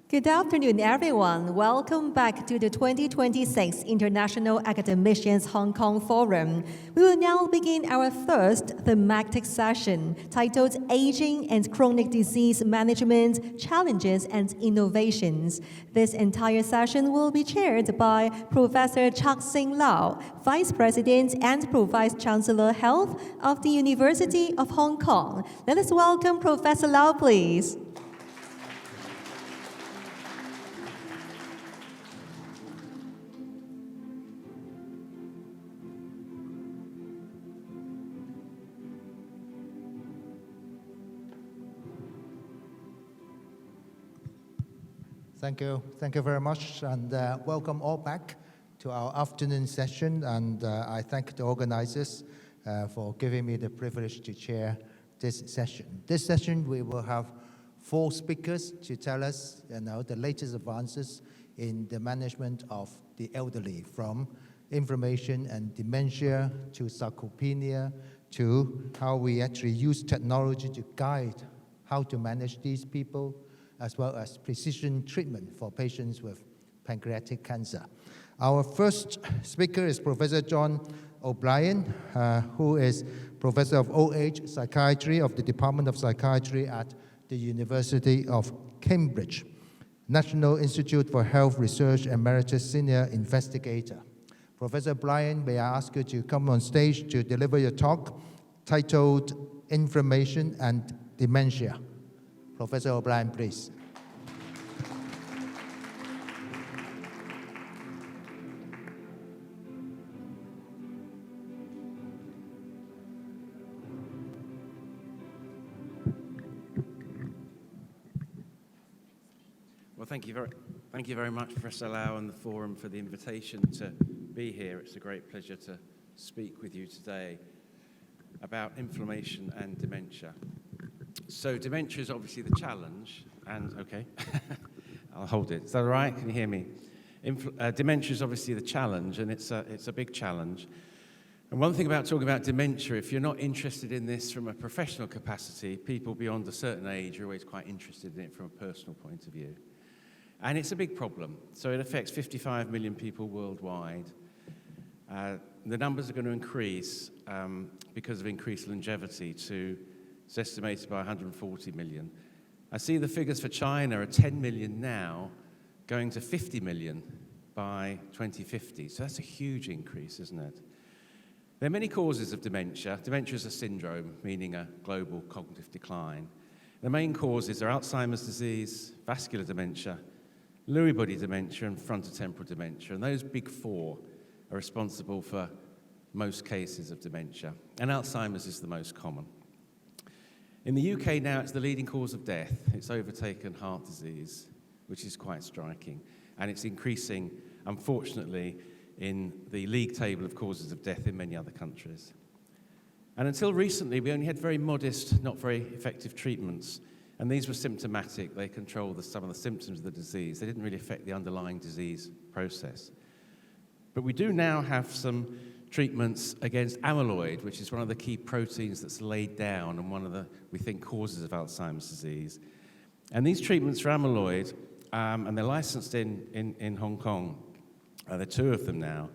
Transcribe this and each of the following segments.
Good afternoon, everyone. Welcome back to the 2026 International Academicians Hong Kong Forum. We will now begin our first thematic session titled Aging and Chronic Disease Management, Challenges and Innovations. This entire session will be chaired by Professor Chak-Sing Lau, Vice President and Pro-Vice Chancellor Health of the University of Hong Kong. Let us welcome Professor Lau, please. Thank you very much, and welcome all back to our afternoon session. And I thank the organizers for giving me the privilege to chair this session. This session, we will have 4 speakers to tell us, the latest advances in the management of the elderly, from inflammation and dementia to sarcopenia, to how we actually use technology to guide how to manage these people, as well as precision treatment for patients with pancreatic cancer. Our first speaker is Professor John O'Brien, who is Professor of Old Age Psychiatry of the Department of Psychiatry at the University of Cambridge, National Institute for Health Research Emeritus Senior Investigator. Professor O'Brien, may I ask you to come on stage to deliver your talk titled Inflammation and Dementia. Professor O'Brien, please. Well, thank you very much, Professor Lau and the Forum, for the invitation to be here. It's a great pleasure to speak with you today about inflammation and dementia. So dementia is obviously the challenge, and okay, I'll hold it. Is that all right? Can you hear me? Dementia is obviously the challenge, and it's a big challenge. And one thing about talking about dementia, if you're not interested in this from a professional capacity, people beyond a certain age are always quite interested in it from a personal point of view. And it's a big problem. So it affects 55 million people worldwide. The numbers are going to increase because of increased longevity to, it's estimated by 140 million. I see the figures for China are 10 million now, going to 50 million by 2050. So that's a huge increase, isn't it? There are many causes of dementia. Dementia is a syndrome, meaning a global cognitive decline. The main causes are Alzheimer's disease, vascular dementia, Lewy body dementia, and frontotemporal dementia. And those big 4 are responsible for most cases of dementia. And Alzheimer's is the most common. In the UK now, it's the leading cause of death. It's overtaken heart disease, which is quite striking. And it's increasing, unfortunately, in the league table of causes of death in many other countries. And until recently, we only had very modest, not very effective treatments. And these were symptomatic. They controlled some of the symptoms of the disease. They didn't really affect the underlying disease process. But we do now have some treatments against amyloid, which is one of the key proteins that's laid down and one of the, we think, causes of Alzheimer's disease. And these treatments for amyloid, and they're licensed in Hong Kong, there are 2 of them now,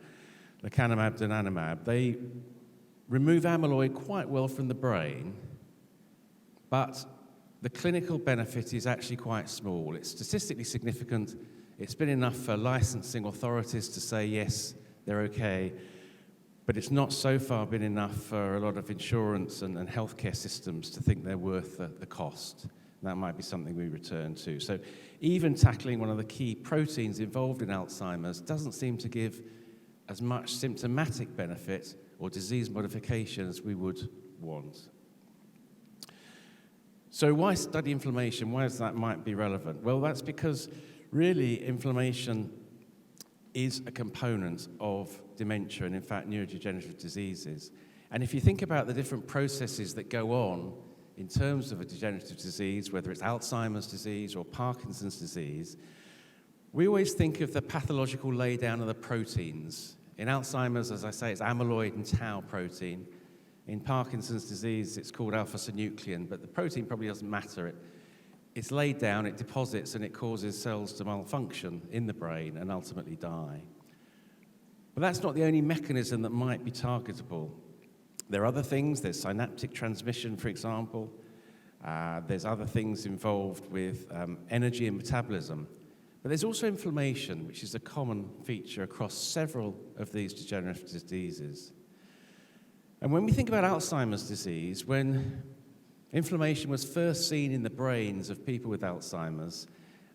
lecanemab, donanemab. They remove amyloid quite well from the brain, but the clinical benefit is actually quite small. It's statistically significant. It's been enough for licensing authorities to say, yes, they're okay, but it's not so far been enough for a lot of insurance and healthcare systems to think they're worth the cost. That might be something we return to. So even tackling one of the key proteins involved in Alzheimer's doesn't seem to give as much symptomatic benefit or disease modification as we would want. So why study inflammation? Why is that might be relevant? Well, that's because really inflammation is a component of dementia and, in fact, neurodegenerative diseases. And if you think about the different processes that go on in terms of a degenerative disease, whether it's Alzheimer's disease or Parkinson's disease, we always think of the pathological laydown of the proteins. In Alzheimer's, as I say, it's amyloid and tau protein. In Parkinson's disease, it's called alpha-synuclein, but the protein probably doesn't matter. it's laid down, it deposits, and it causes cells to malfunction in the brain and ultimately die. But that's not the only mechanism that might be targetable. There are other things. There's synaptic transmission, for example. There's other things involved with energy and metabolism. But there's also inflammation, which is a common feature across several of these degenerative diseases. And when we think about Alzheimer's disease, when inflammation was first seen in the brains of people with Alzheimer's,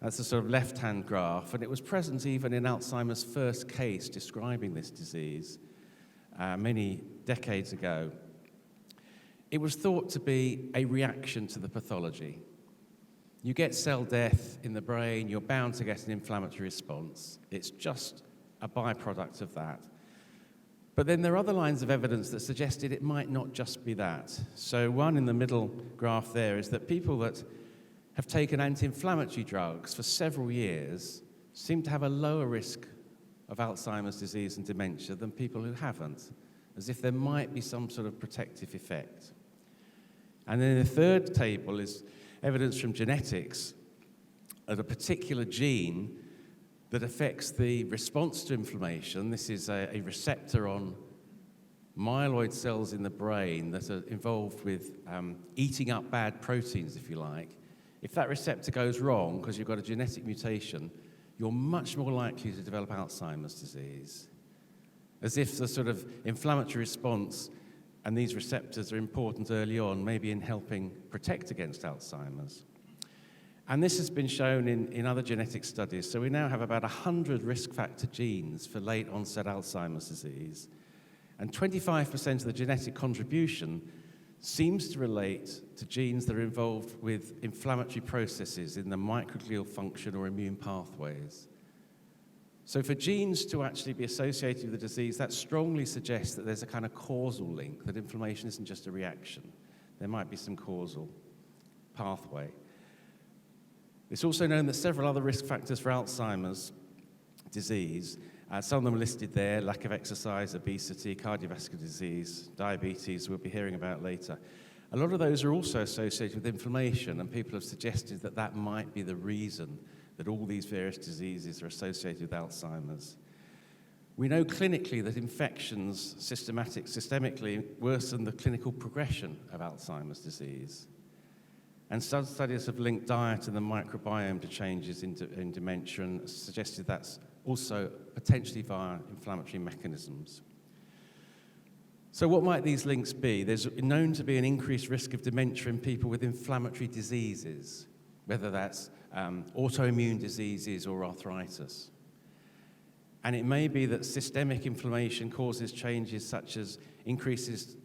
that's the sort of left-hand graph, and it was present even in Alzheimer's first case describing this disease many decades ago. It was thought to be a reaction to the pathology. You get cell death in the brain, you're bound to get an inflammatory response. It's just a byproduct of that. But then there are other lines of evidence that suggested it might not just be that. So one in the middle graph there is that people that have taken anti-inflammatory drugs for several years seem to have a lower risk of Alzheimer's disease and dementia than people who haven't, as if there might be some sort of protective effect. And then the third table is evidence from genetics of a particular gene that affects the response to inflammation. This is a receptor on myeloid cells in the brain that are involved with eating up bad proteins, if you like. If that receptor goes wrong, because you've got a genetic mutation, you're much more likely to develop Alzheimer's disease. As if the sort of inflammatory response and these receptors are important early on, maybe in helping protect against Alzheimer's. And this has been shown in other genetic studies. So we now have about 100 risk factor genes for late onset Alzheimer's disease. And 25% of the genetic contribution seems to relate to genes that are involved with inflammatory processes in the microglial function or immune pathways. So for genes to actually be associated with the disease, that strongly suggests that there's a kind of causal link, that inflammation isn't just a reaction. There might be some causal pathway. It's also known that several other risk factors for Alzheimer's disease, some of them are listed there: lack of exercise, obesity, cardiovascular disease, diabetes, we'll be hearing about later. A lot of those are also associated with inflammation, and people have suggested that that might be the reason that all these various diseases are associated with Alzheimer's. We know clinically that infections systemically worsen the clinical progression of Alzheimer's disease. And some studies have linked diet and the microbiome to changes in dementia and suggested that's also potentially via inflammatory mechanisms. So what might these links be? There's known to be an increased risk of dementia in people with inflammatory diseases, whether that's autoimmune diseases or arthritis. And it may be that systemic inflammation causes changes such as increases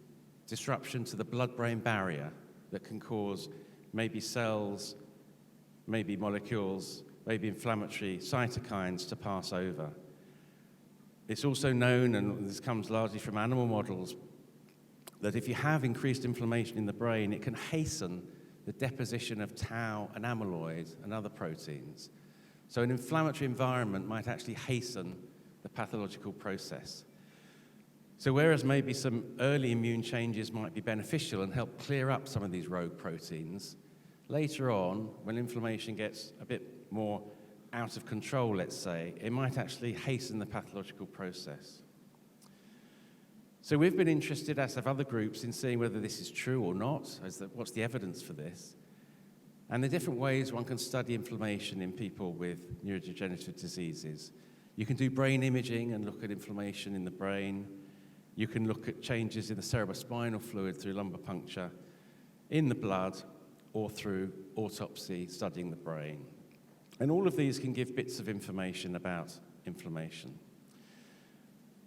disruption to the blood-brain barrier that can cause maybe cells, maybe molecules, maybe inflammatory cytokines to pass over. It's also known, and this comes largely from animal models, that if you have increased inflammation in the brain, it can hasten the deposition of tau and amyloid and other proteins. So an inflammatory environment might actually hasten the pathological process. So whereas maybe some early immune changes might be beneficial and help clear up some of these rogue proteins, later on, when inflammation gets a bit more out of control, let's say, it might actually hasten the pathological process. So we've been interested, as have other groups, in seeing whether this is true or not, what's the evidence for this, and the different ways one can study inflammation in people with neurodegenerative diseases. You can do brain imaging and look at inflammation in the brain. You can look at changes in the cerebrospinal fluid through lumbar puncture, in the blood, or through autopsy, studying the brain. And all of these can give bits of information about inflammation.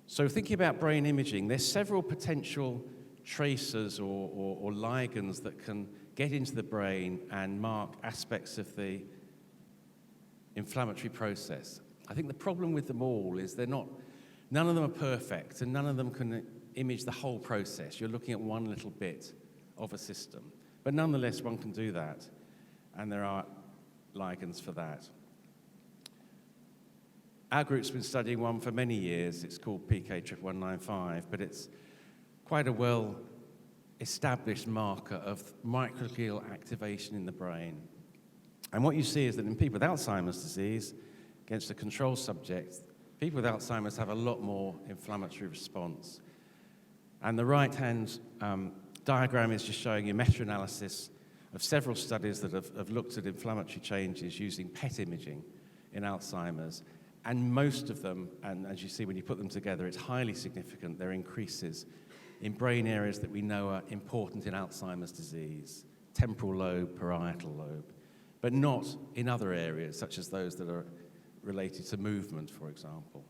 So thinking about brain imaging, there's several potential tracers or ligands that can get into the brain and mark aspects of the inflammatory process. I think the problem with them all is none of them are perfect, and none of them can image the whole process. You're looking at one little bit of a system. But nonetheless, one can do that, and there are ligands for that. Our group's been studying one for many years. It's called PK1195, but it's quite a well-established marker of microglial activation in the brain. And what you see is that in people with Alzheimer's disease, against a control subject, people with Alzheimer's have a lot more inflammatory response. And the right-hand diagram is just showing you meta-analysis of several studies that have looked at inflammatory changes using PET imaging in Alzheimer's. And most of them, and as you see when you put them together, it's highly significant. There are increases in brain areas that we know are important in Alzheimer's disease, temporal lobe, parietal lobe, but not in other areas, such as those that are related to movement, for example.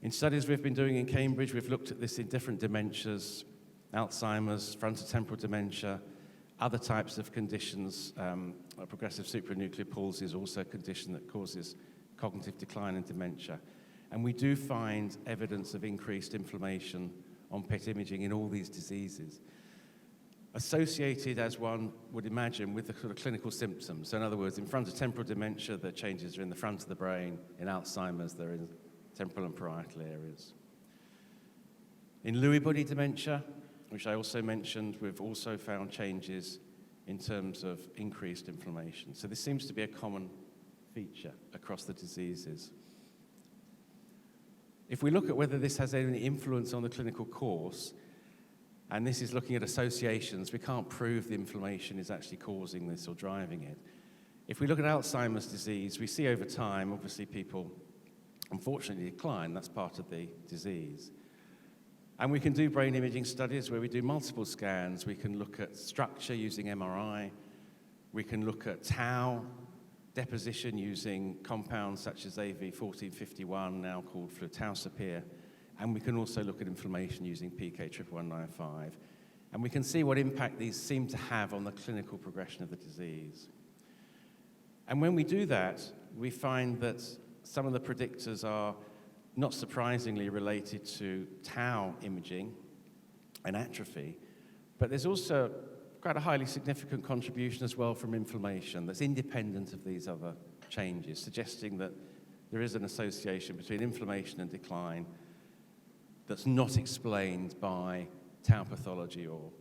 In studies we've been doing in Cambridge, we've looked at this in different dementias, Alzheimer's, frontotemporal dementia, other types of conditions. Progressive supranuclear palsy is also a condition that causes cognitive decline in dementia. And we do find evidence of increased inflammation on PET imaging in all these diseases, associated, as one would imagine, with the sort of clinical symptoms. So in other words, in frontotemporal dementia, the changes are in the front of the brain. In Alzheimer's, they're in temporal and parietal areas. In Lewy body dementia, which I also mentioned, we've also found changes in terms of increased inflammation. So this seems to be a common feature across the diseases. If we look at whether this has any influence on the clinical course, and this is looking at associations, we can't prove the inflammation is actually causing this or driving it. If we look at Alzheimer's disease, we see over time, obviously people unfortunately decline. That's part of the disease. And we can do brain imaging studies where we do multiple scans. We can look at structure using MRI. We can look at tau deposition using compounds such as AV1451, now called flutalsapir. And we can also look at inflammation using PK1195. And we can see what impact these seem to have on the clinical progression of the disease. And when we do that, we find that some of the predictors are, not surprisingly, related to tau imaging and atrophy, but there's also quite a highly significant contribution as well from inflammation that's independent of these other changes, suggesting that there is an association between inflammation and decline that's not explained by tau pathology or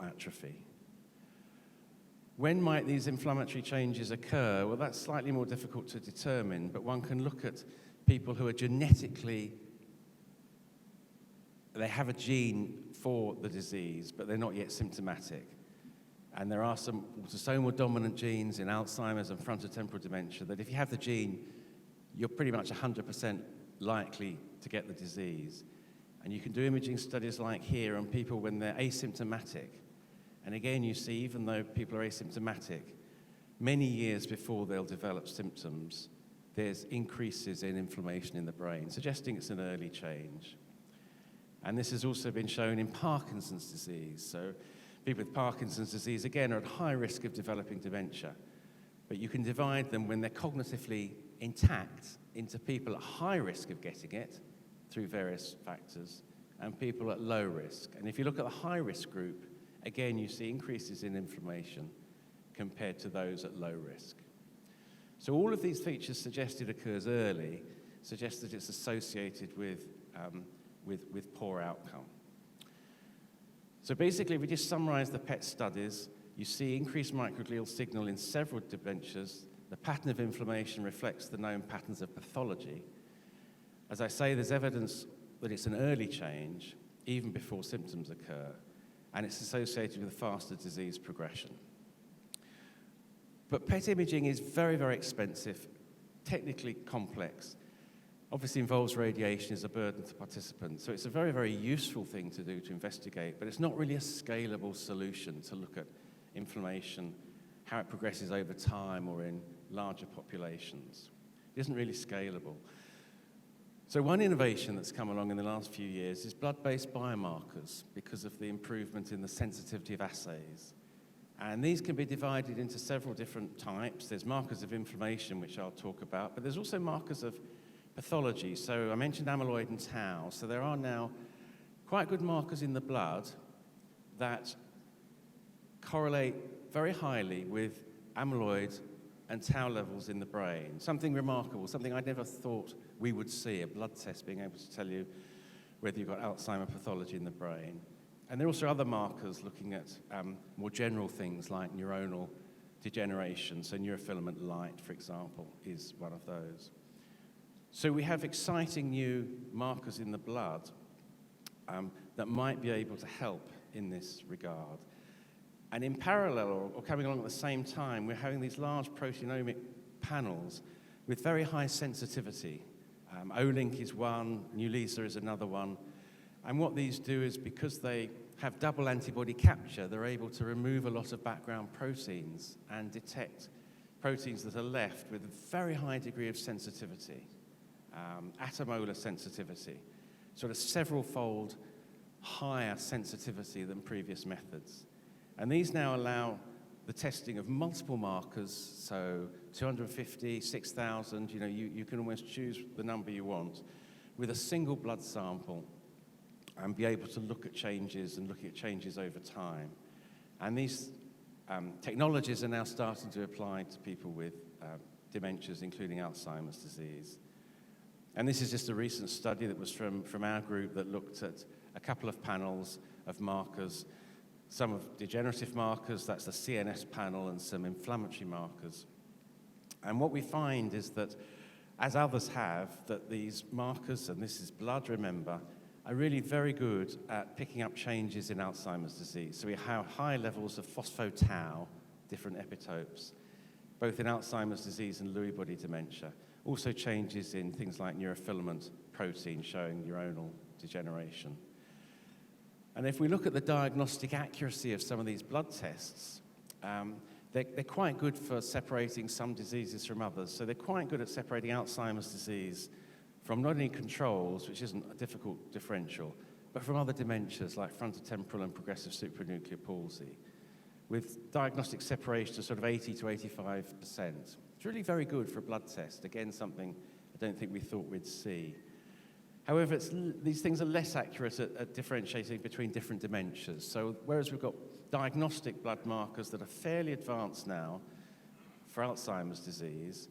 atrophy. When might these inflammatory changes occur? Well, that's slightly more difficult to determine, but one can look at people who are genetically, they have a gene for the disease, but they're not yet symptomatic. And there are some autosomal dominant genes in Alzheimer's and frontotemporal dementia that if you have the gene, you're pretty much 100% likely to get the disease. And you can do imaging studies like here on people when they're asymptomatic. And again, you see, even though people are asymptomatic, many years before they'll develop symptoms, there's increases in inflammation in the brain, suggesting it's an early change. And this has also been shown in Parkinson's disease. So people with Parkinson's disease, again, are at high risk of developing dementia. But you can divide them when they're cognitively intact into people at high risk of getting it through various factors and people at low risk. And if you look at the high-risk group, again, you see increases in inflammation compared to those at low risk. So all of these features suggest it occurs early, suggest that it's associated with poor outcome. So basically, if we just summarize the PET studies, you see increased microglial signal in several dementias. The pattern of inflammation reflects the known patterns of pathology. As I say, there's evidence that it's an early change, even before symptoms occur, and it's associated with faster disease progression. But PET imaging is very, very expensive, technically complex. Obviously involves radiation as a burden to participants, so it's a very, very useful thing to do to investigate, but it's not really a scalable solution to look at inflammation, how it progresses over time or in larger populations. It isn't really scalable. So one innovation that's come along in the last few years is blood-based biomarkers because of the improvement in the sensitivity of assays. And these can be divided into several different types. There's markers of inflammation, which I'll talk about, but there's also markers of pathology. So I mentioned amyloid and tau. So there are now quite good markers in the blood that correlate very highly with amyloid and tau levels in the brain. Something remarkable, something I never thought we would see, a blood test being able to tell you whether you've got Alzheimer's pathology in the brain. And there are also other markers looking at more general things like neuronal degeneration. So neurofilament light, for example, is one of those. So we have exciting new markers in the blood that might be able to help in this regard. And in parallel, or coming along at the same time, we're having these large proteomic panels with very high sensitivity. Olink is one, Nulisa is another one. And what these do is, because they have double antibody capture, they're able to remove a lot of background proteins and detect proteins that are left with a very high degree of sensitivity, attomolar sensitivity, sort of several-fold higher sensitivity than previous methods. And these now allow the testing of multiple markers, so 250, 6,000, you can almost choose the number you want, with a single blood sample, and be able to look at changes and looking at changes over time. And these technologies are now starting to apply to people with dementias, including Alzheimer's disease. And this is just a recent study that was from our group that looked at a couple of panels of markers, some of degenerative markers, that's the CNS panel, and some inflammatory markers. And what we find is that, as others have, that these markers, and this is blood, remember, are really very good at picking up changes in Alzheimer's disease. So we have high levels of phospho-tau, different epitopes, both in Alzheimer's disease and Lewy body dementia. Also changes in things like neurofilament protein showing neuronal degeneration. And if we look at the diagnostic accuracy of some of these blood tests, they're quite good for separating some diseases from others. So they're quite good at separating Alzheimer's disease from not only controls, which isn't a difficult differential, but from other dementias like frontotemporal and progressive supranuclear palsy, with diagnostic separation of sort of 80 to 85%. It's really very good for a blood test. Again, something I don't think we thought we'd see. However, these things are less accurate at differentiating between different dementias. So whereas we've got diagnostic blood markers that are fairly advanced now for Alzheimer's disease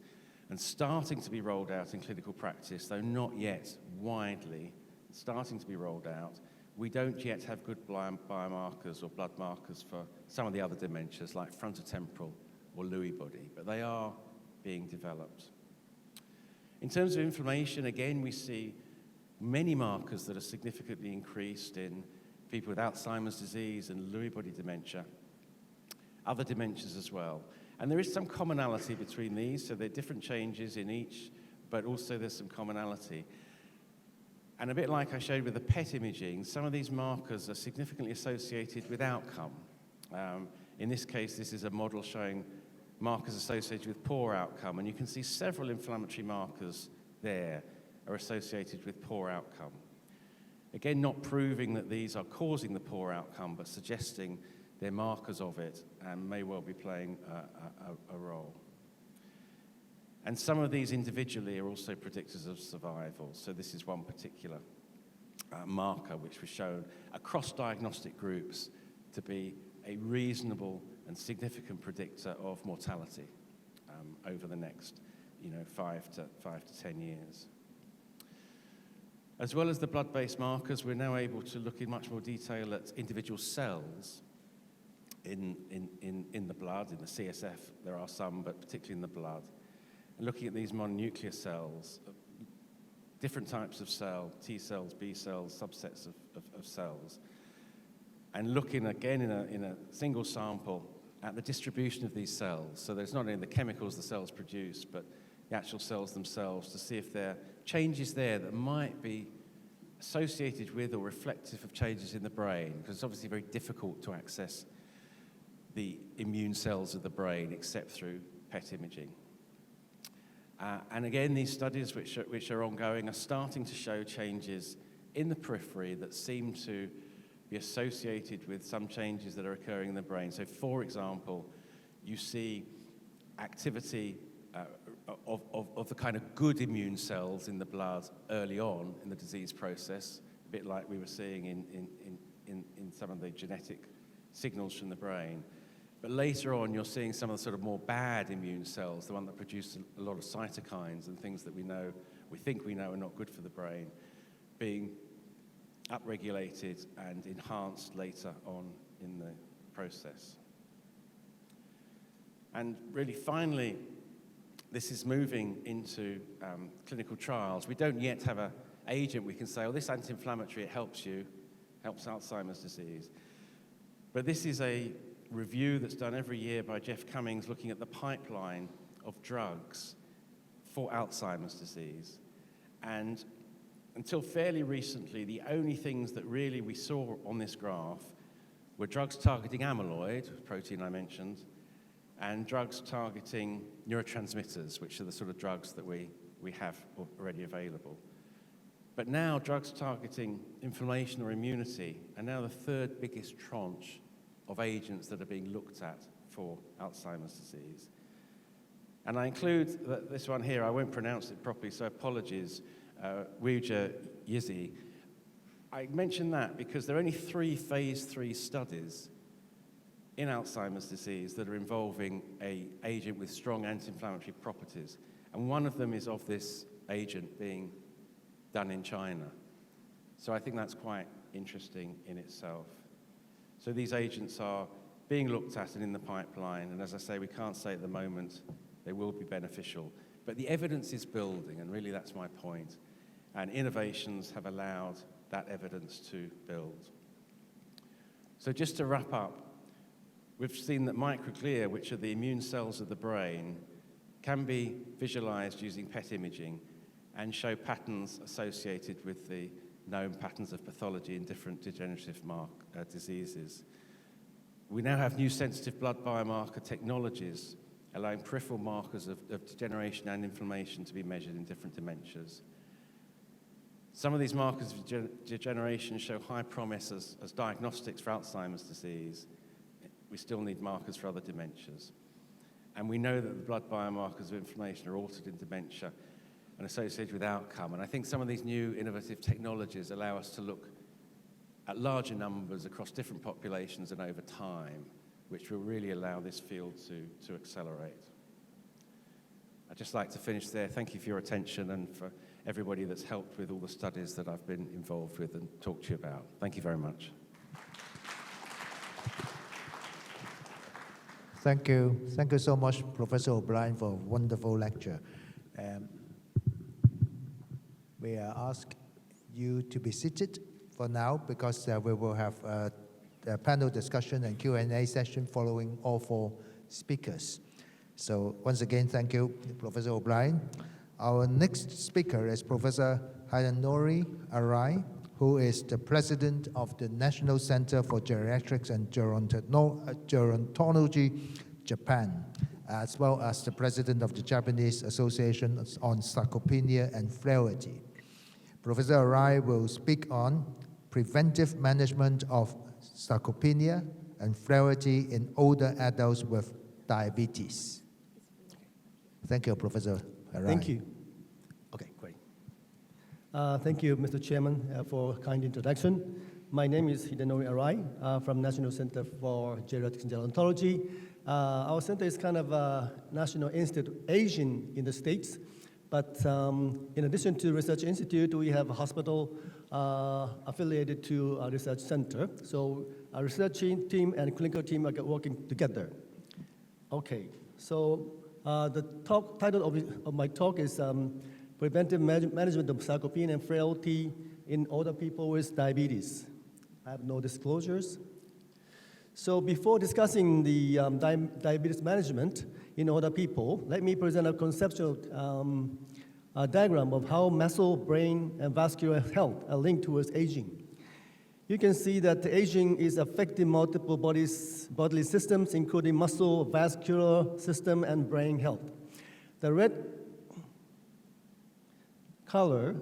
and starting to be rolled out in clinical practice, though not yet widely starting to be rolled out, we don't yet have good biomarkers or blood markers for some of the other dementias like frontotemporal or Lewy body, but they are being developed. In terms of inflammation, again, we see many markers that are significantly increased in people with Alzheimer's disease and Lewy body dementia, other dementias as well. And there is some commonality between these, so there are different changes in each, but also there's some commonality. And a bit like I showed with the PET imaging, some of these markers are significantly associated with outcome. In this case, this is a model showing markers associated with poor outcome, and you can see several inflammatory markers there are associated with poor outcome. Again, not proving that these are causing the poor outcome, but suggesting they're markers of it and may well be playing a role. And some of these individually are also predictors of survival. So this is one particular marker which was shown across diagnostic groups to be a reasonable and significant predictor of mortality over the next 5 to 10 years. As well as the blood-based markers, we're now able to look in much more detail at individual cells in the blood, in the CSF. There are some, but particularly in the blood. And looking at these mononuclear cells, different types of cell, T cells, B cells, subsets of cells, and looking again in a single sample at the distribution of these cells. So there's not only the chemicals the cells produce, but the actual cells themselves, to see if there are changes there that might be associated with or reflective of changes in the brain, because it's obviously very difficult to access the immune cells of the brain except through PET imaging. And again, these studies which are ongoing are starting to show changes in the periphery that seem to be associated with some changes that are occurring in the brain. So, for example, you see activity of the kind of good immune cells in the blood early on in the disease process, a bit like we were seeing in some of the genetic signals from the brain. But later on, you're seeing some of the sort of more bad immune cells, the one that produce a lot of cytokines and things that we think we know are not good for the brain, being upregulated and enhanced later on in the process. And really, finally, this is moving into clinical trials. We don't yet have an agent we can say, oh, this anti-inflammatory, it helps Alzheimer's disease. But this is a review that's done every year by Jeff Cummings looking at the pipeline of drugs for Alzheimer's disease. And until fairly recently, the only things that really we saw on this graph were drugs targeting amyloid, protein I mentioned, and drugs targeting neurotransmitters, which are the sort of drugs that we have already available. But now drugs targeting inflammation or immunity are now the third biggest tranche of agents that are being looked at for Alzheimer's disease. And I include this one here, I won't pronounce it properly, so apologies, Wuja Yizi. I mention that because there are only 3 phase 3 studies in Alzheimer's disease that are involving an agent with strong anti-inflammatory properties. And one of them is of this agent being done in China. So I think that's quite interesting in itself. So these agents are being looked at and in the pipeline, and as I say, we can't say at the moment they will be beneficial. But the evidence is building, and really that's my point. And innovations have allowed that evidence to build. So just to wrap up, we've seen that microglia, which are the immune cells of the brain, can be visualized using PET imaging and show patterns associated with the known patterns of pathology in different degenerative diseases. We now have new sensitive blood biomarker technologies allowing peripheral markers of degeneration and inflammation to be measured in different dementias. Some of these markers of degeneration show high promise as diagnostics for Alzheimer's disease. We still need markers for other dementias. And we know that the blood biomarkers of inflammation are altered in dementia and associated with outcome. And I think some of these new innovative technologies allow us to look at larger numbers across different populations and over time, which will really allow this field to accelerate. I'd just like to finish there. Thank you for your attention and for everybody that's helped with all the studies that I've been involved with and talked to you about. Thank you very much. Thank you. Thank you so much, Professor O'Brien, for a wonderful lecture. We ask you to be seated for now because we will have a panel discussion and Q&A session following all 4 speakers. So once again, thank you, Professor O'Brien. Our next speaker is Professor Hidenori Arai, who is the president of the National Center for Geriatrics and Gerontology, Japan, as well as the president of the Japanese Association on Sarcopenia and Frailty. Professor Arai will speak on preventive management of sarcopenia and frailty in older adults with diabetes. Thank you, Professor Arai. Thank you. Okay, great. Thank you, Mr. Chairman, for a kind introduction. My name is Hidenori Arai from National Center for Geriatrics and Gerontology. Our center is kind of a national institute, Asian in the States, but in addition to research institute, we have a hospital affiliated to a research center. So our research team and clinical team are working together. Okay, so the title of my talk is Preventive Management of Sarcopenia and Frailty in Older People with Diabetes. I have no disclosures. So before discussing the diabetes management in older people, let me present a conceptual diagram of how muscle, brain, and vascular health are linked towards aging. You can see that aging is affecting multiple bodily systems, including muscle, vascular system, and brain health. The red color,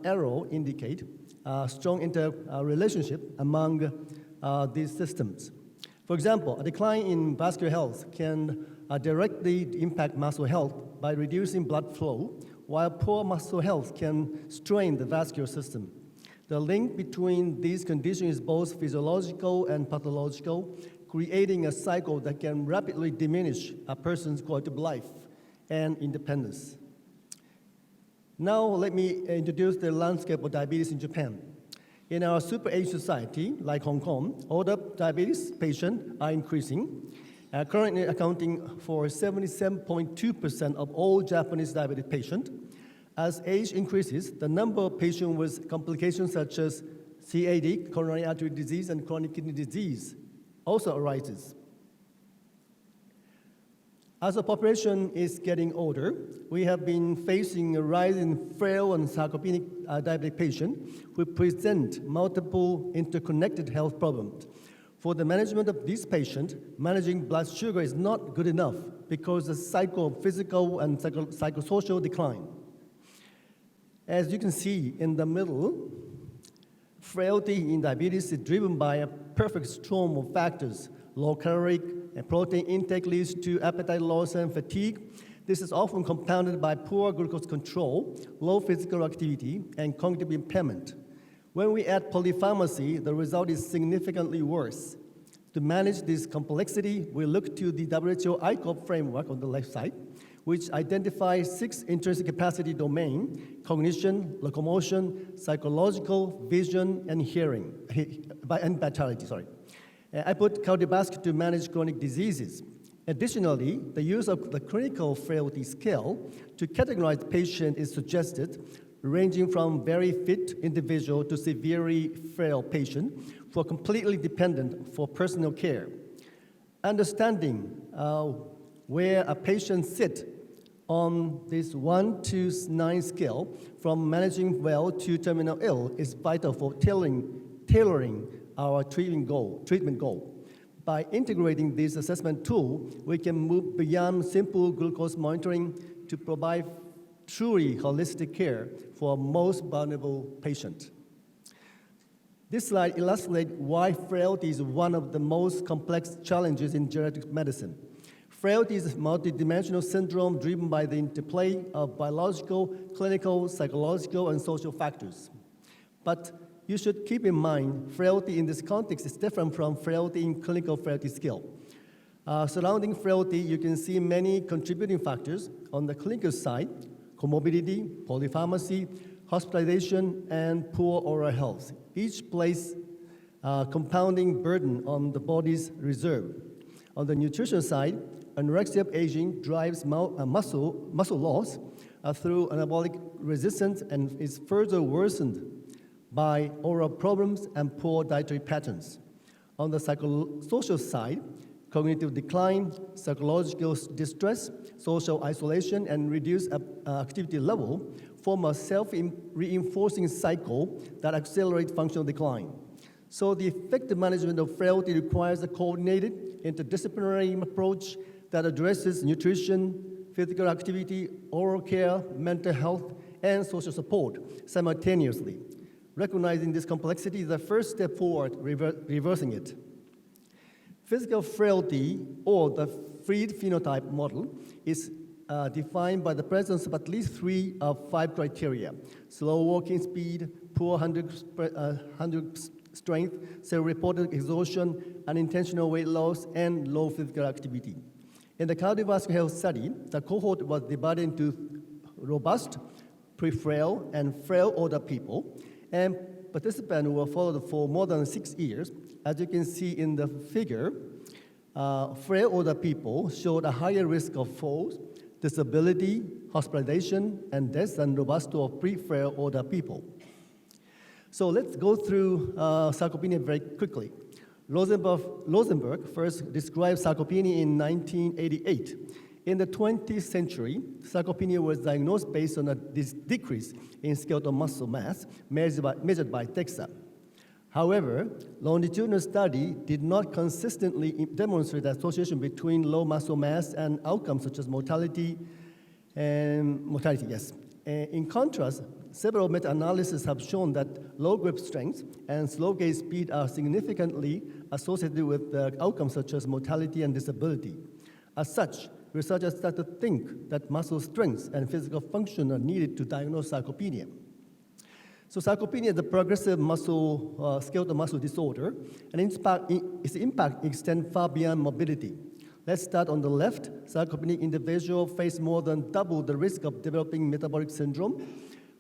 arrow indicate a strong interrelationship among these systems. For example, a decline in vascular health can directly impact muscle health by reducing blood flow, while poor muscle health can strain the vascular system. The link between these conditions is both physiological and pathological, creating a cycle that can rapidly diminish a person's quality of life and independence. Now let me introduce the landscape of diabetes in Japan. In our super age society, like Hong Kong, older diabetes patients are increasing, currently accounting for 77.2% of all Japanese diabetes patients. As age increases, the number of patients with complications such as CAD, coronary artery disease, and chronic kidney disease also arises. As the population is getting older, we have been facing a rise in frail and sarcopenic diabetic patients who present multiple interconnected health problems. For the management of these patients, managing blood sugar is not good enough because the cycle of physical and psychosocial decline. As you can see in the middle, frailty in diabetes is driven by a perfect storm of factors. Low caloric and protein intake leads to appetite loss and fatigue. This is often compounded by poor glucose control, low physical activity, and cognitive impairment. When we add polypharmacy, the result is significantly worse. To manage this complexity, we look to the WHO ICOP framework on the left side, which identifies 6 intrinsic capacity domains: cognition, locomotion, psychological, vision, and hearing, and vitality, I put cardiovascular to manage chronic diseases. Additionally, the use of the clinical frailty scale to categorize the patient is suggested, ranging from very fit individual to severely frail patient for completely dependent for personal care. Understanding where a patient sits on this 1 to 9 scale from managing well to terminal ill is vital for tailoring our treatment goal. By integrating this assessment tool, we can move beyond simple glucose monitoring to provide truly holistic care for most vulnerable patients. This slide illustrates why frailty is one of the most complex challenges in geriatric medicine. Frailty is a multidimensional syndrome driven by the interplay of biological, clinical, psychological, and social factors. But you should keep in mind, frailty in this context is different from frailty in clinical frailty scale. Surrounding frailty, you can see many contributing factors. On the clinical side, comorbidity, polypharmacy, hospitalization, and poor oral health. Each place compounding burden on the body's reserve. On the nutrition side, anorexia of aging drives muscle loss through anabolic resistance and is further worsened by oral problems and poor dietary patterns. On the psychosocial side, cognitive decline, psychological distress, social isolation, and reduced activity level form a self-reinforcing cycle that accelerates functional decline. So the effective management of frailty requires a coordinated, interdisciplinary approach that addresses nutrition, physical activity, oral care, mental health, and social support simultaneously. Recognizing this complexity is the first step forward, reversing it. Physical frailty, or the Fried phenotype model, is defined by the presence of at least 3 of 5 criteria: slow walking speed, poor hand strength, self-reported exhaustion, unintentional weight loss, and low physical activity. In the cardiovascular health study, the cohort was divided into robust, pre-frail, and frail older people, and participants were followed for more than 6 years. As you can see in the figure, frail older people showed a higher risk of falls, disability, hospitalization, and death than robust or pre-frail older people. So let's go through sarcopenia very quickly. Rosenberg first described sarcopenia in 1988. In the 20th century, sarcopenia was diagnosed based on a decrease in skeletal muscle mass measured by DEXA. However, longitudinal study did not consistently demonstrate the association between low muscle mass and outcomes such as mortality. In contrast, several meta-analyses have shown that low grip strength and slow gait speed are significantly associated with outcomes such as mortality and disability. As such, researchers start to think that muscle strength and physical function are needed to diagnose sarcopenia. So sarcopenia is a progressive skeletal muscle disorder, and its impact extends far beyond mobility. Let's start on the left. Sarcopenic individuals face more than double the risk of developing metabolic syndrome.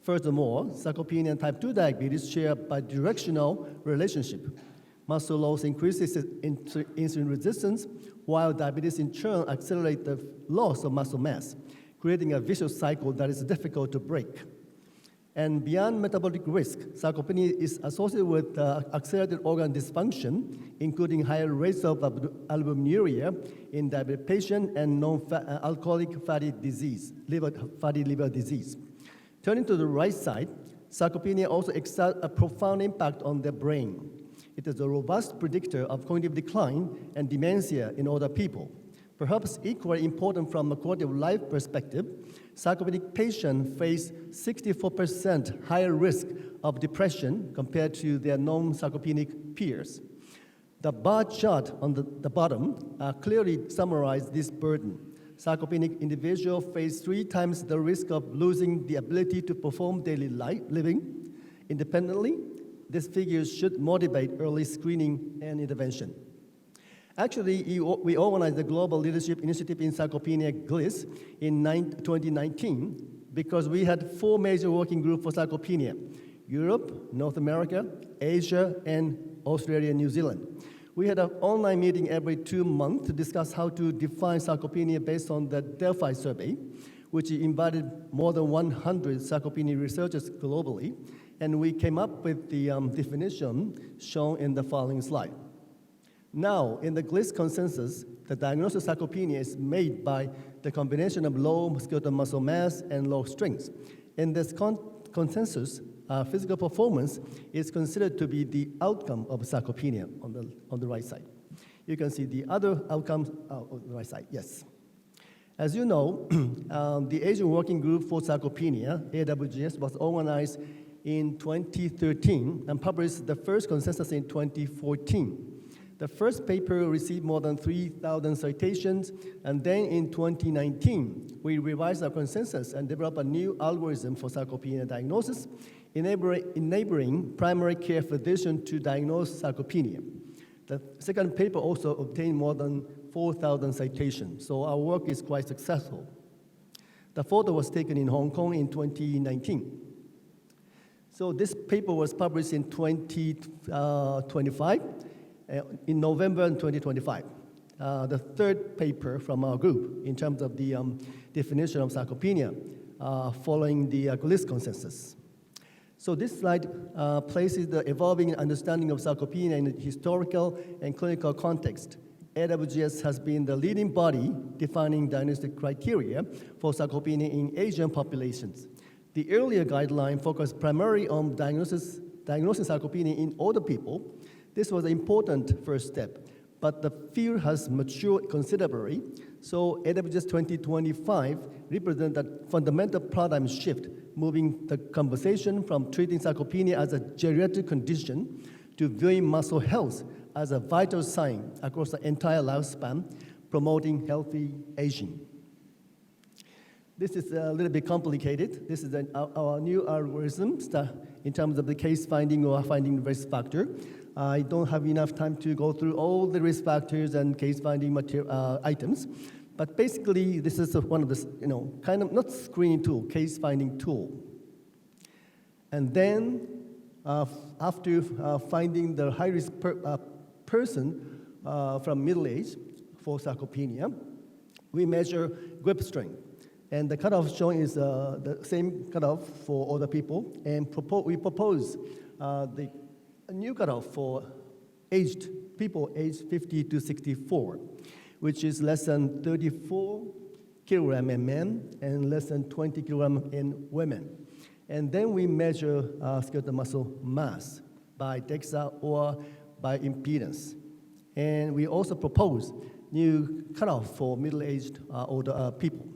Furthermore, sarcopenia and type 2 diabetes share a bidirectional relationship. Muscle loss increases insulin resistance, while diabetes in turn accelerates the loss of muscle mass, creating a vicious cycle that is difficult to break. And beyond metabolic risk, sarcopenia is associated with accelerated organ dysfunction, including higher rates of albuminuria in diabetic patients and non-alcoholic fatty liver disease. Turning to the right side, sarcopenia also exerts a profound impact on the brain. It is a robust predictor of cognitive decline and dementia in older people. Perhaps equally important from a quality of life perspective, sarcopenic patients face 64% higher risk of depression compared to their non-sarcopenic peers. The bar chart on the bottom clearly summarizes this burden. Sarcopenic individuals face 3 times the risk of losing the ability to perform daily living independently. These figures should motivate early screening and intervention. Actually, we organized the Global Leadership Initiative in Sarcopenia, GLIS, in 2019 because we had 4 major working groups for sarcopenia: Europe, North America, Asia, and Australia and New Zealand. We had an online meeting every 2 months to discuss how to define sarcopenia based on the Delphi survey, which invited more than 100 sarcopenia researchers globally, and we came up with the definition shown in the following slide. Now, in the GLIS consensus, the diagnosis of sarcopenia is made by the combination of low skeletal muscle mass and low strength. In this consensus, physical performance is considered to be the outcome of sarcopenia on the right side. You can see the other outcomes on the right side, yes. As you know, the Asian Working Group for Sarcopenia, AWGS, was organized in 2013 and published the first consensus in 2014. The first paper received more than 3,000 citations, and then in 2019, we revised our consensus and developed a new algorithm for sarcopenia diagnosis, enabling primary care physicians to diagnose sarcopenia. The second paper also obtained more than 4,000 citations, so our work is quite successful. The photo was taken in Hong Kong in 2019. So this paper was published in 2025, in November 2025. The third paper from our group in terms of the definition of sarcopenia following the GLIS consensus. So this slide places the evolving understanding of sarcopenia in a historical and clinical context. AWGS has been the leading body defining diagnostic criteria for sarcopenia in Asian populations. The earlier guideline focused primarily on diagnosing sarcopenia in older people. This was an important first step, but the field has matured considerably, so AWGS 2025 represents a fundamental paradigm shift, moving the conversation from treating sarcopenia as a geriatric condition to viewing muscle health as a vital sign across the entire lifespan, promoting healthy aging. This is a little bit complicated. This is our new algorithm in terms of the case finding or finding risk factor. I don't have enough time to go through all the risk factors and case finding items, but basically this is one of the, kind of not screening tool, case finding tool. And then after finding the high risk person from middle age for sarcopenia, we measure grip strength. And the cutoff shown is the same cutoff for other people, and we propose a new cutoff for aged people aged 50 to 64, which is less than 34 kilogram in men and less than 20 kilogram in women. And then we measure skeletal muscle mass by DEXA or by impedance. And we also propose new cutoff for middle-aged older people.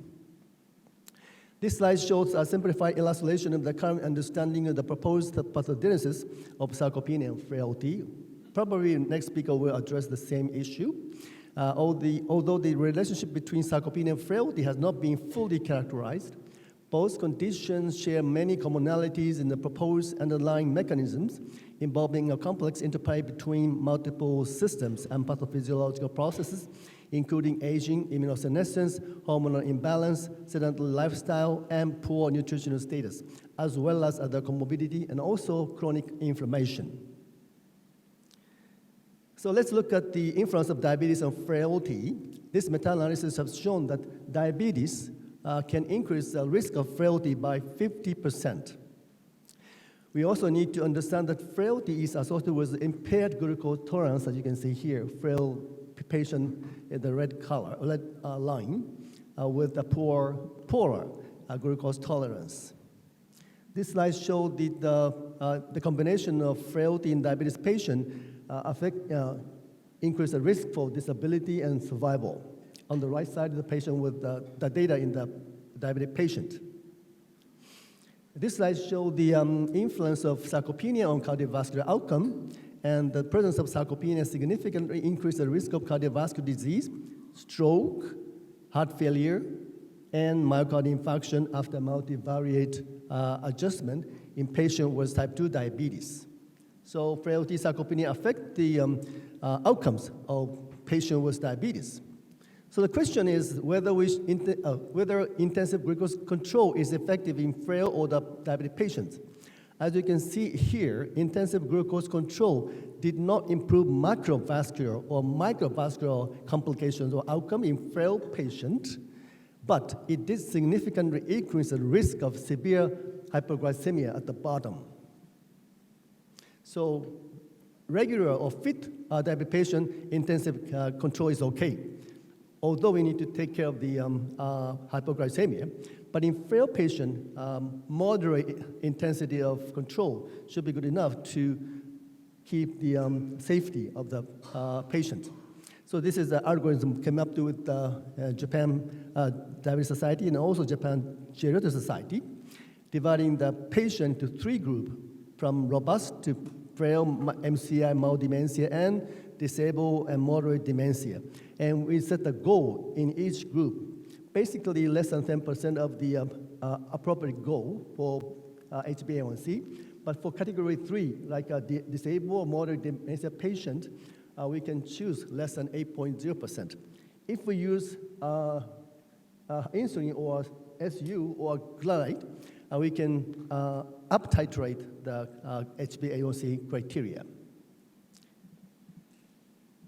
This slide shows a simplified illustration of the current understanding of the proposed pathogenesis of sarcopenia and frailty. Probably the next speaker will address the same issue. Although the relationship between sarcopenia and frailty has not been fully characterized, both conditions share many commonalities in the proposed underlying mechanisms involving a complex interplay between multiple systems and pathophysiological processes, including aging, immunosenescence, hormonal imbalance, sedentary lifestyle, and poor nutritional status, as well as other comorbidity and also chronic inflammation. So let's look at the influence of diabetes on frailty. This meta-analysis has shown that diabetes can increase the risk of frailty by 50%. We also need to understand that frailty is associated with impaired glucose tolerance, as you can see here, frail patient in the red line, with a poorer glucose tolerance. This slide shows the combination of frailty in diabetes patient increase the risk for disability and survival. On the right side of the patient with the data in the diabetic patient. This slide shows the influence of sarcopenia on cardiovascular outcome, and the presence of sarcopenia significantly increases the risk of cardiovascular disease, stroke, heart failure, and myocardial infarction after multivariate adjustment in patients with type 2 diabetes. So frailty, sarcopenia affect the outcomes of patients with diabetes. So the question is whether intensive glucose control is effective in frail or diabetic patients. As you can see here, intensive glucose control did not improve macrovascular or microvascular complications or outcome in frail patients, but it did significantly increase the risk of severe hypoglycemia at the bottom. So regular or fit diabetic patient, intensive control is okay, although we need to take care of the hypoglycemia. But in frail patient, moderate intensity of control should be good enough to keep the safety of the patient. So this is the algorithm came up with Japan Diabetes Society and also Japan Geriatric Society, dividing the patient to 3 groups, from robust to frail MCI, mild dementia, and disabled and moderate dementia. And we set a goal in each group, basically less than 10% of the appropriate goal for HbA1c. But for category 3, like a disabled or moderate dementia patient, we can choose less than 8.0%. If we use insulin or SU or glyceride, we can up-titrate the HbA1c criteria.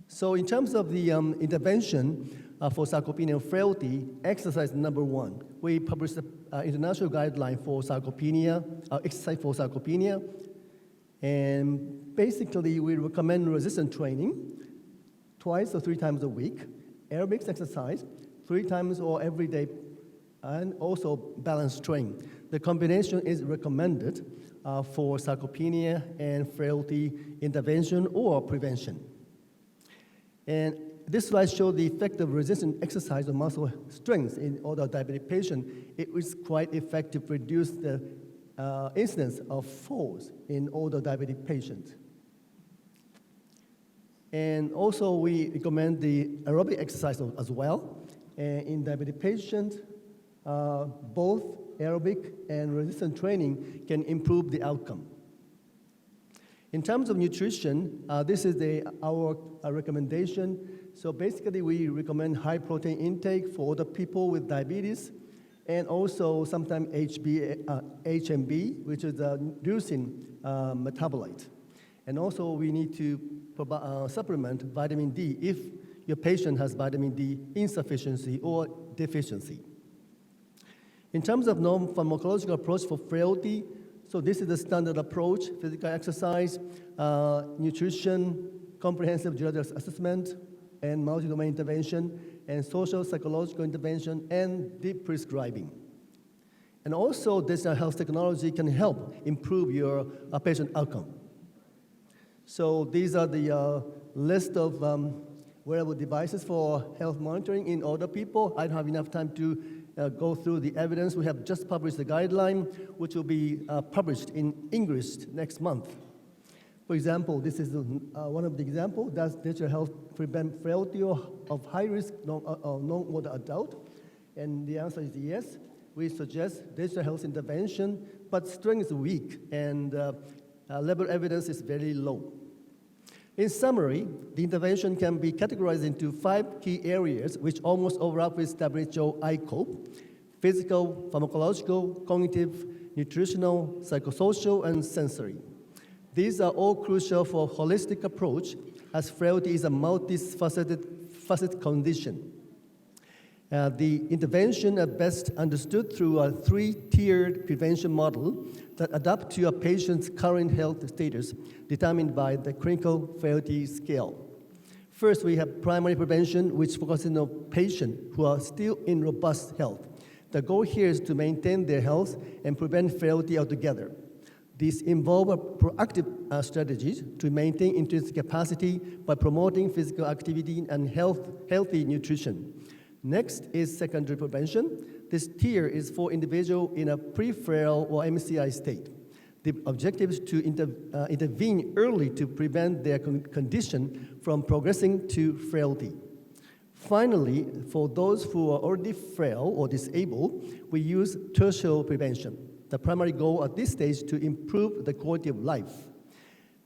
So in terms of the intervention for sarcopenia and frailty, exercise number 1. We published the international guideline for sarcopenia, exercise for sarcopenia, and basically we recommend resistance training twice or 3 times a week, aerobics exercise 3 times or every day, and also balance training. The combination is recommended for sarcopenia and frailty intervention or prevention. And this slide shows the effect of resistance exercise on muscle strength in older diabetic patients. It was quite effective to reduce the incidence of falls in older diabetic patients. And also we recommend the aerobic exercise as well. And in diabetic patients, both aerobic and resistance training can improve the outcome. In terms of nutrition, this is our recommendation. So basically, we recommend high protein intake for older people with diabetes, and also sometimes HMB, which is a leucine metabolite. And also, we need to supplement vitamin D if your patient has vitamin D insufficiency or deficiency. In terms of non-pharmacological approach for frailty, so this is the standard approach: physical exercise, nutrition, comprehensive geriatric assessment, and multi-domain intervention, and social psychological intervention, and deep prescribing. And also, digital health technology can help improve your patient outcome. So these are the list of wearable devices for health monitoring in older people. I don't have enough time to go through the evidence. We have just published the guideline, which will be published in English next month. For example, this is one of the examples. Does digital health prevent frailty of high-risk non-older adult? And the answer is yes. We suggest digital health intervention, but strength is weak, and level evidence is very low. In summary, the intervention can be categorized into 5 key areas which almost overlap with WHO ICOPE: physical, pharmacological, cognitive, nutritional, psychosocial, and sensory. These are all crucial for a holistic approach, as frailty is a multifaceted condition. The intervention are best understood through a 3-tiered prevention model that adapts to a patient's current health status determined by the clinical frailty scale. First, we have primary prevention, which focuses on patients who are still in robust health. The goal here is to maintain their health and prevent frailty altogether. These involve proactive strategies to maintain intrinsic capacity by promoting physical activity and healthy nutrition. Next is secondary prevention. This tier is for individuals in a pre-frail or MCI state. The objective is to intervene early to prevent their condition from progressing to frailty. Finally, for those who are already frail or disabled, we use tertiary prevention. The primary goal at this stage is to improve the quality of life.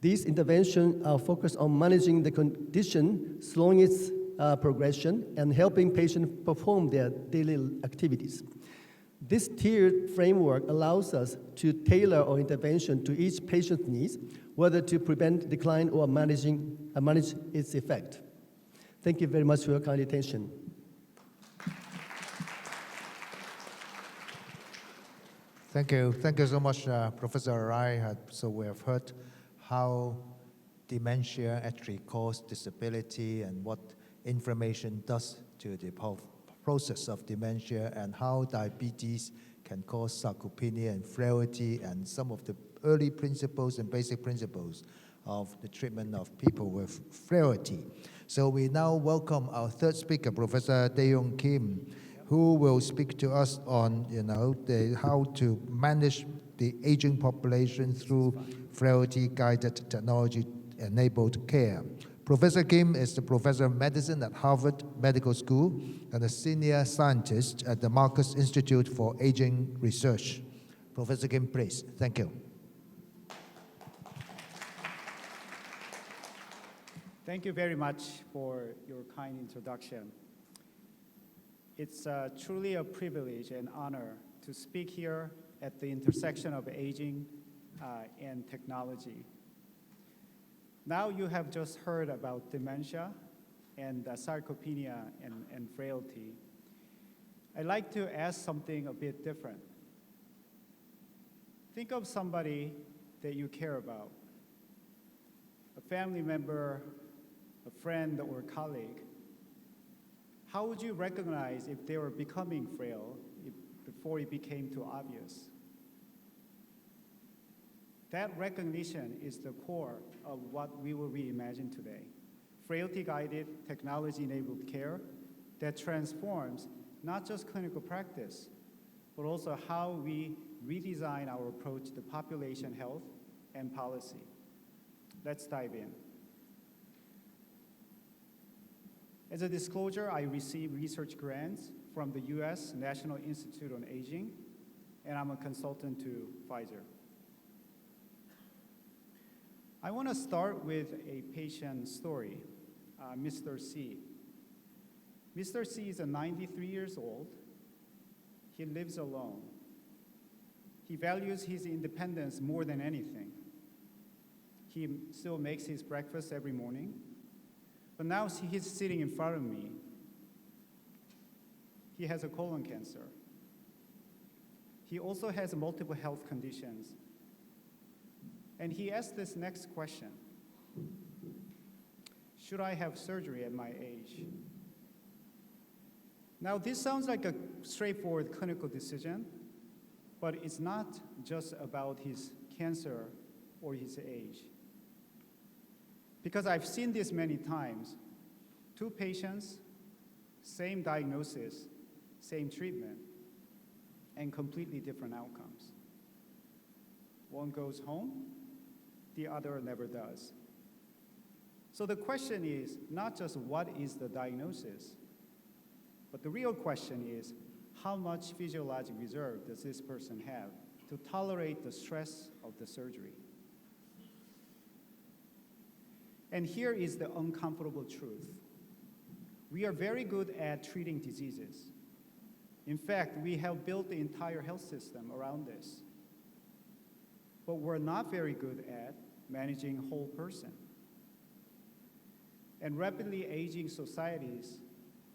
These interventions are focused on managing the condition, slowing its progression, and helping patients perform their daily activities. This tiered framework allows us to tailor our intervention to each patient's needs, whether to prevent decline or manage its effect. Thank you very much for your kind attention. Thank you. Thank you so much, Professor Arai. So we have heard how dementia actually causes disability and what inflammation does to the process of dementia, and how diabetes can cause sarcopenia and frailty, and some of the early principles and basic principles of the treatment of people with frailty. So we now welcome our third speaker, Professor Tae-Yong Kim, who will speak to us on how to manage the aging population through frailty-guided technology-enabled care. Professor Kim is the professor of medicine at Harvard Medical School and a senior scientist at the Marcus Institute for Aging Research. Professor Kim, please. Thank you. Thank you very much for your kind introduction. It's truly a privilege and honor to speak here at the intersection of aging and technology. Now you have just heard about dementia and sarcopenia and frailty. I'd like to ask something a bit different. Think of somebody that you care about, a family member, a friend, or colleague. How would you recognize if they were becoming frail before it became too obvious? That recognition is the core of what we will reimagine today. Frailty-guided, technology-enabled care that transforms not just clinical practice, but also how we redesign our approach to population health and policy. Let's dive in. As a disclosure, I receive research grants from the US National Institute on Aging, and I'm a consultant to Pfizer. I want to start with a patient story, Mr. C. Mr. C is 93 years old. He lives alone. He values his independence more than anything. He still makes his breakfast every morning. But now he's sitting in front of me. He has a colon cancer. He also has multiple health conditions. And he asked this next question: should I have surgery at my age? Now, this sounds like a straightforward clinical decision, but it's not just about his cancer or his age. Because I've seen this many times. 2 patients, same diagnosis, same treatment, and completely different outcomes. One goes home, the other never does. So the question is not just what is the diagnosis, but the real question is how much physiologic reserve does this person have to tolerate the stress of the surgery? And here is the uncomfortable truth. We are very good at treating diseases. In fact, we have built the entire health system around this. But we're not very good at managing a whole person. And rapidly aging societies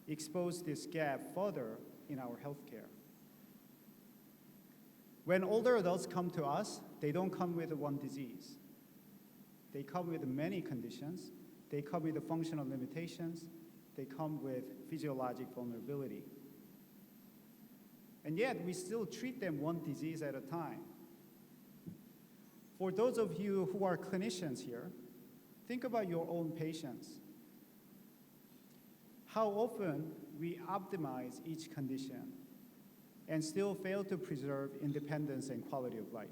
expose this gap further in our healthcare. When older adults come to us, they don't come with one disease. They come with many conditions. They come with functional limitations. They come with physiologic vulnerability. And yet, we still treat them one disease at a time. For those of you who are clinicians here, think about your own patients. How often we optimize each condition and still fail to preserve independence and quality of life.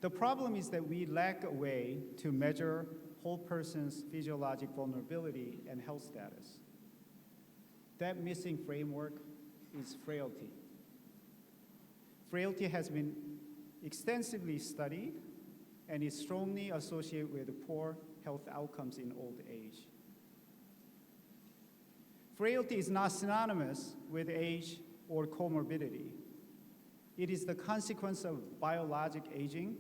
The problem is that we lack a way to measure whole person's physiologic vulnerability and health status. That missing framework is frailty. Frailty has been extensively studied and is strongly associated with poor health outcomes in old age. Frailty is not synonymous with age or comorbidity. It is the consequence of biologic aging,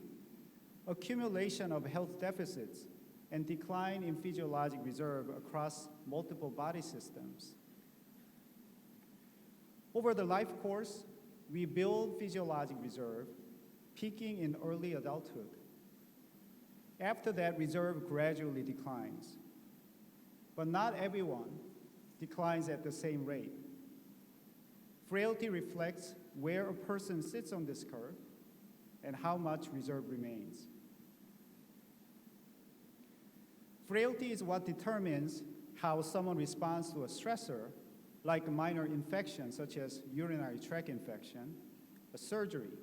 accumulation of health deficits, and decline in physiologic reserve across multiple body systems. Over the life course, we build physiologic reserve, peaking in early adulthood. After that, reserve gradually declines. But not everyone declines at the same rate. Frailty reflects where a person sits on this curve and how much reserve remains. Frailty is what determines how someone responds to a stressor, like a minor infection such as urinary tract infection, a surgery,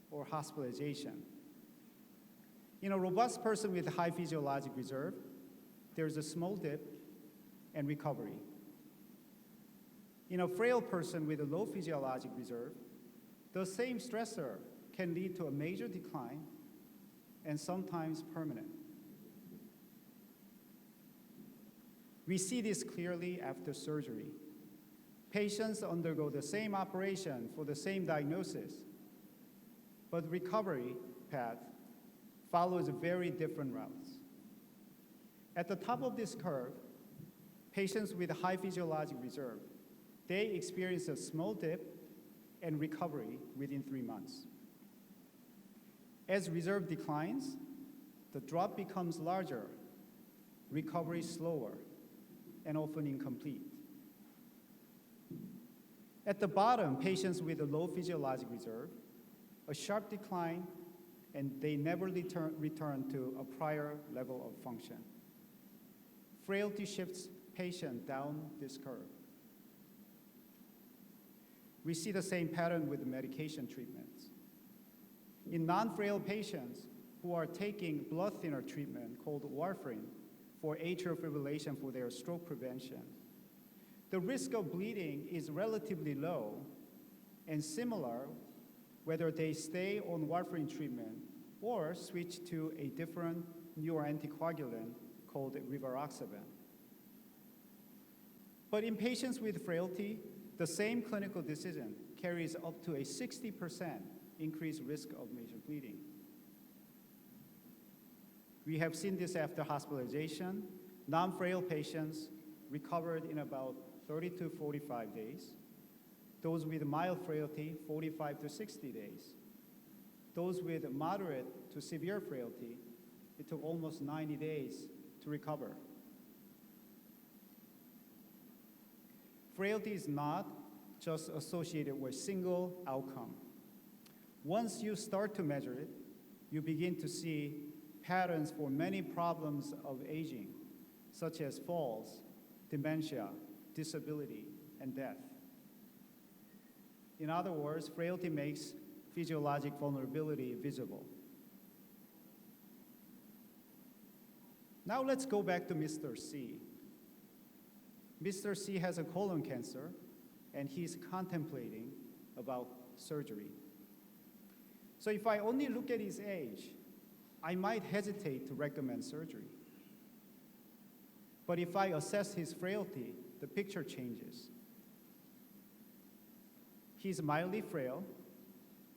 or hospitalization. In a robust person with high physiologic reserve, there's a small dip and recovery. In a frail person with a low physiologic reserve, the same stressor can lead to a major decline and sometimes permanent. We see this clearly after surgery. Patients undergo the same operation for the same diagnosis, but recovery path follows very different routes. At the top of this curve, patients with high physiologic reserve, they experience a small dip and recovery within 3 months. As reserve declines, the drop becomes larger, recovery slower, and often incomplete. At the bottom, patients with a low physiologic reserve, a sharp decline, and they never return to a prior level of function. Frailty shifts patient down this curve. We see the same pattern with medication treatments. In non-frail patients who are taking blood thinner treatment called warfarin for atrial fibrillation for their stroke prevention, the risk of bleeding is relatively low and similar whether they stay on warfarin treatment or switch to a different newer anticoagulant called rivaroxaban. But in patients with frailty, the same clinical decision carries up to a 60% increased risk of major bleeding. We have seen this after hospitalization. Non-frail patients recovered in about 30 to 45 days. Those with mild frailty, 45 to 60 days. Those with moderate to severe frailty, it took almost 90 days to recover. Frailty is not just associated with single outcome. Once you start to measure it, you begin to see patterns for many problems of aging, such as falls, dementia, disability, and death. In other words, frailty makes physiologic vulnerability visible. Now let's go back to Mr. C. Mr. C has a colon cancer, and he's contemplating about surgery. So if I only look at his age, I might hesitate to recommend surgery. But if I assess his frailty, the picture changes. He's mildly frail,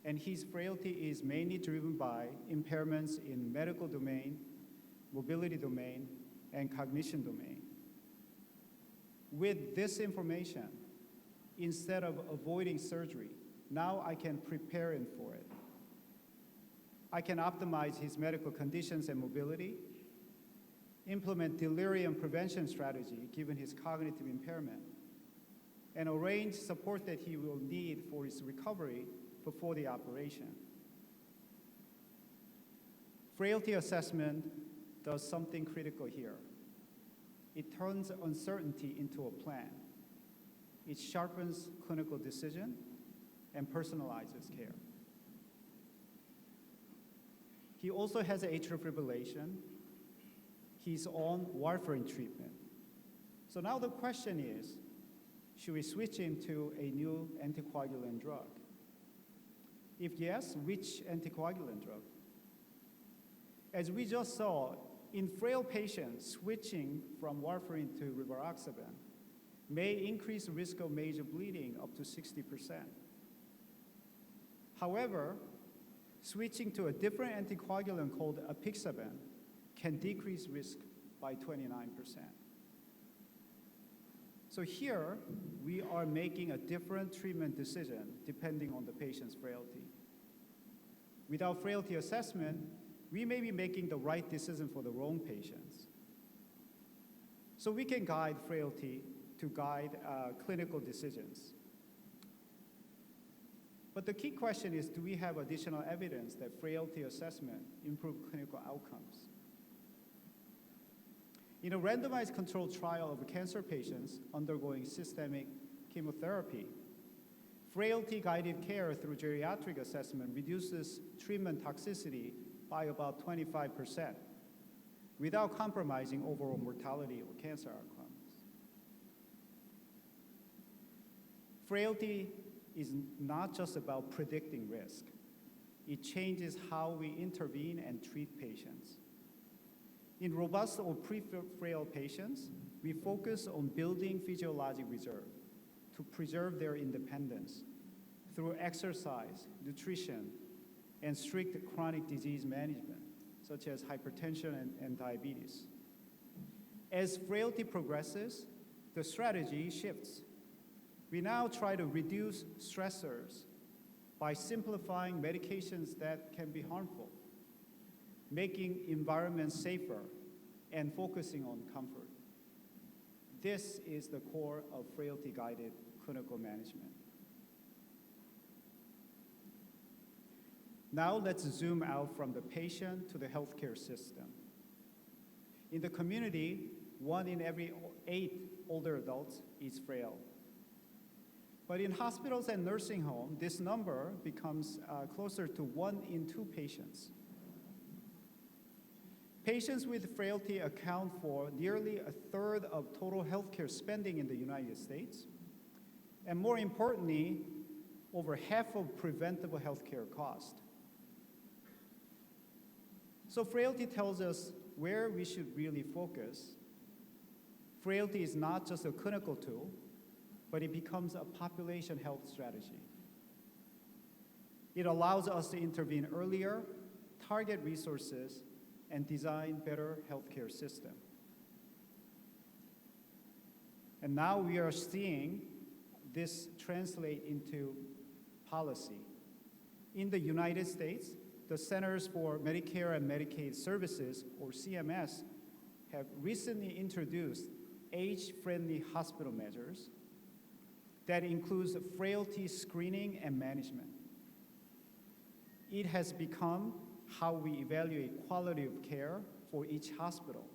and his frailty is mainly driven by impairments in medical domain, mobility domain, and cognition domain. With this information, instead of avoiding surgery, now I can prepare him for it. I can optimize his medical conditions and mobility, implement delirium prevention strategy given his cognitive impairment, and arrange support that he will need for his recovery before the operation. Frailty assessment does something critical here. It turns uncertainty into a plan. It sharpens clinical decision and personalizes care. He also has atrial fibrillation. He's on warfarin treatment. So now the question is, should we switch him to a new anticoagulant drug? If yes, which anticoagulant drug? As we just saw, in frail patients, switching from warfarin to rivaroxaban may increase the risk of major bleeding up to 60%. However, switching to a different anticoagulant called apixaban can decrease risk by 29%. So here, we are making a different treatment decision depending on the patient's frailty. Without frailty assessment, we may be making the right decision for the wrong patients. So we can guide frailty to guide clinical decisions. But the key question is, do we have additional evidence that frailty assessment improves clinical outcomes? In a randomized controlled trial of cancer patients undergoing systemic chemotherapy, frailty-guided care through geriatric assessment reduces treatment toxicity by about 25% without compromising overall mortality or cancer outcomes. Frailty is not just about predicting risk. It changes how we intervene and treat patients. In robust or pre-frail patients, we focus on building physiologic reserve to preserve their independence through exercise, nutrition, and strict chronic disease management, such as hypertension and diabetes. As frailty progresses, the strategy shifts. We now try to reduce stressors by simplifying medications that can be harmful, making environments safer, and focusing on comfort. This is the core of frailty-guided clinical management. Now let's zoom out from the patient to the healthcare system. In the community, 1 in every 8 older adults is frail. But in hospitals and nursing homes, this number becomes closer to 1 in 2 patients. Patients with frailty account for nearly 1/3 of total healthcare spending in the United States, and more importantly, over half of preventable healthcare costs. So frailty tells us where we should really focus. Frailty is not just a clinical tool, but it becomes a population health strategy. It allows us to intervene earlier, target resources, and design better healthcare system. And now we are seeing this translate into policy. In the United States, the Centers for Medicare and Medicaid Services, or CMS, have recently introduced age-friendly hospital measures that includes frailty screening and management. It has become how we evaluate quality of care for each hospital.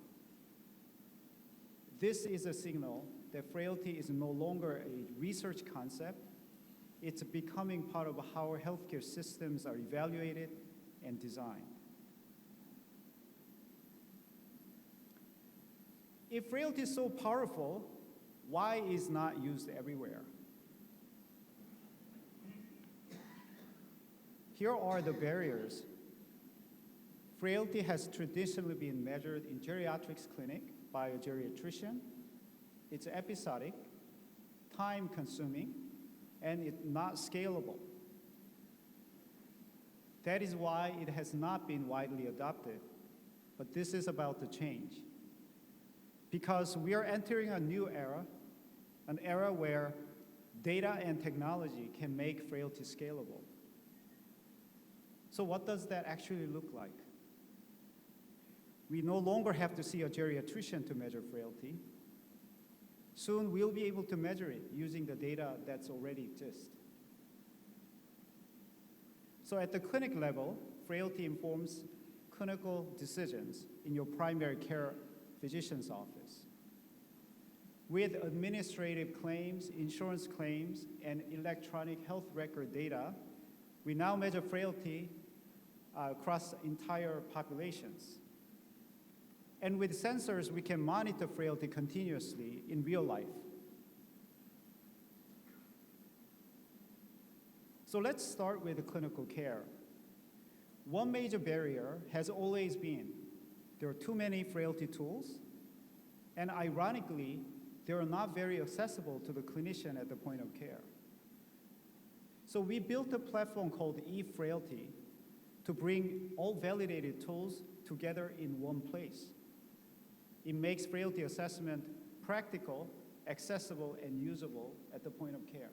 This is a signal that frailty is no longer a research concept. It's becoming part of how our healthcare systems are evaluated and designed. If frailty is so powerful, why is it not used everywhere? Here are the barriers. Frailty has traditionally been measured in geriatrics clinic by a geriatrician. It's episodic, time-consuming, and it's not scalable. That is why it has not been widely adopted, but this is about to change. Because we are entering a new era, an era where data and technology can make frailty scalable. So what does that actually look like? We no longer have to see a geriatrician to measure frailty. Soon we'll be able to measure it using the data that's already exists. So at the clinic level, frailty informs clinical decisions in your primary care physician's office. With administrative claims, insurance claims, and electronic health record data, we now measure frailty across entire populations. And with sensors, we can monitor frailty continuously in real life. So let's start with clinical care. One major barrier has always been there are too many frailty tools, and ironically, they are not very accessible to the clinician at the point of care. So we built a platform called eFrailty to bring all validated tools together in one place. It makes frailty assessment practical, accessible, and usable at the point of care.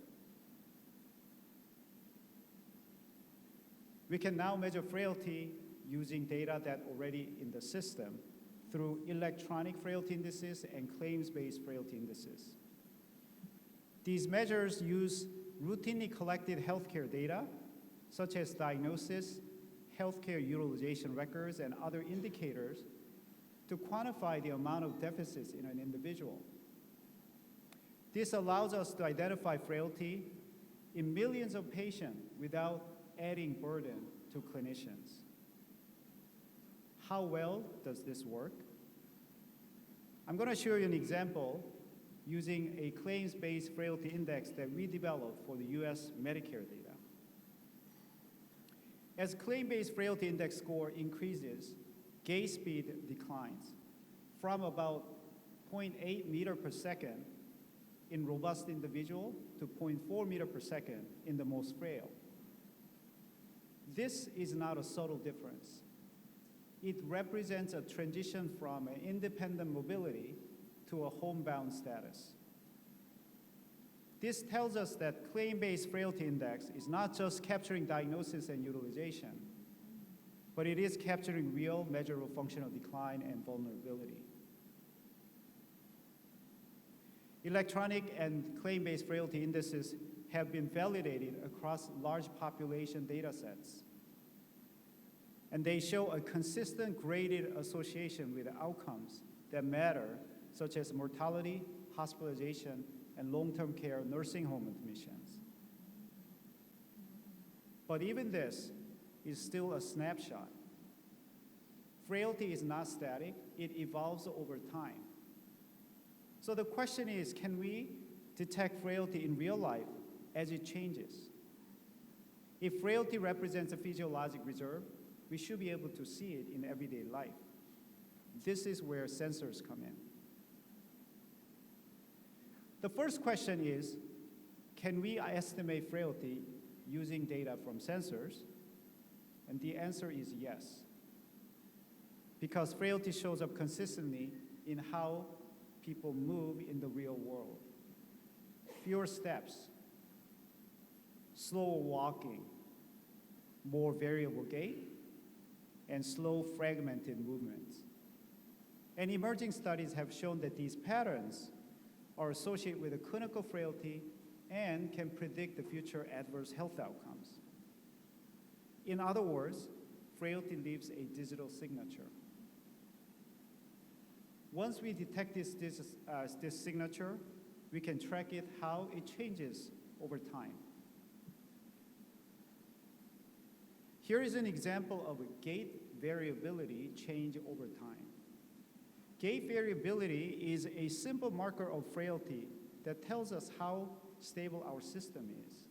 We can now measure frailty using data that already in the system through electronic frailty indices and claims-based frailty indices. These measures use routinely collected healthcare data, such as diagnosis, healthcare utilization records, and other indicators to quantify the amount of deficits in an individual. This allows us to identify frailty in millions of patients without adding burden to clinicians. How well does this work? I'm going to show you an example using a claims-based frailty index that we developed for the US Medicare data. As claim-based frailty index score increases, gait speed declines from about 0.8 meter per second in robust individual to 0.4 meter per second in the most frail. This is not a subtle difference. It represents a transition from an independent mobility to a homebound status. This tells us that claim-based frailty index is not just capturing diagnosis and utilization, but it is capturing real measurable functional decline and vulnerability. Electronic and claim-based frailty indices have been validated across large population data sets. And they show a consistent graded association with outcomes that matter, such as mortality, hospitalization, and long-term care nursing home admissions. But even this is still a snapshot. Frailty is not static, it evolves over time. So the question is, can we detect frailty in real life as it changes? If frailty represents a physiologic reserve, we should be able to see it in everyday life. This is where sensors come in. The first question is, can we estimate frailty using data from sensors? And the answer is yes, because frailty shows up consistently in how people move in the real world. Fewer steps, slower walking, more variable gait, and slow fragmented movements. And emerging studies have shown that these patterns are associated with a clinical frailty and can predict the future adverse health outcomes. In other words, frailty leaves a digital signature. Once we detect this signature, we can track it, how it changes over time. Here is an example of a gait variability change over time. Gait variability is a simple marker of frailty that tells us how stable our system is.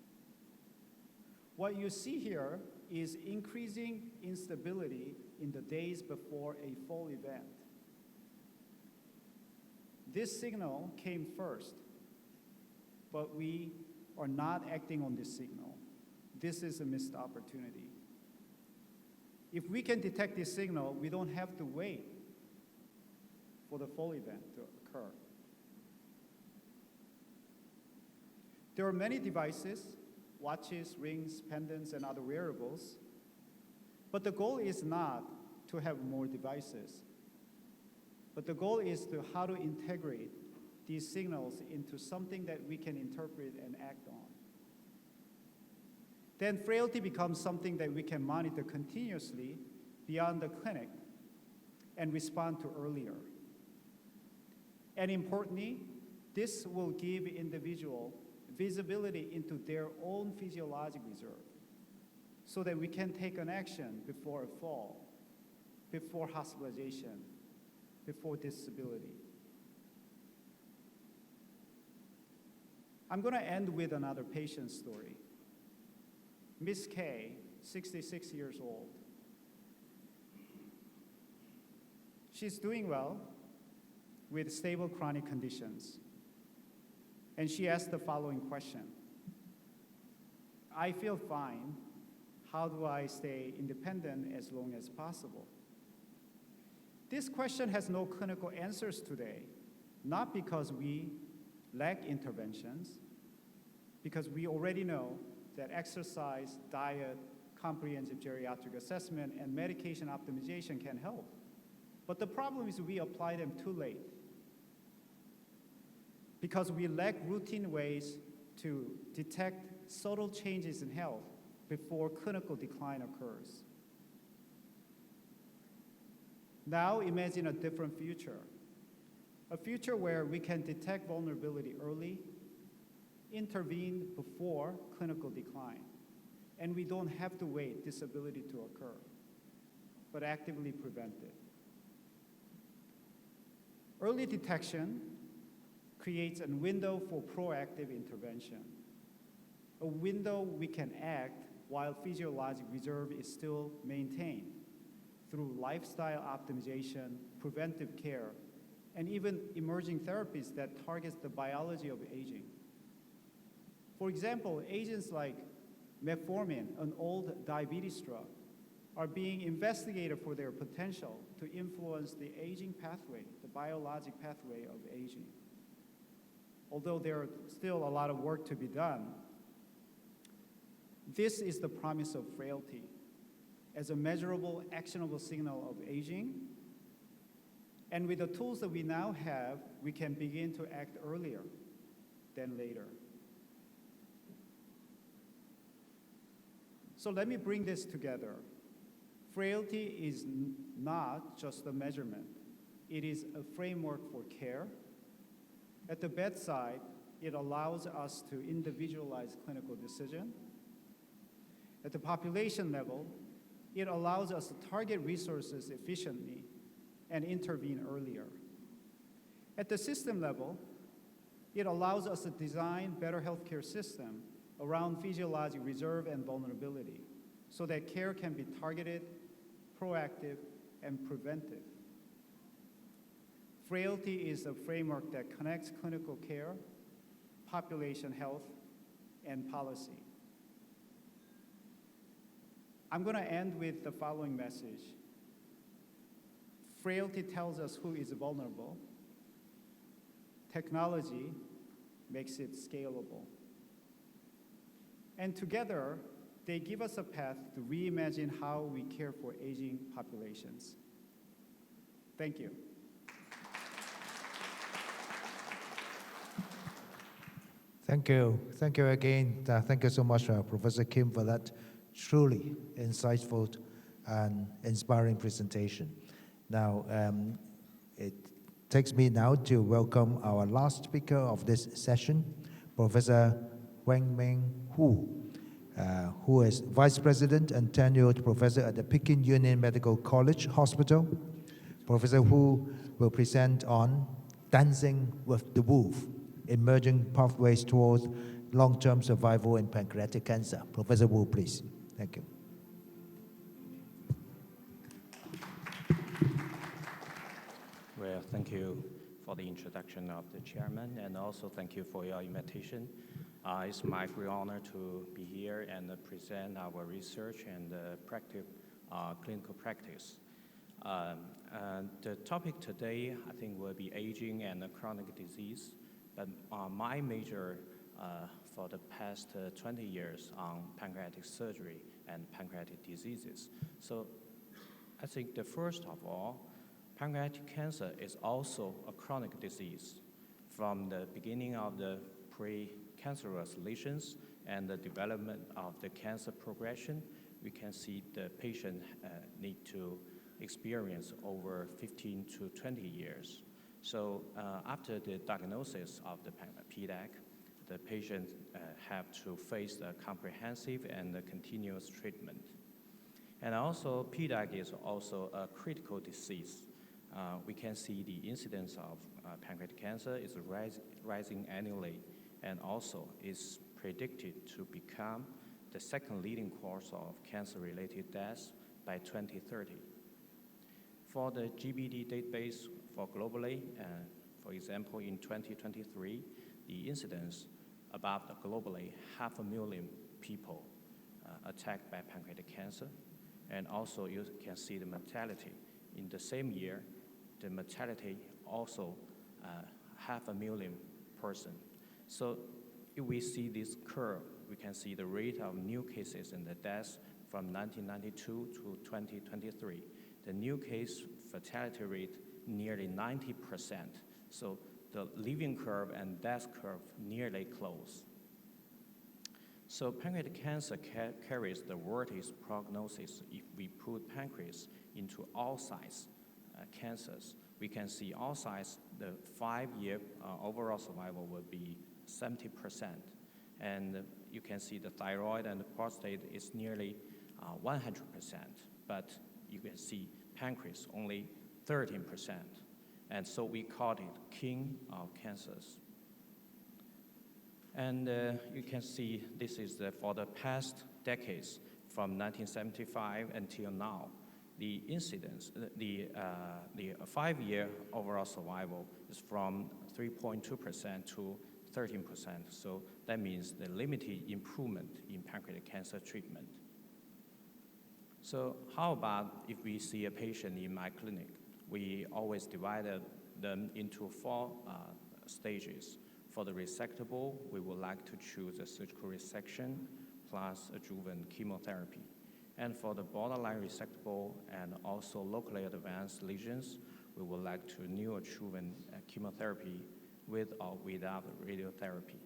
What you see here is increasing instability in the days before a fall event. This signal came first, but we are not acting on this signal. This is a missed opportunity. If we can detect this signal, we don't have to wait for the fall event to occur. There are many devices, watches, rings, pendants, and other wearables, but the goal is not to have more devices, but the goal is to how to integrate these signals into something that we can interpret and act on. Then frailty becomes something that we can monitor continuously beyond the clinic and respond to earlier. And importantly, this will give individual visibility into their own physiologic reserve so that we can take an action before a fall, before hospitalization, before disability. I'm going to end with another patient story. Miss K, 66 years old. She's doing well with stable chronic conditions. And she asked the following question. I feel fine. How do I stay independent as long as possible? This question has no clinical answers today, not because we lack interventions, because we already know that exercise, diet, comprehensive geriatric assessment, and medication optimization can help. But the problem is we apply them too late because we lack routine ways to detect subtle changes in health before clinical decline occurs. Now imagine a different future, a future where we can detect vulnerability early, intervene before clinical decline, and we don't have to wait disability to occur, but actively prevent it. Early detection creates a window for proactive intervention, a window we can act while physiologic reserve is still maintained through lifestyle optimization, preventive care, and even emerging therapies that targets the biology of aging. For example, agents like metformin, an old diabetes drug, are being investigated for their potential to influence the aging pathway, the biologic pathway of aging. Although there are still a lot of work to be done, this is the promise of frailty as a measurable, actionable signal of aging. And with the tools that we now have, we can begin to act earlier than later. So let me bring this together. Frailty is not just a measurement. It is a framework for care. At the bedside, it allows us to individualize clinical decision. At the population level, it allows us to target resources efficiently and intervene earlier. At the system level, it allows us to design better healthcare system around physiologic reserve and vulnerability so that care can be targeted, proactive, and preventive. Frailty is a framework that connects clinical care, population health, and policy. I'm going to end with the following message. Frailty tells us who is vulnerable. Technology makes it scalable. And together, they give us a path to reimagine how we care for aging populations. Thank you. Thank you. Thank you again. Thank you so much, Professor Kim, for that truly insightful and inspiring presentation. Now, it takes me now to welcome our last speaker of this session, Professor Weng-Ming Hu, who is Vice President and tenured professor at the Peking Union Medical College Hospital. Professor Hu will present on Dancing with the Wolf, Emerging Pathways Towards Long-Term Survival in Pancreatic Cancer. Professor Wu, please. Thank you. thank you for the introduction of the chairman, and also thank you for your invitation. It's my great honor to be here and present our research and clinical practice. And the topic today, I think, will be aging and chronic disease. But my major for the past 20 years on pancreatic surgery and pancreatic diseases. So I think the first of all, pancreatic cancer is also a chronic disease. From the beginning of the pre-cancerous lesions and the development of the cancer progression, we can see the patient need to experience over 15 to 20 years. So after the diagnosis of the PDAC, the patient have to face a comprehensive and a continuous treatment. And also, PDAC is also a critical disease. We can see the incidence of pancreatic cancer is rising annually, and also is predicted to become the second leading cause of cancer-related deaths by 2030. For the GBD database for globally, for example, in 2023, the incidence about globally 500,000 people attacked by pancreatic cancer. And also you can see the mortality. In the same year, the mortality also 500,000 person. So if we see this curve, we can see the rate of new cases and the deaths from 1992 to 2023. The new case fatality rate nearly 90%. So the living curve and death curve nearly close. So pancreatic cancer carries the worst prognosis. If we put pancreas into all size cancers, we can see all size, the 5-year overall survival will be 70%. And you can see the thyroid and the prostate is nearly 100%, but you can see pancreas only 13%. And so we call it king of cancers. And you can see this is for the past decades, from 1975 until now, the incidence, the 5-year overall survival is from 3.2% to 13%. So that means the limited improvement in pancreatic cancer treatment. So how about if we see a patient in my clinic? We always divided them into 4 stages. For the resectable, we would like to choose a surgical resection plus adjuvant chemotherapy. And for the borderline resectable and also locally advanced lesions, we would like to neoadjuvant chemotherapy with or without radiotherapy.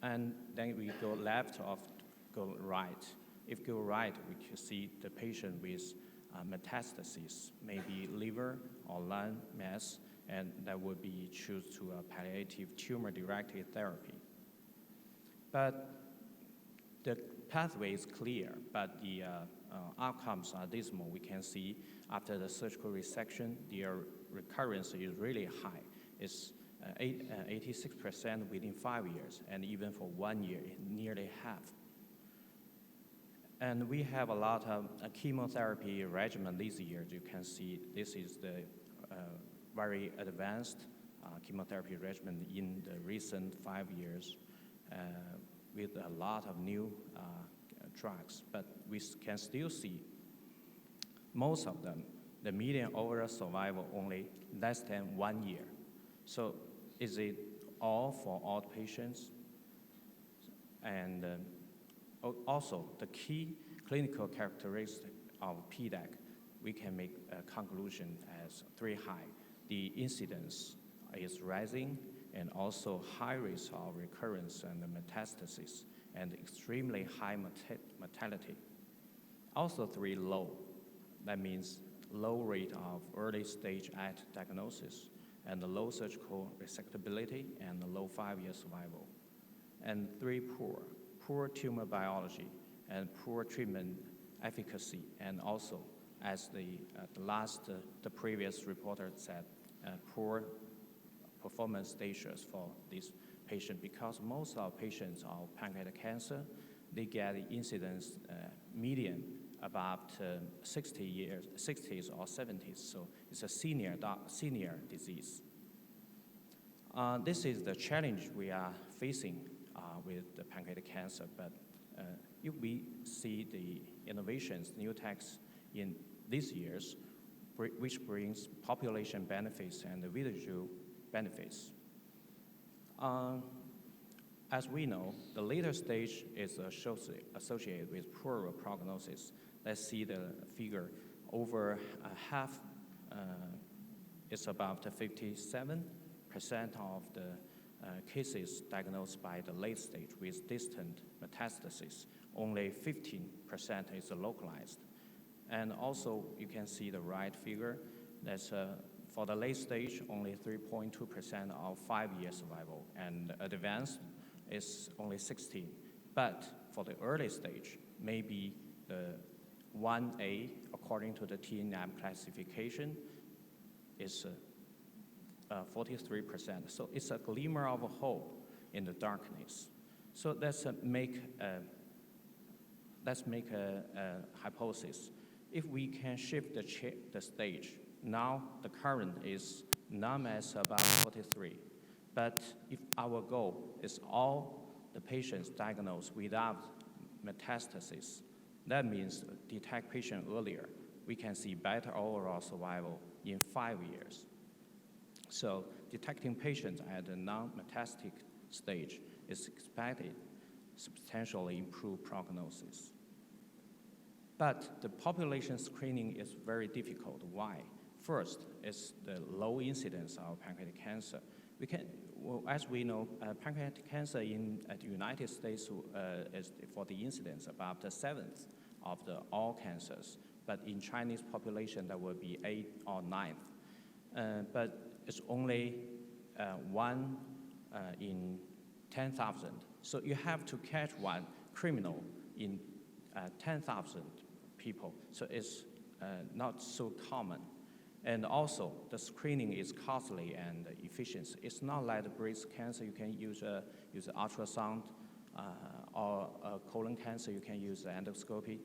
And then we go left or go right. If go right, we can see the patient with metastasis, maybe liver or lung mass, and that would be choose to a palliative tumor-directed therapy. But the pathway is clear, but the outcomes are dismal. We can see after the surgical resection, the recurrence is really high. It's 86% within 5 years, and even for 1 year, nearly half. And we have a lot of chemotherapy regimen this year. You can see this is the very advanced chemotherapy regimen in the recent 5 years with a lot of new drugs. But we can still see most of them, the median overall survival only less than 1 year. So is it all for all patients? And also the key clinical characteristic of PDAC, we can make a conclusion as 3 high. The incidence is rising, and also high risk of recurrence and metastasis, and extremely high mortality. Also 3 low. That means low rate of early stage at diagnosis, and the low surgical resectability, and the low 5-year survival. And 3 poor tumor biology, and poor treatment efficacy, and also, as the previous reporter said, poor performance status for this patient, because most of patients of pancreatic cancer, they get the incidence median about 60s or 70s, so it's a senior disease. This is the challenge we are facing with the pancreatic cancer, but if we see the innovations, new techs in these years, which brings population benefits and visual benefits. As we know, the later stage is associated with poorer prognosis. Let's see the figure. Over half, it's about 57% of the cases diagnosed by the late stage with distant metastasis. Only 15% is localized. And also, you can see the right figure. That's for the late stage, only 3.2% of 5-year survival, and advanced is only 16. But for the early stage, maybe the 1A, according to the TNM classification, is 43%. So it's a glimmer of hope in the darkness. So let's make a hypothesis. If we can shift the stage, now the current is numb as about 43. But if our goal is all the patients diagnosed without metastasis, that means detect patient earlier. We can see better overall survival in 5 years. So detecting patients at the non-metastatic stage is expected to substantially improve prognosis. But the population screening is very difficult. Why? First is the low incidence of pancreatic cancer. As we know, pancreatic cancer in the United States is for the incidence about the 7th of all cancers. But in Chinese population, that will be 8th or 9th. But it's only 1 in 10,000. So you have to catch one criminal in 10,000 people. So it's not so common. And also, the screening is costly and efficient. It's not like breast cancer, you can use ultrasound, or colon cancer, you can use endoscopy.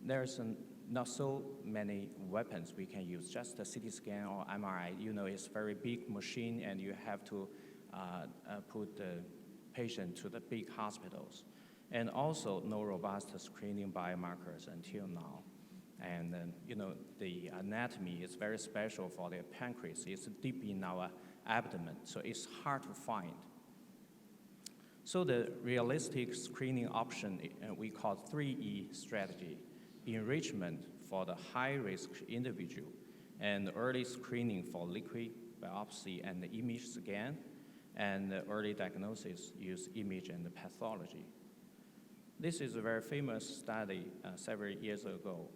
There's not so many weapons we can use, just a CT scan or MRI. You know, it's a very big machine, and you have to put the patient to the big hospitals. And also, no robust screening biomarkers until now. And the anatomy is very special for the pancreas. It's deep in our abdomen, so it's hard to find. So the realistic screening option we call 3E strategy: enrichment for the high-risk individual, and early screening for liquid biopsy and the image scan, and early diagnosis use image and pathology. This is a very famous study several years ago.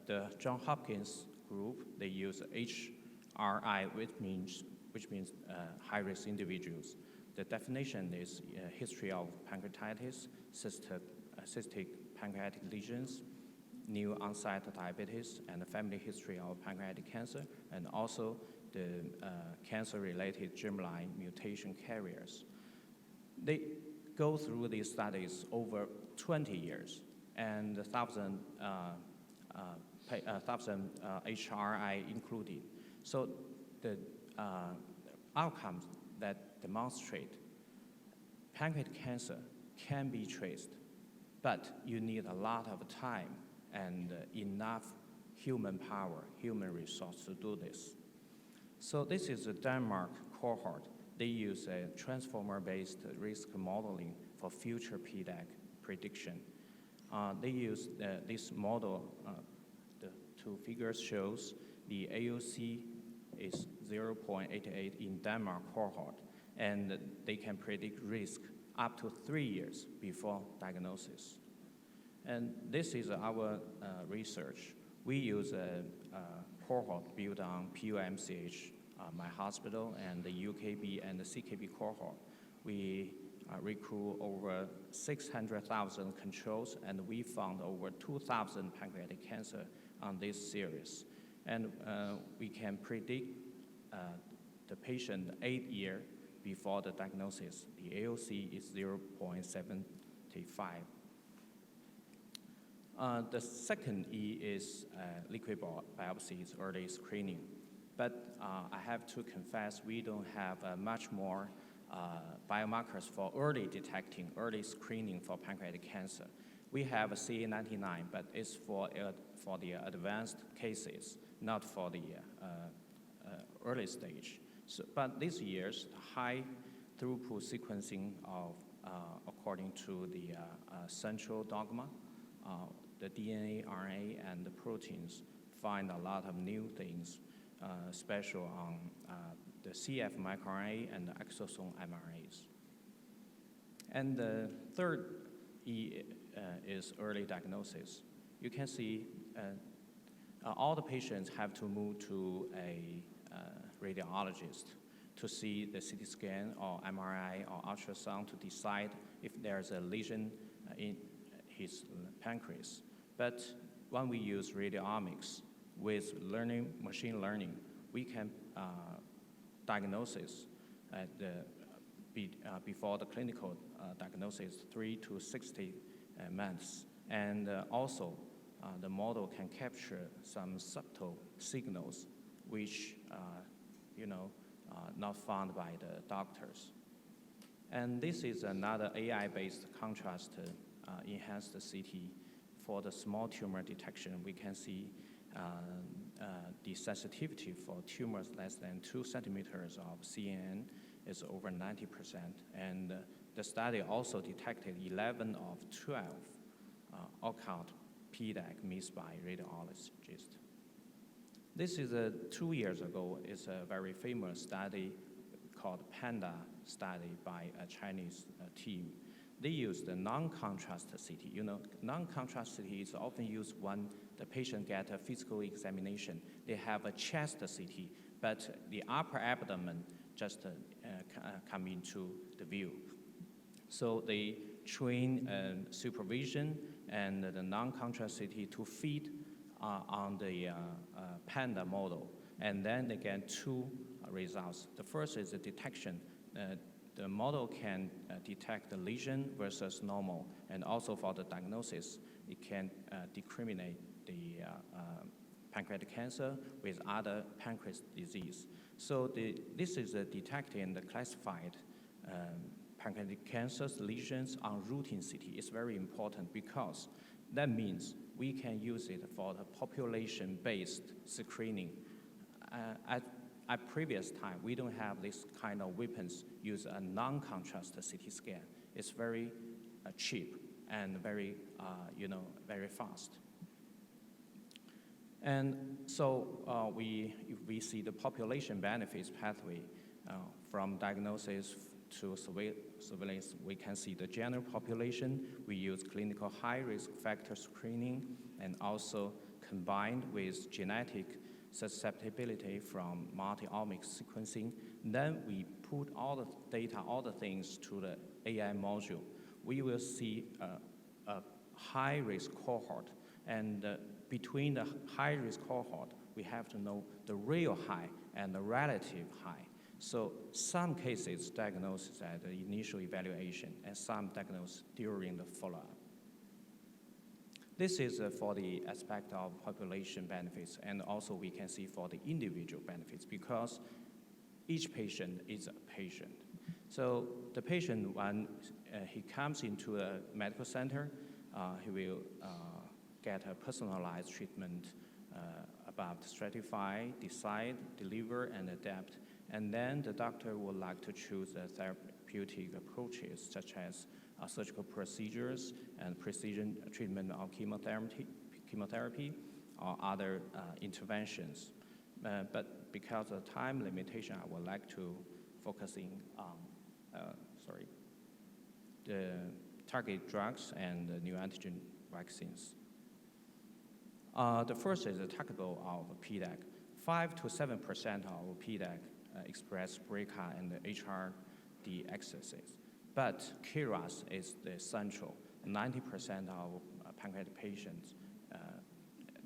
The Johns Hopkins group, they use HRI, which means high-risk individuals. The definition is history of pancreatitis, cystic pancreatic lesions, new onset diabetes, and the family history of pancreatic cancer, and also the cancer-related germline mutation carriers. They go through these studies over 20 years, and 1,000 HRI included. So the outcomes that demonstrate pancreatic cancer can be traced, but you need a lot of time and enough human power, human resource to do this. So this is a Denmark cohort. They use a transformer-based risk modeling for future PDAC prediction. They use this model, the two figures shows the AUC is 0.88 in Denmark cohort, and they can predict risk up to 3 years before diagnosis. And this is our research. We use a cohort built on PUMCH, my hospital, and the UKB and the CKB cohort. We recruit over 600,000 controls, and we found over 2,000 pancreatic cancer on this series. And we can predict the patient 8 years before the diagnosis. The AOC is 0.75. The second E is liquid biopsies, early screening. But I have to confess, we don't have much more biomarkers for early detecting, early screening for pancreatic cancer. We have a CA99, but it's for the advanced cases, not for the early stage. So, but these years, high throughput sequencing of, according to the central dogma, the DNA, RNA, and the proteins find a lot of new things, special on the CF microRNA and the exosome mRNAs. And the third E is early diagnosis. You can see all the patients have to move to a radiologist to see the CT scan or MRI or ultrasound to decide if there's a lesion in his pancreas. But when we use radiomics with machine learning, we can diagnosis before the clinical diagnosis 3 to 60 months. And also, the model can capture some subtle signals which, not found by the doctors. And this is another AI-based contrast enhanced CT for the small tumor detection. We can see the sensitivity for tumors less than 2 centimeters of CNN is over 90%. And the study also detected 11 of 12 occult PDAC missed by radiologists. This is 2 years ago. It's a very famous study called PANDA study by a Chinese team. They used the non-contrast CT. Non-contrast CT is often used when the patient gets a physical examination. They have a chest CT, but the upper abdomen just come into the view. So they train supervision and the non-contrast CT to feed on the PANDA model, and then they get 2 results. The first is the detection. The model can detect the lesion versus normal, and also for the diagnosis, it can discriminate the pancreatic cancer with other pancreas disease. So this is detecting and classified pancreatic cancer's lesions on routine CT. It's very important because that means we can use it for the population-based screening. At previous time, we don't have this kind of weapons, use a non-contrast CT scan. It's very cheap and very, very fast. And so if we see the population benefits pathway from diagnosis to surveillance, we can see the general population. We use clinical high-risk factor screening and also combined with genetic susceptibility from multi-omics sequencing. Then we put all the data, all the things to the AI module. We will see a high-risk cohort, and between the high-risk cohort, we have to know the real high and the relative high. So some cases diagnosed at the initial evaluation, and some diagnosed during the follow-up. This is for the aspect of population benefits, and also we can see for the individual benefits, because each patient is a patient. So the patient, when he comes into a medical center, he will get a personalized treatment about stratify, decide, deliver, and adapt. And then the doctor would like to choose therapeutic approaches, such as surgical procedures and precision treatment of chemotherapy or other interventions. But because of time limitation, I would like to focusing on the target drugs and the neoantigen vaccines. The first is the targetable of PDAC. 5 to 7% of PDAC express BRCA and the HRD excesses. But KRAS is the central. 90% of pancreatic patients,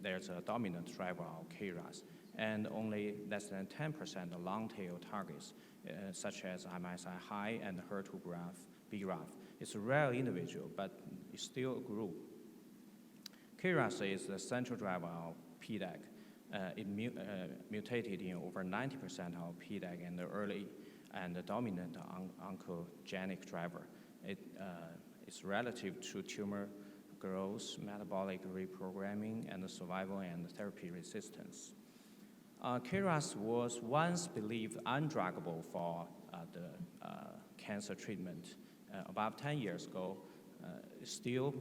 there's a dominant driver of KRAS, and only less than 10% of long-tail targets, such as MSI high and HER2 BRAF. It's a rare individual, but it's still a group. KRAS is the central driver of PDAC. It mutated in over 90% of PDAC and the early and the dominant oncogenic driver. It is relative to tumor growth, metabolic reprogramming, and the survival and therapy resistance. KRAS was once believed undruggable for the cancer treatment. About 10 years ago, still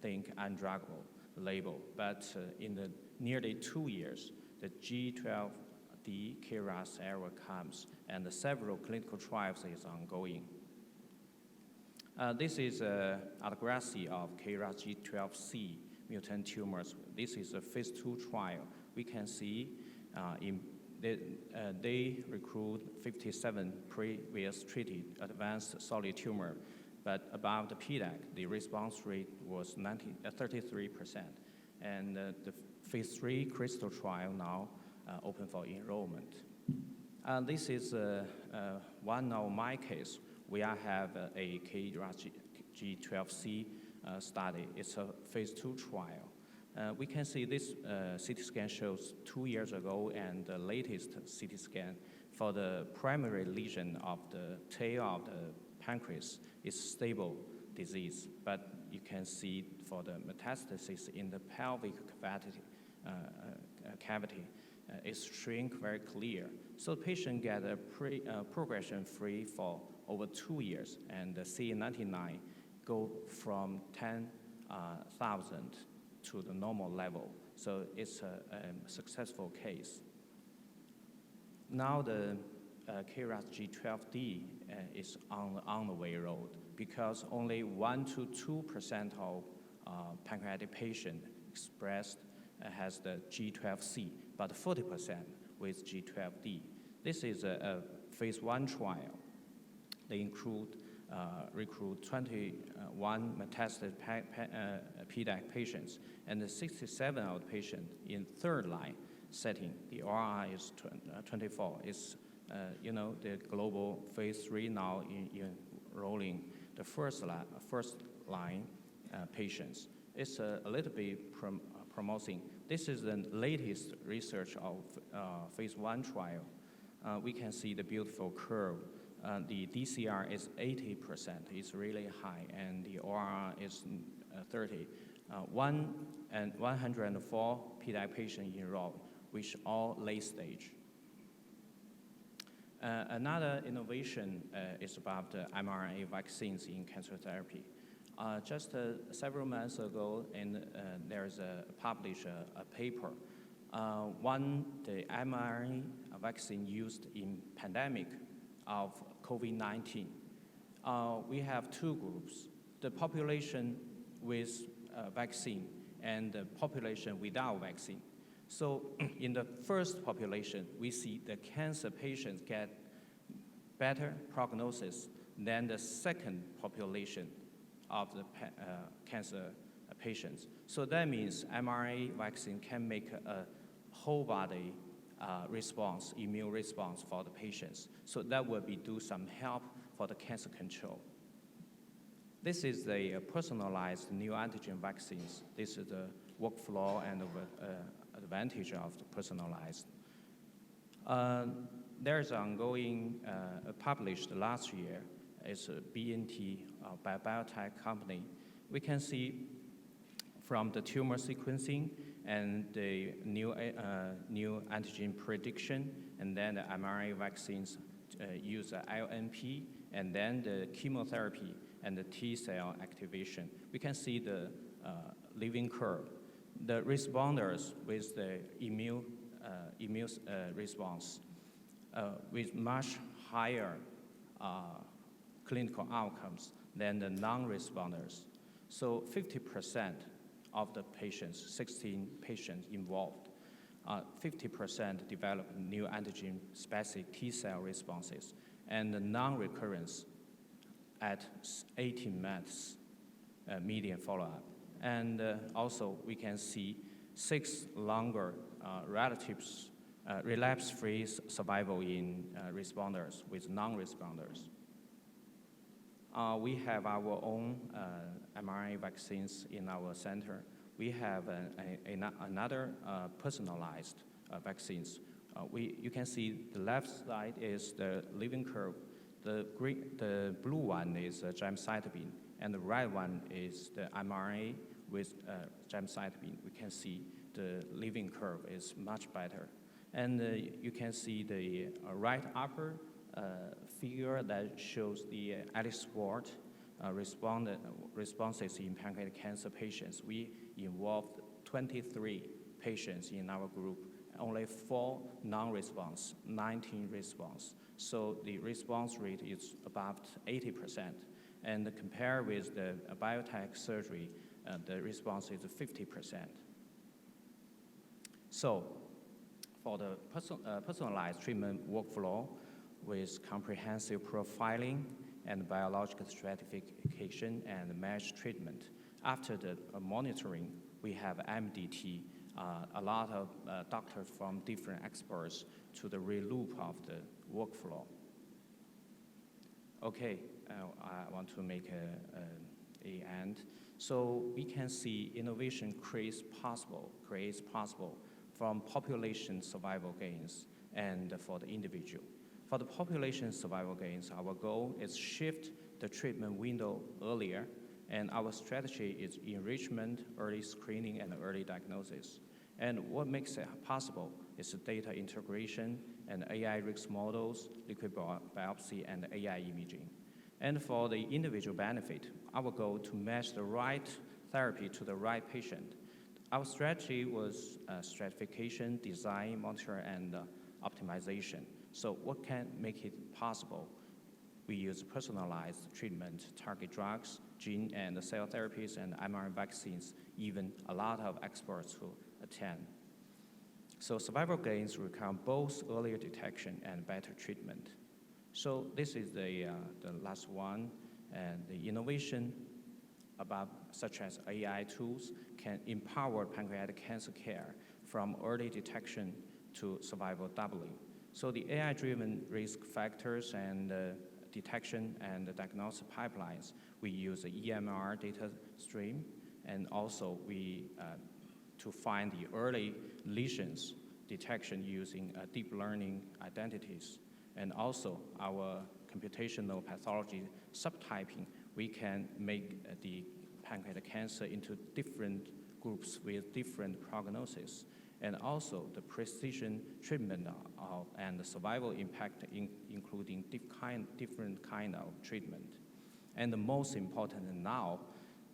think undruggable label, but in the nearly 2 years, the G12D KRAS era comes, and the several clinical trials is ongoing. This is an autography of KRAS G12C mutant tumors. This is a phase 2 trial. We can see they recruit 57 previous treated advanced solid tumor, but above the PDAC, the response rate was 33%. And the phase 3 crystal trial now open for enrollment. This is one of my case. We have a KRAS G12C study. It's a phase 2 trial. We can see this CT scan shows 2 years ago, and the latest CT scan for the primary lesion of the tail of the pancreas is stable disease, but you can see for the metastasis in the pelvic cavity, it's shrink very clear. So the patient get a progression-free for over 2 years, and the CA99 go from 10,000 to the normal level. So it's a successful case. Now the KRAS G12D is on the way road, because only 1 to 2% of pancreatic patient expressed has the G12C, but 40% with G12D. This is a phase 1 trial. They recruit 21 metastatic PDAC patients, and 67 of the patients in third line setting. The ORR is 24. It's the global phase 3 now enrolling the first line patients. It's a little bit promising. This is the latest research of phase 1 trial. We can see the beautiful curve. The DCR is 80%. It's really high, and the ORR is 30. 104 PDAC patients enrolled, which all late stage. Another innovation is about mRNA vaccines in cancer therapy. Just several months ago, there's published a paper. The mRNA vaccine used in pandemic of COVID-19. We have two groups: the population with vaccine and the population without vaccine. So in the first population, we see the cancer patients get better prognosis than the second population of the cancer patients. So that means mRNA vaccine can make a whole body response, immune response for the patients. So that will do some help for the cancer control. This is the personalized neoantigen vaccines. This is the workflow and advantage of the personalized. There's ongoing, published last year, it's a BNT biotech company. We can see from the tumor sequencing and the new antigen prediction, and then the mRNA vaccines use the LNP, and then the chemotherapy and the T cell activation. We can see the living curve. The responders with the immune response with much higher clinical outcomes than the non-responders. So 50% of the patients, 16 patients involved, 50% develop new antigen-specific T cell responses, and the non-recurrence at 18 months median follow-up. And also, we can see 6 longer relapse-free survival in responders with non-responders. We have our own mRNA vaccines in our center. we have another personalized vaccines. You can see the left side is the living curve. The blue one is gemcitabine, and the right one is the mRNA with gemcitabine. We can see the living curve is much better. And you can see the right upper figure that shows the ALICE score responses in pancreatic cancer patients. We involved 23 patients in our group, only 4 non-response, 19 response. So the response rate is about 80%. And compared with the biotech surgery, the response is 50%. So for the personalized treatment workflow with comprehensive profiling and biological stratification and mesh treatment, after the monitoring, we have MDT, a lot of doctors from different experts to the reloop of the workflow. Okay, I want to make a end. So we can see innovation creates possible from population survival gains and for the individual. For the population survival gains, our goal is shift the treatment window earlier, and our strategy is enrichment, early screening, and early diagnosis. And what makes it possible is data integration and AI risk models, liquid biopsy, and AI imaging. And for the individual benefit, our goal to match the right therapy to the right patient. Our strategy was stratification, design, monitor, and optimization. So what can make it possible? We use personalized treatment, target drugs, gene and cell therapies, and mRNA vaccines, even a lot of experts who attend. So survival gains require both earlier detection and better treatment. So this is the last one, and the innovation about such as AI tools can empower pancreatic cancer care from early detection to survival doubling. So the AI-driven risk factors and detection and diagnosis pipelines, we use the EMR data stream, and also we to find the early lesions detection using deep learning identities. And also our computational pathology subtyping, we can make the pancreatic cancer into different groups with different prognosis. And also the precision treatment and the survival impact including different kind of treatment. And the most important now,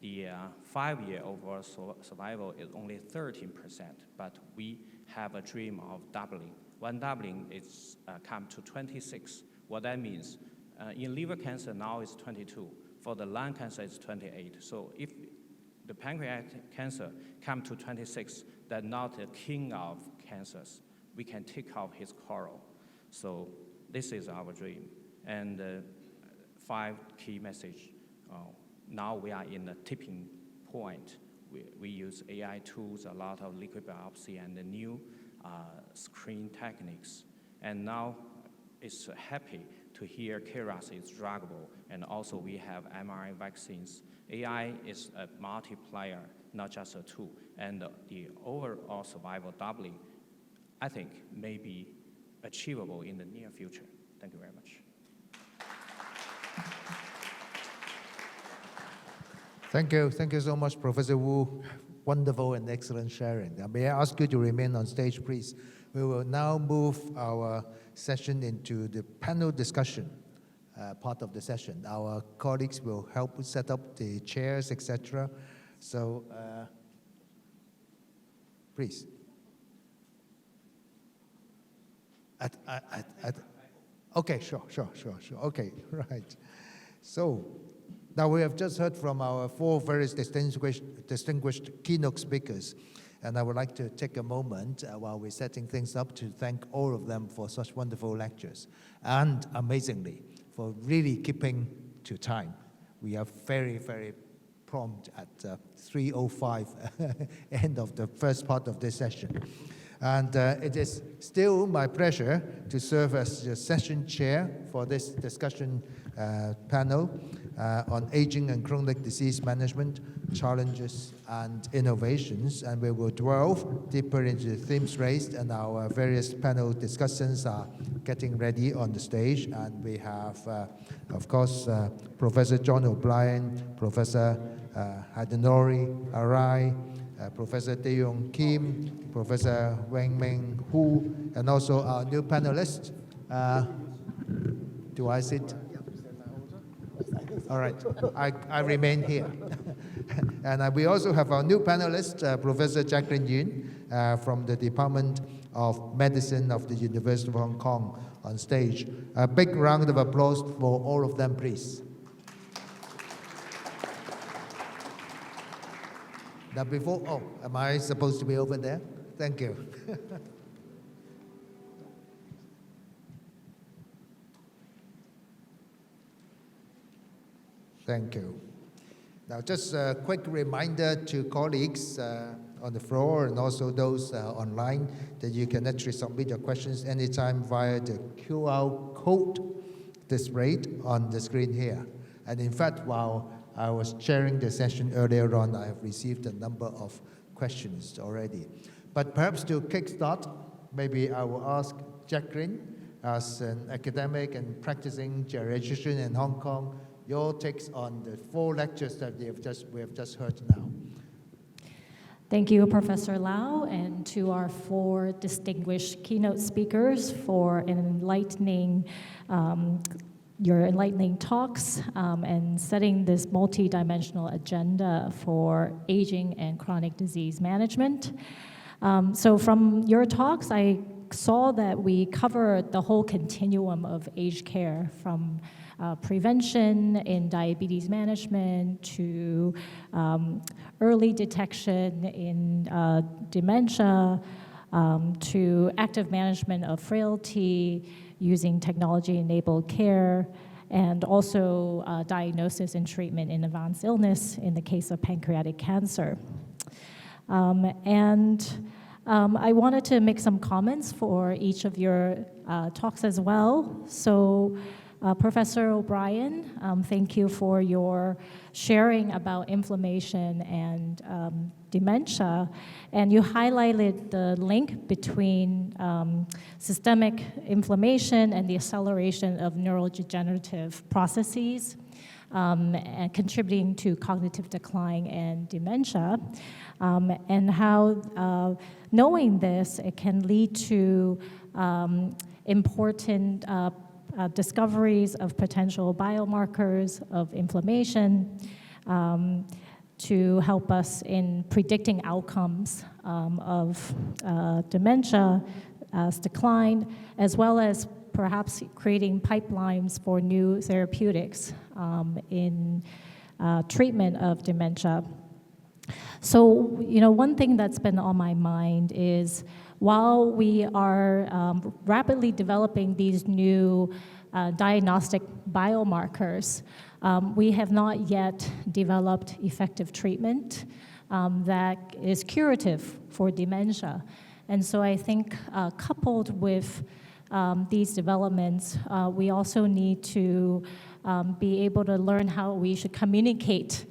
the 5-year overall survival is only 13%, but we have a dream of doubling. One doubling is come to 26. What that means, in liver cancer now it's 22. For the lung cancer it's 28. So if the pancreatic cancer come to 26, that's not a king of cancers. We can take off his coral. So this is our dream. And 5 key message. Now we are in a tipping point. We use AI tools, a lot of liquid biopsy and the new screen techniques. And now it's happy to hear KRAS is druggable, and also we have mRNA vaccines. AI is a multiplier, not just a tool, and the overall survival doubling, I think, may be achievable in the near future. Thank you very much. Thank you so much, Professor Wu. Wonderful and excellent sharing. May I ask you to remain on stage, please? We will now move our session into the panel discussion part of the session. Our colleagues will help set up the chairs, etc. So, please. Okay, sure. Okay, right. So, now we have just heard from our 4 very distinguished keynote speakers, and I would like to take a moment while we're setting things up to thank all of them for such wonderful lectures, and amazingly, for really keeping to time. We are very, very prompt at 3:05, end of the first part of this session. And it is still my pleasure to serve as the session chair for this discussion panel on aging and chronic disease management, challenges and innovations. And we will delve deeper into the themes raised, and our various panel discussions are getting ready on the stage. And we have, of course, Professor John O'Brien, Professor Hidenori Arai, Professor Tae-Yong Kim, Professor Weng-Ming Hu, and also our new panelist. Do I sit? All right, I remain here. And we also have our new panelist, Professor Jacqueline Yuen from the Department of Medicine of the University of Hong Kong on stage. A big round of applause for all of them, please. Now am I supposed to be over there? Thank you. Thank you. Now, just a quick reminder to colleagues on the floor and also those online that you can actually submit your questions anytime via the QR code displayed on the screen here. And in fact, while I was chairing the session earlier on, I have received a number of questions already. But perhaps to kickstart, maybe I will ask Jacqueline, as an academic and practicing geriatrician in Hong Kong, your takes on the 4 lectures that we have just heard now. Thank you, Professor Lau, and to our 4 distinguished keynote speakers for your enlightening talks and setting this multi-dimensional agenda for aging and chronic disease management. So from your talks, I saw that we covered the whole continuum of aged care, from prevention in diabetes management to early detection in dementia, to active management of frailty using technology-enabled care, and also diagnosis and treatment in advanced illness in the case of pancreatic cancer. I wanted to make some comments for each of your talks as well. So, Professor O'Brien, thank you for your sharing about inflammation and dementia. And you highlighted the link between systemic inflammation and the acceleration of neurodegenerative processes and contributing to cognitive decline and dementia, and how knowing this, it can lead to important discoveries of potential biomarkers of inflammation to help us in predicting outcomes of dementia as decline, as well as perhaps creating pipelines for new therapeutics in treatment of dementia. So, one thing that's been on my mind is, while we are rapidly developing these new diagnostic biomarkers, we have not yet developed effective treatment that is curative for dementia. And so I think coupled with these developments, we also need to be able to learn how we should communicate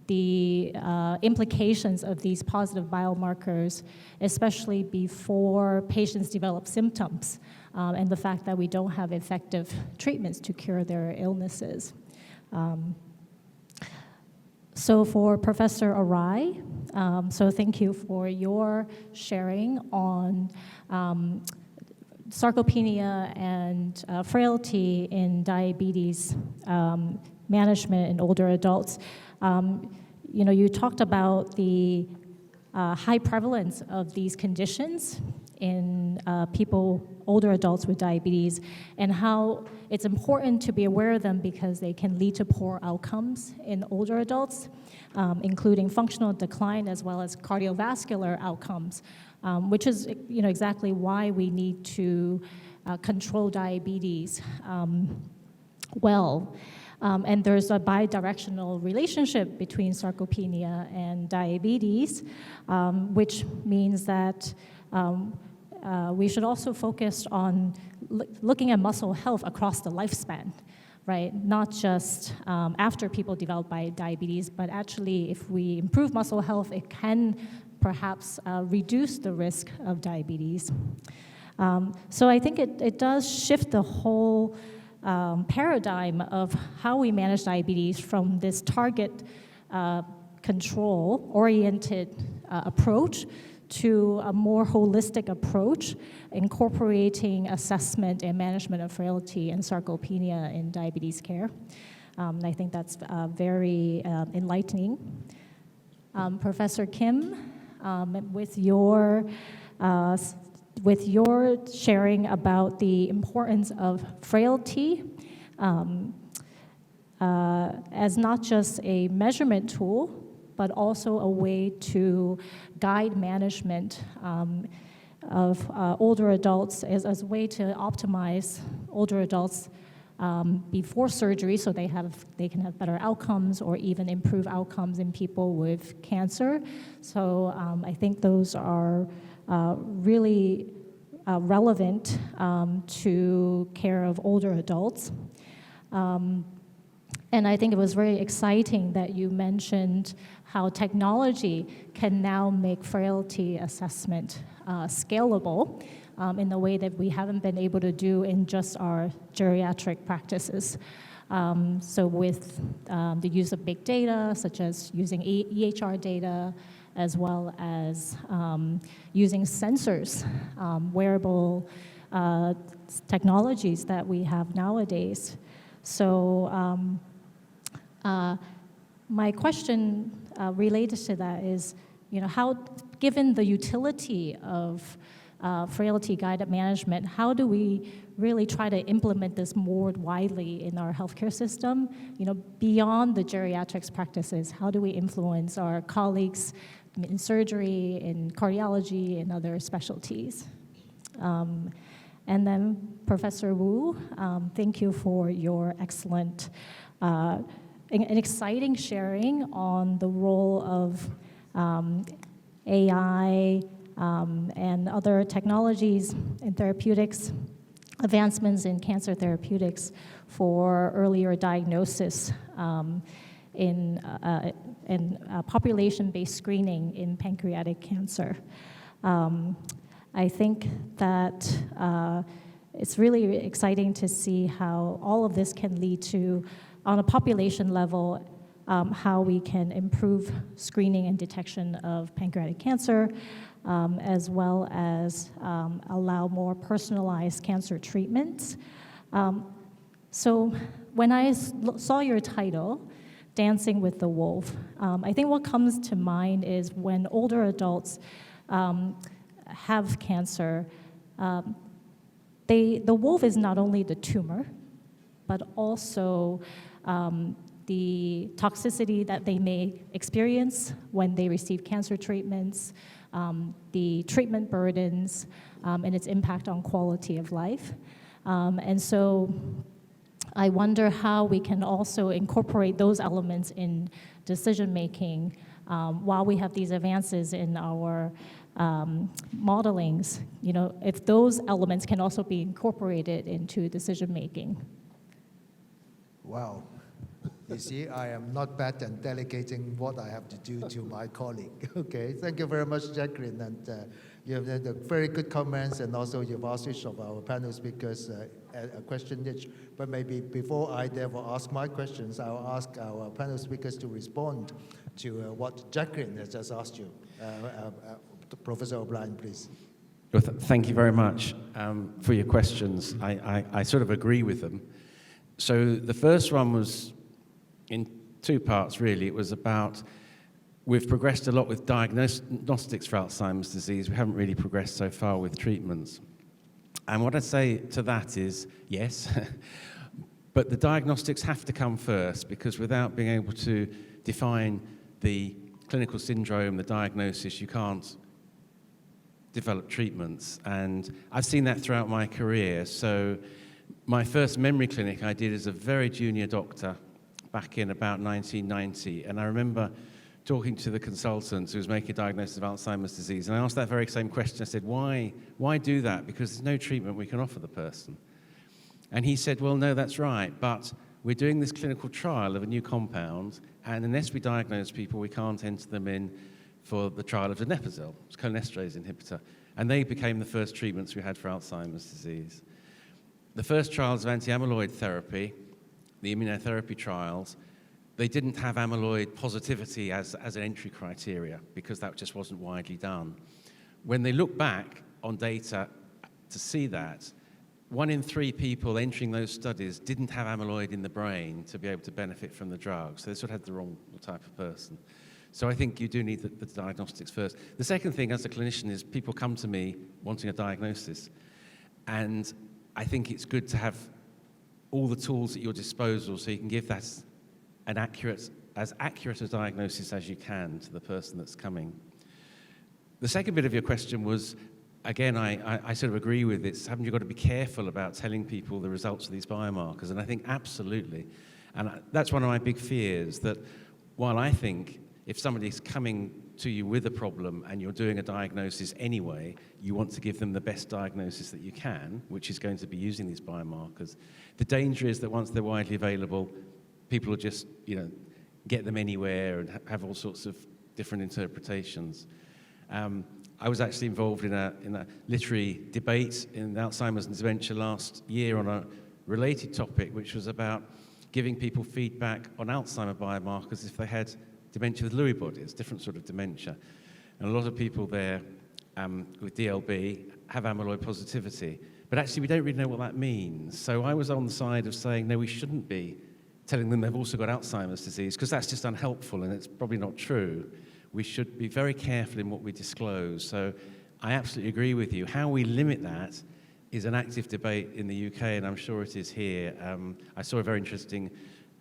the implications of these positive biomarkers, especially before patients develop symptoms, and the fact that we don't have effective treatments to cure their illnesses. So for Professor Arai, so thank you for your sharing on sarcopenia and frailty in diabetes management in older adults. You talked about the high prevalence of these conditions in older adults with diabetes, and how it's important to be aware of them because they can lead to poor outcomes in older adults, including functional decline as well as cardiovascular outcomes, which is exactly why we need to control diabetes well. And there's a bidirectional relationship between sarcopenia and diabetes, which means that we should also focus on looking at muscle health across the lifespan, right? Not just after people develop diabetes, but actually if we improve muscle health, it can perhaps reduce the risk of diabetes. So I think it does shift the whole paradigm of how we manage diabetes from this target control-oriented approach to a more holistic approach, incorporating assessment and management of frailty and sarcopenia in diabetes care. I think that's very enlightening. Professor Kim, with your sharing about the importance of frailty as not just a measurement tool, but also a way to guide management of older adults as a way to optimize older adults before surgery so they can have better outcomes or even improve outcomes in people with cancer. So I think those are really relevant to care of older adults. And I think it was very exciting that you mentioned how technology can now make frailty assessment scalable in a way that we haven't been able to do in just our geriatric practices. So with the use of big data, such as using EHR data, as well as using sensors, wearable technologies that we have nowadays. So my question related to that is, how, given the utility of frailty-guided management, how do we really try to implement this more widely in our healthcare system? Beyond the geriatrics practices, how do we influence our colleagues in surgery, in cardiology, and other specialties? And then Professor Wu, thank you for your excellent an exciting sharing on the role of AI and other technologies in therapeutics, advancements in cancer therapeutics for earlier diagnosis in population-based screening in pancreatic cancer. I think that it's really exciting to see how all of this can lead to, on a population level, how we can improve screening and detection of pancreatic cancer, as well as allow more personalized cancer treatments. So when I saw your title, Dancing with the Wolf, I think what comes to mind is when older adults have cancer, the wolf is not only the tumor, but also the toxicity that they may experience when they receive cancer treatments, the treatment burdens, and its impact on quality of life. And so I wonder how we can also incorporate those elements in decision-making while we have these advances in our modelings, if those elements can also be incorporated into decision-making. Wow. You see, I am not bad at delegating what I have to do to my colleague. Okay, thank you very much, Jacqueline. And you have had very good comments, and also you've asked each of our panel speakers a question each. But maybe before I therefore ask my questions, I'll ask our panel speakers to respond to what Jacqueline has just asked you. Professor O'Brien, please. Well, thank you very much for your questions. I sort of agree with them. So the first one was in two parts, really. It was about, we've progressed a lot with diagnostics for Alzheimer's disease. We haven't really progressed so far with treatments. And what I'd say to that is, yes, but the diagnostics have to come first, because without being able to define the clinical syndrome, the diagnosis, you can't develop treatments. And I've seen that throughout my career. So my first memory clinic I did as a very junior doctor back in about 1990, and I remember talking to the consultant who was making a diagnosis of Alzheimer's disease, and I asked that very same question. I said, why do that? Because there's no treatment we can offer the person. And he said, well, no, that's right, but we're doing this clinical trial of a new compound, and unless we diagnose people, we can't enter them in for the trial of donepezil, it's a cholinesterase inhibitor, and they became the first treatments we had for Alzheimer's disease. The first trials of anti-amyloid therapy, the immunotherapy trials, they didn't have amyloid positivity as an entry criteria because that just wasn't widely done. When they look back on data to see that, 1 in 3 people entering those studies didn't have amyloid in the brain to be able to benefit from the drug. So they sort of had the wrong type of person. So I think you do need the diagnostics first. The second thing as a clinician is people come to me wanting a diagnosis. And I think it's good to have all the tools at your disposal so you can give that as accurate a diagnosis as you can to the person that's coming. The second bit of your question was, again, I sort of agree with it. Haven't you got to be careful about telling people the results of these biomarkers? And I think absolutely. And that's one of my big fears, that while I think if somebody's coming to you with a problem and you're doing a diagnosis anyway, you want to give them the best diagnosis that you can, which is going to be using these biomarkers. The danger is that once they're widely available, people will just, get them anywhere and have all sorts of different interpretations. I was actually involved in a literary debate in Alzheimer's and dementia last year on a related topic, which was about giving people feedback on Alzheimer biomarkers if they had dementia with Lewy bodies, different sort of dementia. And a lot of people there with DLB have amyloid positivity. But actually, we don't really know what that means. So I was on the side of saying, no, we shouldn't be telling them they've also got Alzheimer's disease, because that's just unhelpful and it's probably not true. We should be very careful in what we disclose. So I absolutely agree with you. How we limit that is an active debate in the UK, and I'm sure it is here. I saw a very interesting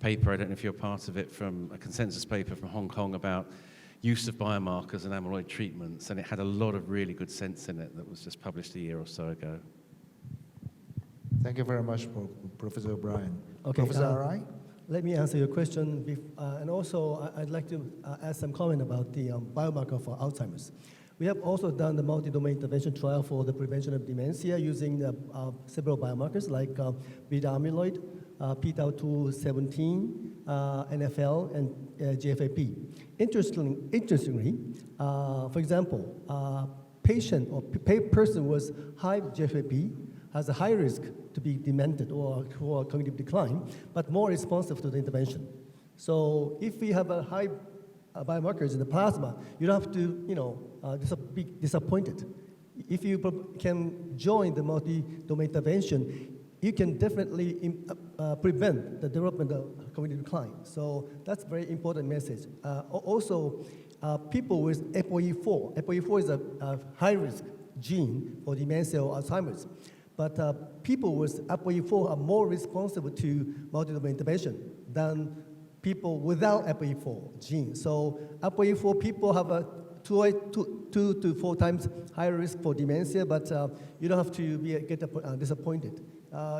paper, I don't know if you're part of it, from a consensus paper from Hong Kong about use of biomarkers and amyloid treatments, and it had a lot of really good sense in it that was just published a year or so ago. Thank you very much, Professor O'Brien. Okay, Professor Arai? Let me answer your question, and also I'd like to add some comment about the biomarker for Alzheimer's. We have also done the multi-domain intervention trial for the prevention of dementia using several biomarkers like beta amyloid, p-tau217, NFL, and GFAP. Interestingly, for example, patient or person with high GFAP has a high risk to be demented or cognitive decline, but more responsive to the intervention. So if we have a high biomarkers in the plasma, you don't have to be disappointed. If you can join the multi-domain intervention, you can definitely prevent the development of cognitive decline. So that's a very important message. Also, people with ApoE4. ApoE4 is a high-risk gene for dementia or Alzheimer's. But people with ApoE4 are more responsive to multi-domain intervention than people without ApoE4 gene. So ApoE4 people have a 2 to 4 times higher risk for dementia, but you don't have to get disappointed.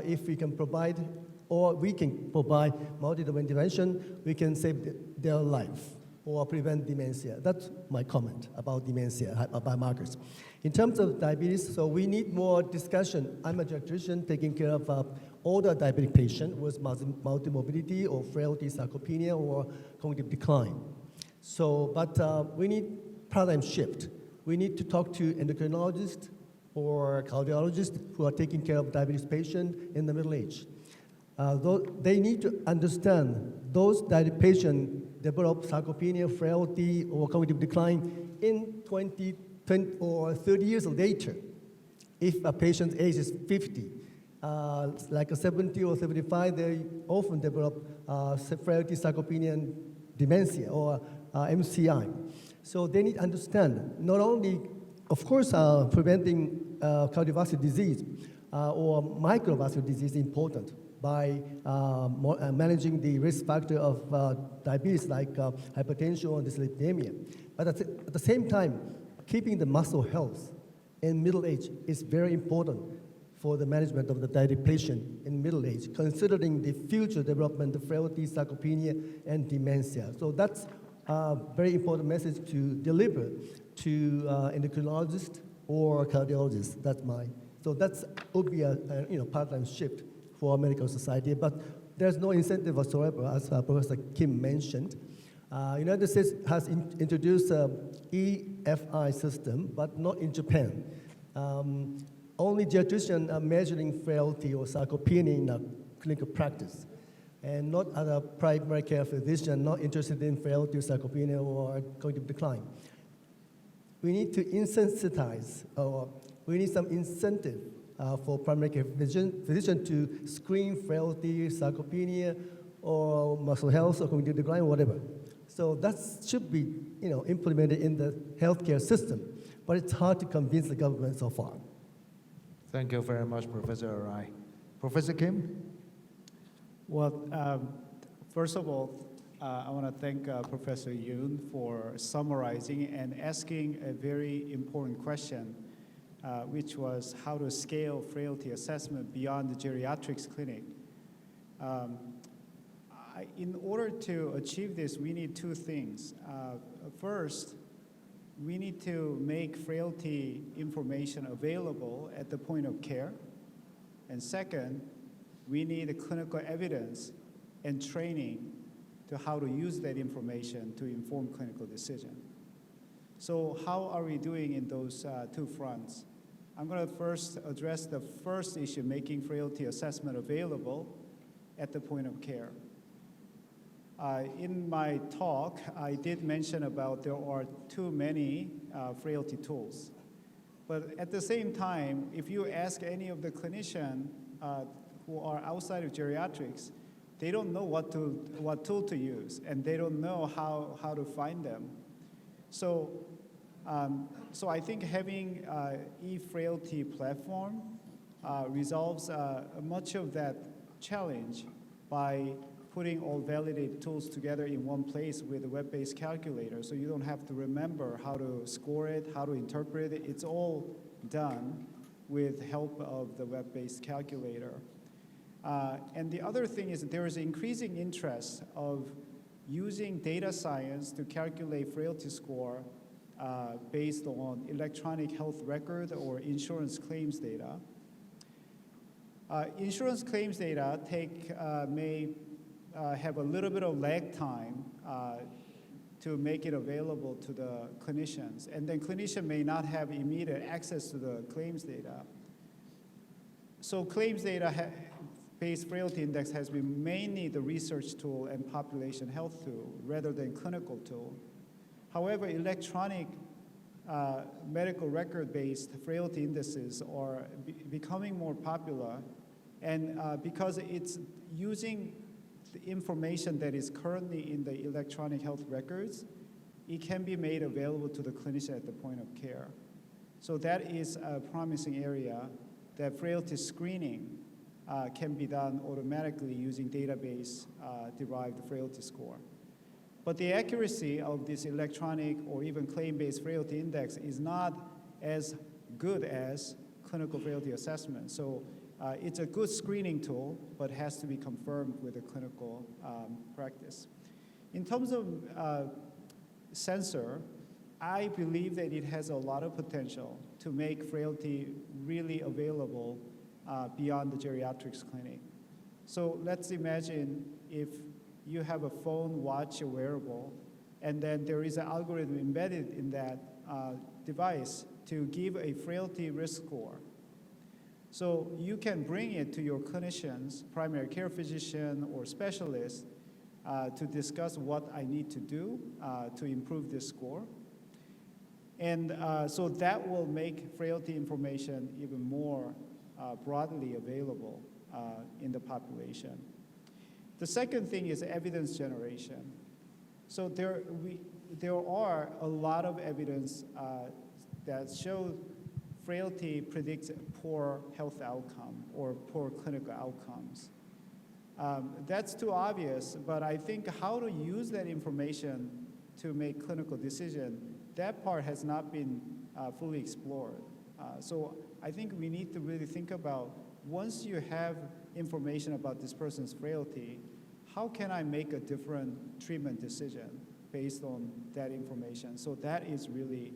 If we can provide, or we can provide multi-domain intervention, we can save their life or prevent dementia. That's my comment about dementia biomarkers. In terms of diabetes, so we need more discussion. I'm a geriatrician taking care of older diabetic patient with multimorbidity or frailty, sarcopenia, or cognitive decline. So, but we need paradigm shift. We need to talk to endocrinologists or cardiologists who are taking care of diabetes patients in the middle age. They need to understand those diabetic patients develop sarcopenia, frailty, or cognitive decline in 20 or 30 years later. If a patient's age is 50, like a 70 or 75, they often develop frailty, sarcopenia, and dementia, or MCI. So they need to understand not only, of course, preventing cardiovascular disease or microvascular disease is important by managing the risk factor of diabetes like hypertension or dyslipidemia. But at the same time, keeping the muscle health in middle age is very important for the management of the diabetic patient in middle age, considering the future development of frailty, sarcopenia, and dementia. So that's a very important message to deliver to endocrinologists or cardiologists. So that's would be a paradigm shift for our medical society. But there's no incentive whatsoever, as Professor Kim mentioned. United States has introduced a EFI system, but not in Japan. Only geriatricians are measuring frailty or sarcopenia in a clinical practice, and not other primary care physician not interested in frailty, sarcopenia, or cognitive decline. We need to insensitize, or we need some incentive for primary care physician to screen frailty, sarcopenia, or muscle health, or cognitive decline, whatever. So that should be implemented in the healthcare system, but it's hard to convince the government so far. Thank you very much, Professor Arai. Professor Kim? Well, first of all, I want to thank Professor Yoon for summarizing and asking a very important question, which was how to scale frailty assessment beyond the geriatrics clinic. In order to achieve this, we need two things. First, we need to make frailty information available at the point of care. And second, we need clinical evidence and training to how to use that information to inform clinical decision. So how are we doing in those two fronts? I'm going to first address the first issue, making frailty assessment available at the point of care. In my talk, I did mention about there are too many frailty tools. But at the same time, if you ask any of the clinicians who are outside of geriatrics, they don't know what tool to use, and they don't know how to find them. So I think having e-frailty platform resolves much of that challenge by putting all validated tools together in one place with a web-based calculator, so you don't have to remember how to score it, how to interpret it. It's all done with help of the web-based calculator. And the other thing is that there is increasing interest of using data science to calculate frailty score based on electronic health record or insurance claims data. Insurance claims data may have a little bit of lag time to make it available to the clinicians. And then clinician may not have immediate access to the claims data. So claims data-based frailty index has been mainly the research tool and population health tool rather than clinical tool. However, electronic medical record-based frailty indices are becoming more popular, and because it's using the information that is currently in the electronic health records, it can be made available to the clinician at the point of care. So that is a promising area that frailty screening can be done automatically using database-derived frailty score. But the accuracy of this electronic or even claim-based frailty index is not as good as clinical frailty assessment. So it's a good screening tool, but has to be confirmed with a clinical practice. In terms of sensor, I believe that it has a lot of potential to make frailty really available beyond the geriatrics clinic. So let's imagine if you have a phone, watch, or wearable, and then there is an algorithm embedded in that device to give a frailty risk score. So you can bring it to your clinicians, primary care physician, or specialist to discuss what I need to do to improve this score. And so that will make frailty information even more broadly available in the population. The second thing is evidence generation. So there are a lot of evidence that show frailty predicts poor health outcome or poor clinical outcomes. That's too obvious, but I think how to use that information to make clinical decision, that part has not been fully explored. So I think we need to really think about, once you have information about this person's frailty, how can I make a different treatment decision based on that information? So that is really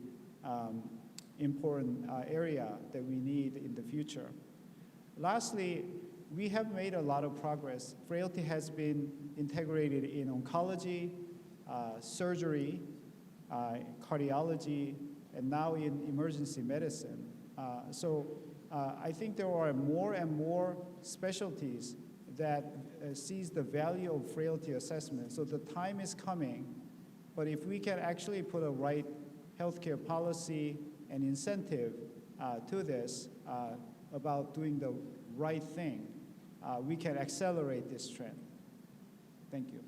important area that we need in the future. Lastly, we have made a lot of progress. Frailty has been integrated in oncology, surgery, cardiology, and now in emergency medicine. I think there are more and more specialties that sees the value of frailty assessment. So the time is coming, but if we can actually put a right healthcare policy and incentive to this about doing the right thing, we can accelerate this trend. Thank you.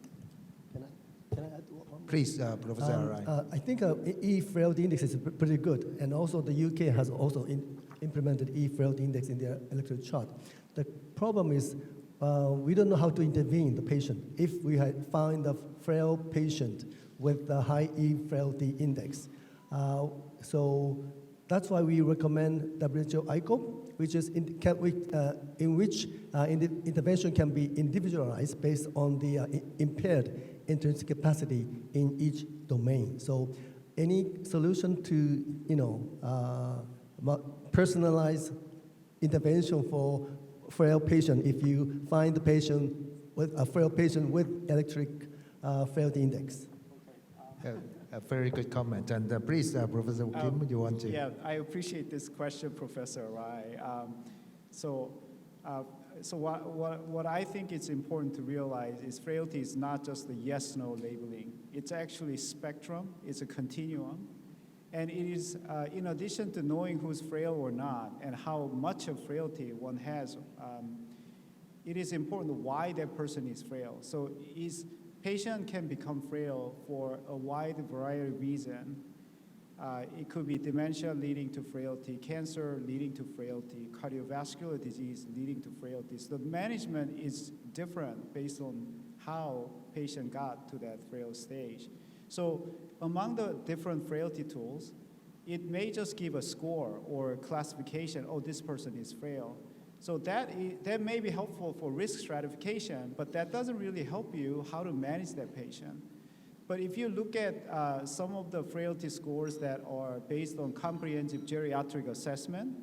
Can I add one? Please, Professor Arai. I think e-frailty index is pretty good, and also the UK has also implemented e-frailty index in their electoral chart. The problem is we don't know how to intervene the patient if we find a frail patient with a high e-frailty index. So that's why we recommend WHO ICOP, which is in which intervention can be individualized based on the impaired intrinsic capacity in each domain. So any solution to personalized intervention for frail patient if you find the patient with a frail patient with electric frailty index. A very good comment. And please, Professor Kim, you want to? Yeah, I appreciate this question, Professor Rai. What I think it's important to realize is frailty is not just the yes-no labeling. It's actually spectrum. It's a continuum. And it is, in addition to knowing who's frail or not and how much of frailty one has, it is important why that person is frail. So patient can become frail for a wide variety of reasons. It could be dementia leading to frailty, cancer leading to frailty, cardiovascular disease leading to frailty. So the management is different based on how patient got to that frail stage. So among the different frailty tools, it may just give a score or classification, oh, this person is frail. So that may be helpful for risk stratification, but that doesn't really help you how to manage that patient. But if you look at some of the frailty scores that are based on comprehensive geriatric assessment,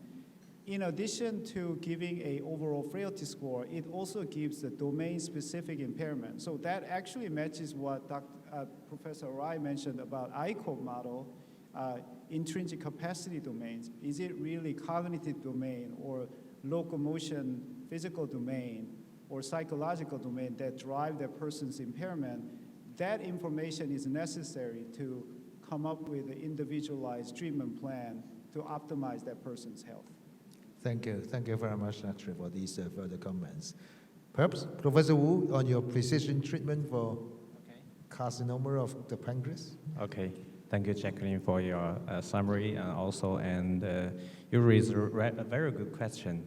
in addition to giving an overall frailty score, it also gives the domain-specific impairment. So that actually matches what Professor Rai mentioned about ICOP model, intrinsic capacity domains. Is it really cognitive domain or locomotion, physical domain, or psychological domain that drive that person's impairment? That information is necessary to come up with an individualized treatment plan to optimize that person's health. Thank you. Thank you very much, actually, for these further comments. Perhaps, Professor Wu, on your precision treatment for carcinoma of the pancreas? Okay. Thank you, Jacqueline, for your summary and you raised a very good question.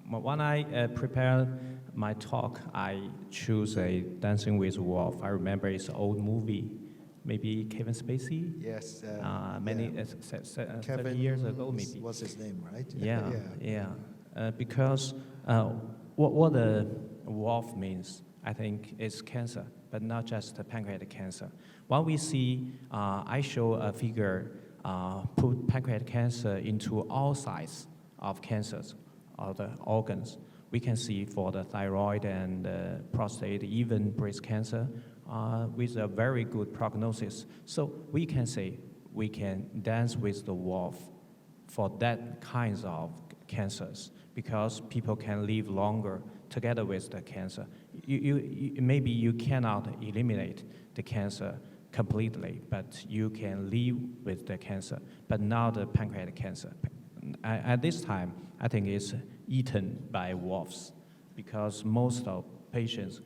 When I prepared my talk, I choose a Dancing with Wolf. I remember it's an old movie, maybe Kevin Spacey. Yes. 30 years ago, maybe. What's his name, right? Yeah. Because what the wolf means, I think, is cancer, but not just the pancreatic cancer. What we see, I show a figure, put pancreatic cancer into all sides of cancers, of the organs. We can see for the thyroid and prostate, even breast cancer, with a very good prognosis. So we can say we can dance with the wolf for that kinds of cancers because people can live longer together with the cancer. Maybe you cannot eliminate the cancer completely, but you can live with the cancer, but not the pancreatic cancer. At this time, I think it's eaten by wolves because most of patients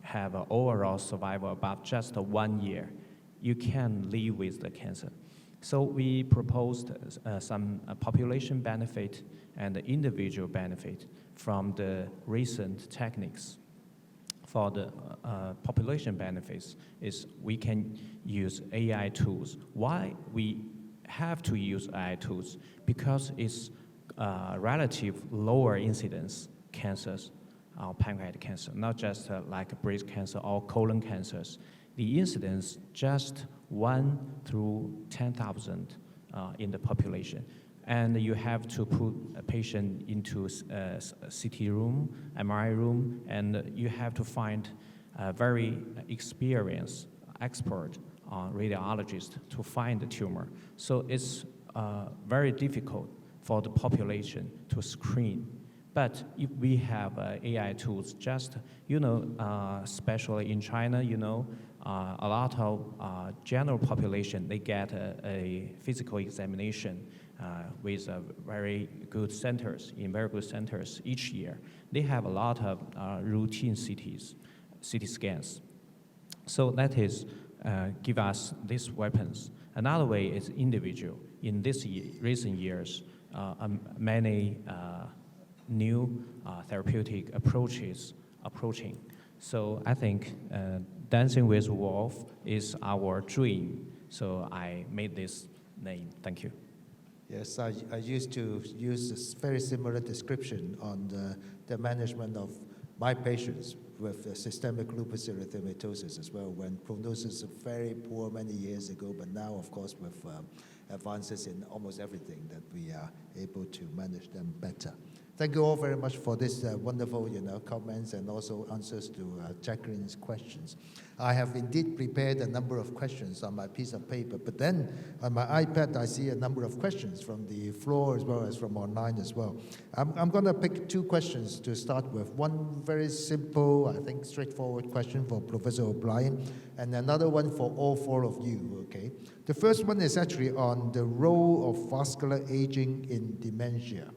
have an overall survival about just 1 year. You can live with the cancer. So we proposed some population benefit and individual benefit from the recent techniques. For the population benefits is we can use AI tools. Why we have to use AI tools? Because it's relative lower incidence cancers, pancreatic cancer, not just like breast cancer or colon cancers. The incidence just 1 through 10,000 in the population. And you have to put a patient into a CT room, MRI room, and you have to find a very experienced expert radiologist to find the tumor. So it's very difficult for the population to screen. But if we have AI tools, just, especially in China, a lot of general population, they get a physical examination with very good centers, in very good centers each year. They have a lot of routine CT scans. So that is give us these weapons. Another way is individual. In this recent years, many new therapeutic approaches approaching. So I think Dancing with Wolf is our dream. So I made this name. Thank you. Yes, I used to use a very similar description on the management of my patients with systemic lupus erythematosus as well, when prognosis was very poor many years ago, but now, of course, with advances in almost everything, that we are able to manage them better. Thank you all very much for this wonderful, comments and also answers to Jacqueline's questions. I have indeed prepared a number of questions on my piece of paper, but then on my iPad I see a number of questions from the floor as well as from online as well. I'm going to pick 2 questions to start with. One very simple, I think straightforward question for Professor O'Brien, and another one for all 4 of you, okay? The first one is actually on the role of vascular aging in dementia.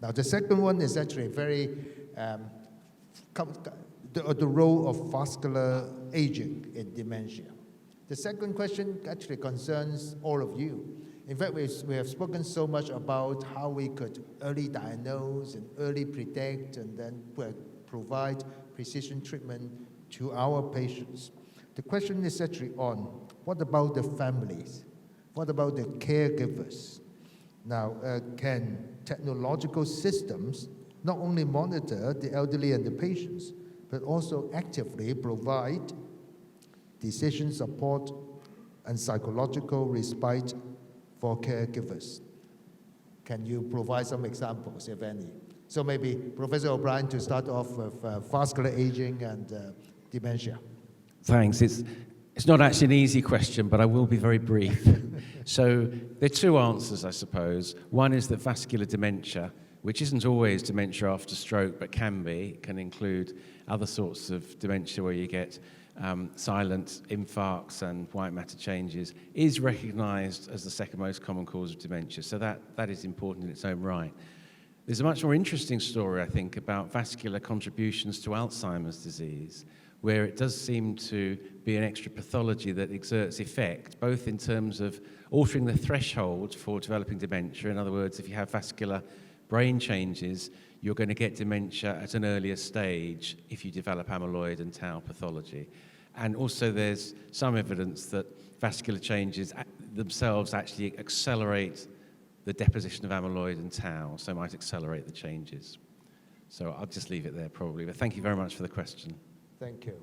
Now, the second one is actually very, the role of vascular aging in dementia. The second question actually concerns all of you. In fact, we have spoken so much about how we could early diagnose and early predict and then provide precision treatment to our patients. The question is actually on, what about the families? What about the caregivers? Now, can technological systems not only monitor the elderly and the patients, but also actively provide decision support and psychological respite for caregivers? Can you provide some examples, if any? So maybe Professor O'Brien to start off with vascular aging and dementia. Thanks. It's not actually an easy question, but I will be very brief. So there are 2 answers, I suppose. One is that vascular dementia, which isn't always dementia after stroke, but can include other sorts of dementia where you get silent infarcts and white matter changes, is recognized as the second most common cause of dementia. So that is important in its own right. There's a much more interesting story, I think, about vascular contributions to Alzheimer's disease, where it does seem to be an extra pathology that exerts effect, both in terms of altering the threshold for developing dementia. In other words, if you have vascular brain changes, you're going to get dementia at an earlier stage if you develop amyloid and tau pathology. And also there's some evidence that vascular changes themselves actually accelerate the deposition of amyloid and tau, so might accelerate the changes. So I'll just leave it there probably, but thank you very much for the question. Thank you.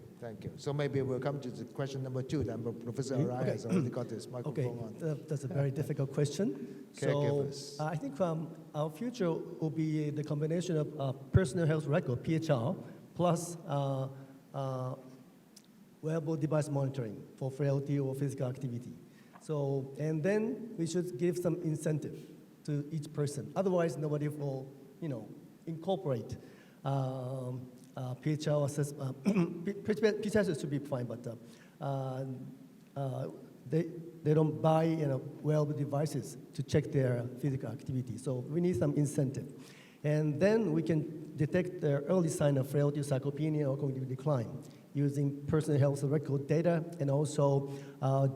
So maybe we'll come to the question number 2 then, but Professor Arai has already got his microphone on. That's a very difficult question. Caregivers. So I think our future will be the combination of personal health record, PHR, plus wearable device monitoring for frailty or physical activity. So, and then we should give some incentive to each person. Otherwise, nobody will, incorporate PHR assessment. PHR should be fine, but they don't buy wearable devices to check their physical activity. So we need some incentive. And then we can detect the early sign of frailty, sarcopenia, or cognitive decline using personal health record data and also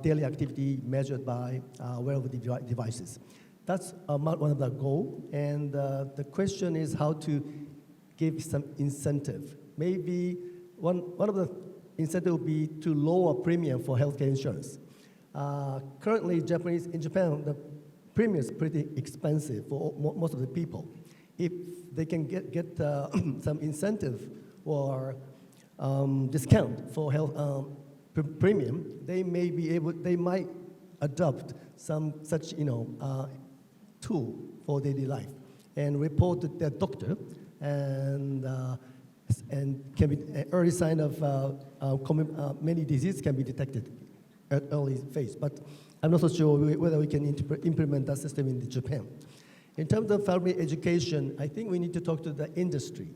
daily activity measured by wearable devices. That's one of the goals. And the question is how to give some incentive. Maybe one of the incentive would be to lower premium for healthcare insurance. Currently, in Japan, the premium is pretty expensive for most of the people. If they can get some incentive or discount for health premium, they might adopt some such tool for daily life and report to their doctor, and can be an early sign of many diseases can be detected at early phase. But I'm not so sure whether we can implement that system in Japan. In terms of family education, I think we need to talk to the industry,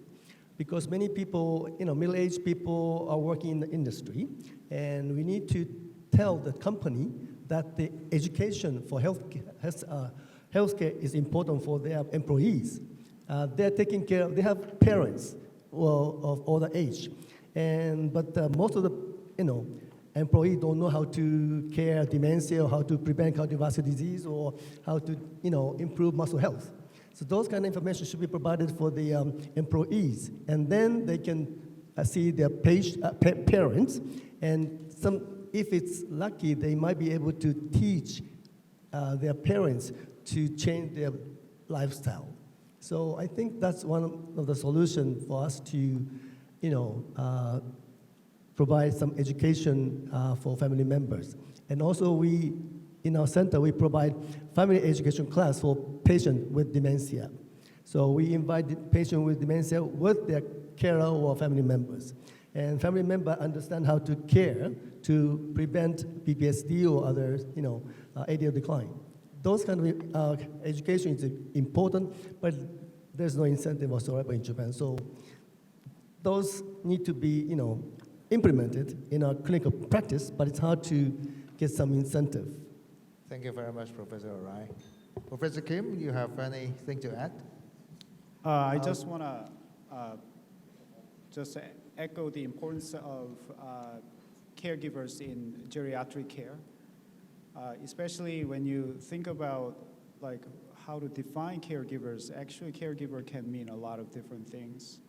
because many people, middle-aged people are working in the industry, and we need to tell the company that the education for healthcare is important for their employees. They're taking care of, they have parents of older age, but most of the employees don't know how to care dementia, or how to prevent cardiovascular disease, or how to improve muscle health. So those kind of information should be provided for the employees, and then they can see their parents, and if it's lucky, they might be able to teach their parents to change their lifestyle. So I think that's one of the solutions for us to, provide some education for family members. And also in our center, we provide family education class for patients with dementia. So we invite the patient with dementia with their carer or family members. And family members understand how to care to prevent PTSD or other, ADL decline. Those kind of education is important, but there's no incentive whatsoever in Japan. So those need to be, implemented in our clinical practice, but it's hard to get some incentive. Thank you very much, Professor Arai. Professor Kim, you have anything to add? I just want to just echo the importance of caregivers in geriatric care, especially when you think about how to define caregivers. Actually, caregiver can mean a lot of different things.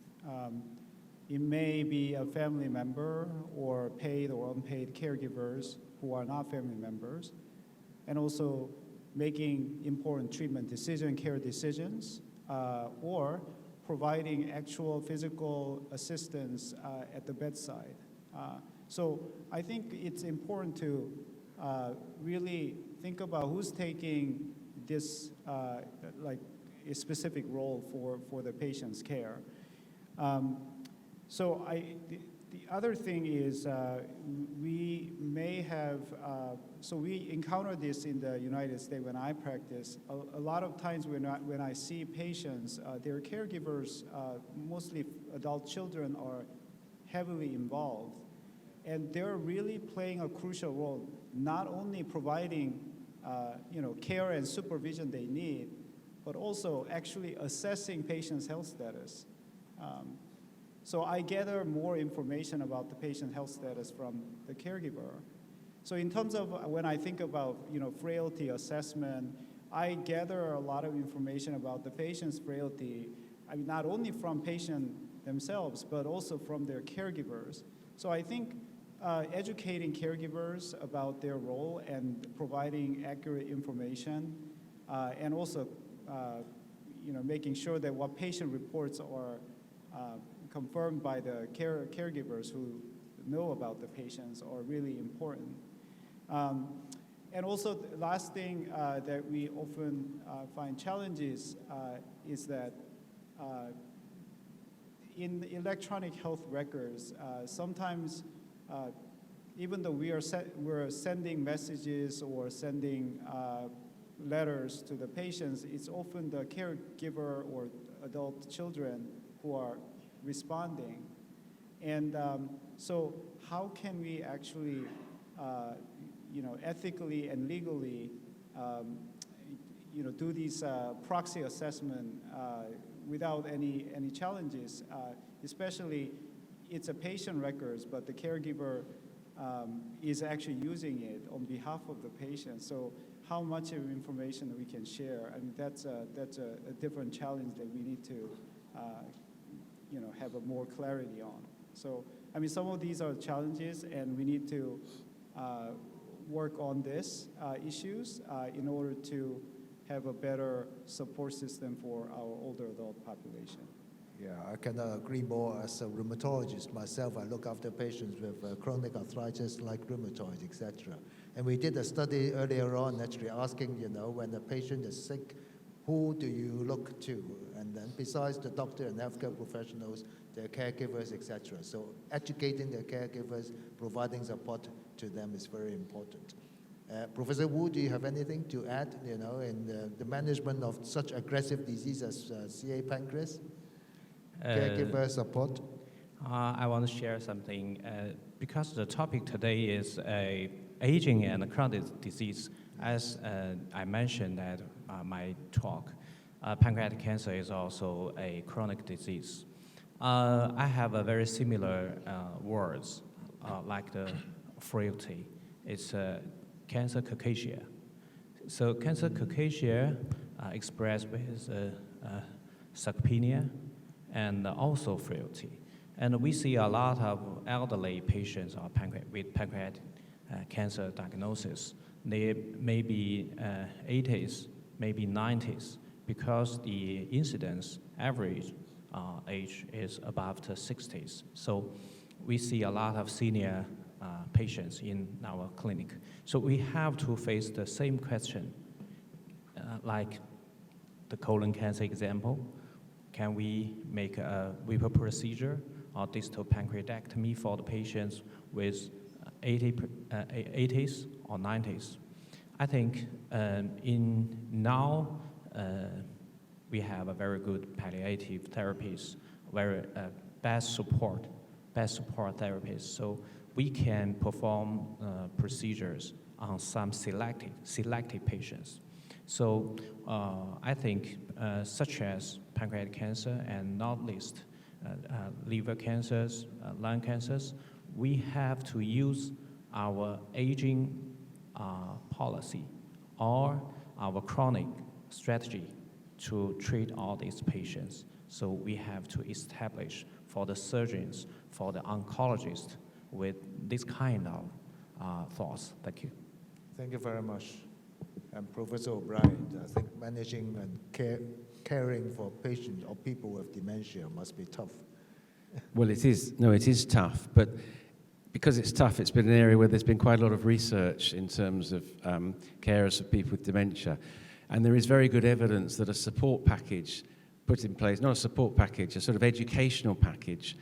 It may be a family member or paid or unpaid caregivers who are not family members, and also making important treatment care decisions, or providing actual physical assistance at the bedside. So I think it's important to really think about who's taking this a specific role for the patient's care. So the other thing is we may have, so we encounter this in the United States when I practice. A lot of times when I see patients, their caregivers, mostly adult children, are heavily involved. And they're really playing a crucial role, not only providing care and supervision they need, but also actually assessing patients' health status. So I gather more information about the patient health status from the caregiver. So in terms of when I think about frailty assessment, I gather a lot of information about the patient's frailty, not only from patient themselves, but also from their caregivers. So I think educating caregivers about their role and providing accurate information, and also making sure that what patient reports are confirmed by the caregivers who know about the patients are really important. And also the last thing that we often find challenges is that in electronic health records, sometimes even though we're sending messages or sending letters to the patients, it's often the caregiver or adult children who are responding. And so how can we actually ethically and legally do these proxy assessment without any challenges, especially it's a patient records, but the caregiver is actually using it on behalf of the patient. So how much of information we can share? That's a different challenge that we need to have a more clarity on. So some of these are challenges, and we need to work on this issues in order to have a better support system for our older adult population. Yeah, I cannot agree more. As a rheumatologist myself, I look after patients with chronic arthritis like rheumatoid, etc. And we did a study earlier on actually asking, when a patient is sick, who do you look to? And then besides the doctor and healthcare professionals, their caregivers, etc. So educating their caregivers, providing support to them is very important. Professor Wu, do you have anything to add, in the management of such aggressive disease as CA pancreas? Caregiver support? I want to share something. Because the topic today is aging and chronic disease, as I mentioned at my talk, pancreatic cancer is also a chronic disease. I have a very similar words, like the frailty. It's cancer caucasia. So cancer caucasia expressed with sarcopenia and also frailty. And we see a lot of elderly patients with pancreatic cancer diagnosis. They may be 80s, maybe 90s, because the incidence average age is above the 60s. So we see a lot of senior patients in our clinic. So we have to face the same question, like the colon cancer example. Can we make a VIPA procedure or distal pancreatectomy for the patients with 80s or 90s? I think now we have a very good palliative therapies, very best support therapies. So we can perform procedures on some selected patients. So I think such as pancreatic cancer and not least liver cancers, lung cancers, we have to use our aging policy or our chronic strategy to treat all these patients. So we have to establish for the surgeons, for the oncologists, with this kind of thoughts. Thank you. Thank you very much. And Professor O'Brien, I think managing and caring for patients or people with dementia must be tough. Well, it is. No, it is tough. But because it's tough, it's been an area where there's been quite a lot of research in terms of carers of people with dementia. And there is very good evidence that a support package put in place, not a support package, a sort of educational package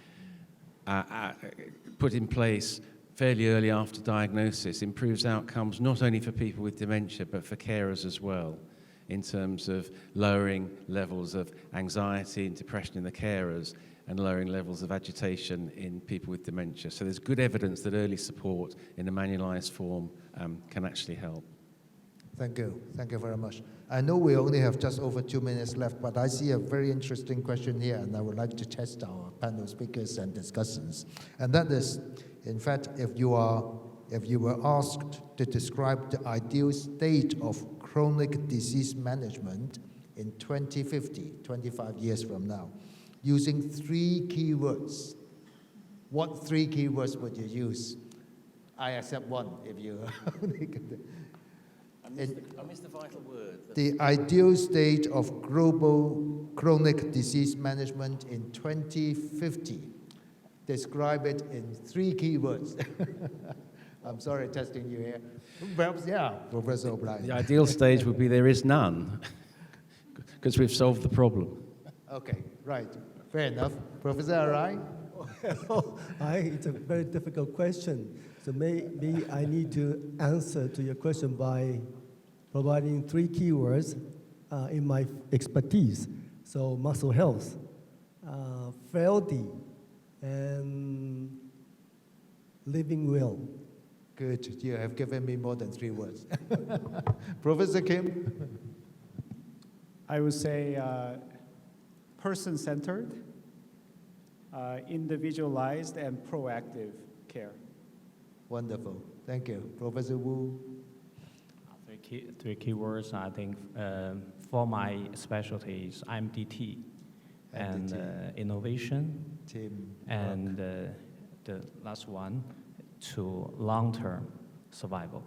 put in place fairly early after diagnosis improves outcomes not only for people with dementia but for carers as well, in terms of lowering levels of anxiety and depression in the carers and lowering levels of agitation in people with dementia. So there's good evidence that early support in a manualized form can actually help. Thank you. Thank you very much. I know we only have just over 2 minutes left, but I see a very interesting question here, and I would like to test our panel speakers and discussants. And that is, in fact, if you were asked to describe the ideal state of chronic disease management in 2050, 25 years from now, using 3 keywords, what 3 keywords would you use? I accept one if you... I missed the vital word. The ideal state of global chronic disease management in 2050. Describe it in 3 keywords. I'm sorry, testing you here. Perhaps, yeah, Professor O'Brien. The ideal stage would be there is none, because we've solved the problem. Okay, right. Fair enough. Professor Arai? It's a very difficult question. So maybe I need to answer to your question by providing 3 keywords in my expertise. So muscle health, frailty, and living well. Good. You have given me more than 3 words. Professor Kim? I would say person-centered, individualized, and proactive care. Wonderful. Thank you. Professor Wu? 3 keywords, I think, for my specialties, MDT, and innovation, Team and the last one, to long-term survival.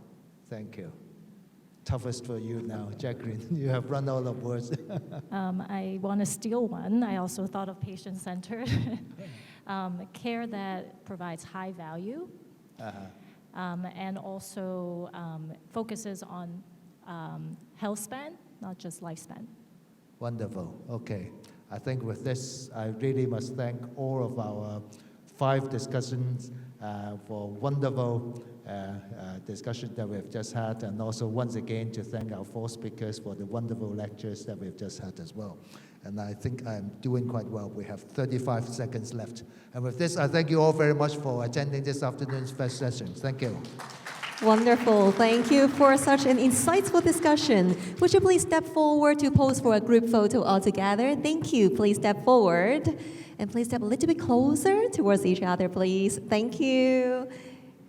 Thank you. toughest for you now, Jacqueline. You have run out of words. I want to steal one. I also thought of patient-centered care that provides high value and also focuses on health span, not just lifespan. Wonderful. Okay. I think with this, I really must thank all of our 5 discussions for wonderful discussion that we've just had, and also once again to thank our 4 speakers for the wonderful lectures that we've just had as well. And I think I'm doing quite well. We have 35 seconds left. And with this, I thank you all very much for attending this afternoon's first session. Thank you. Wonderful. Thank you for such an insightful discussion. Would you please step forward to pose for a group photo all together? Thank you. Please step forward. And please step a little bit closer towards each other, please. Thank you.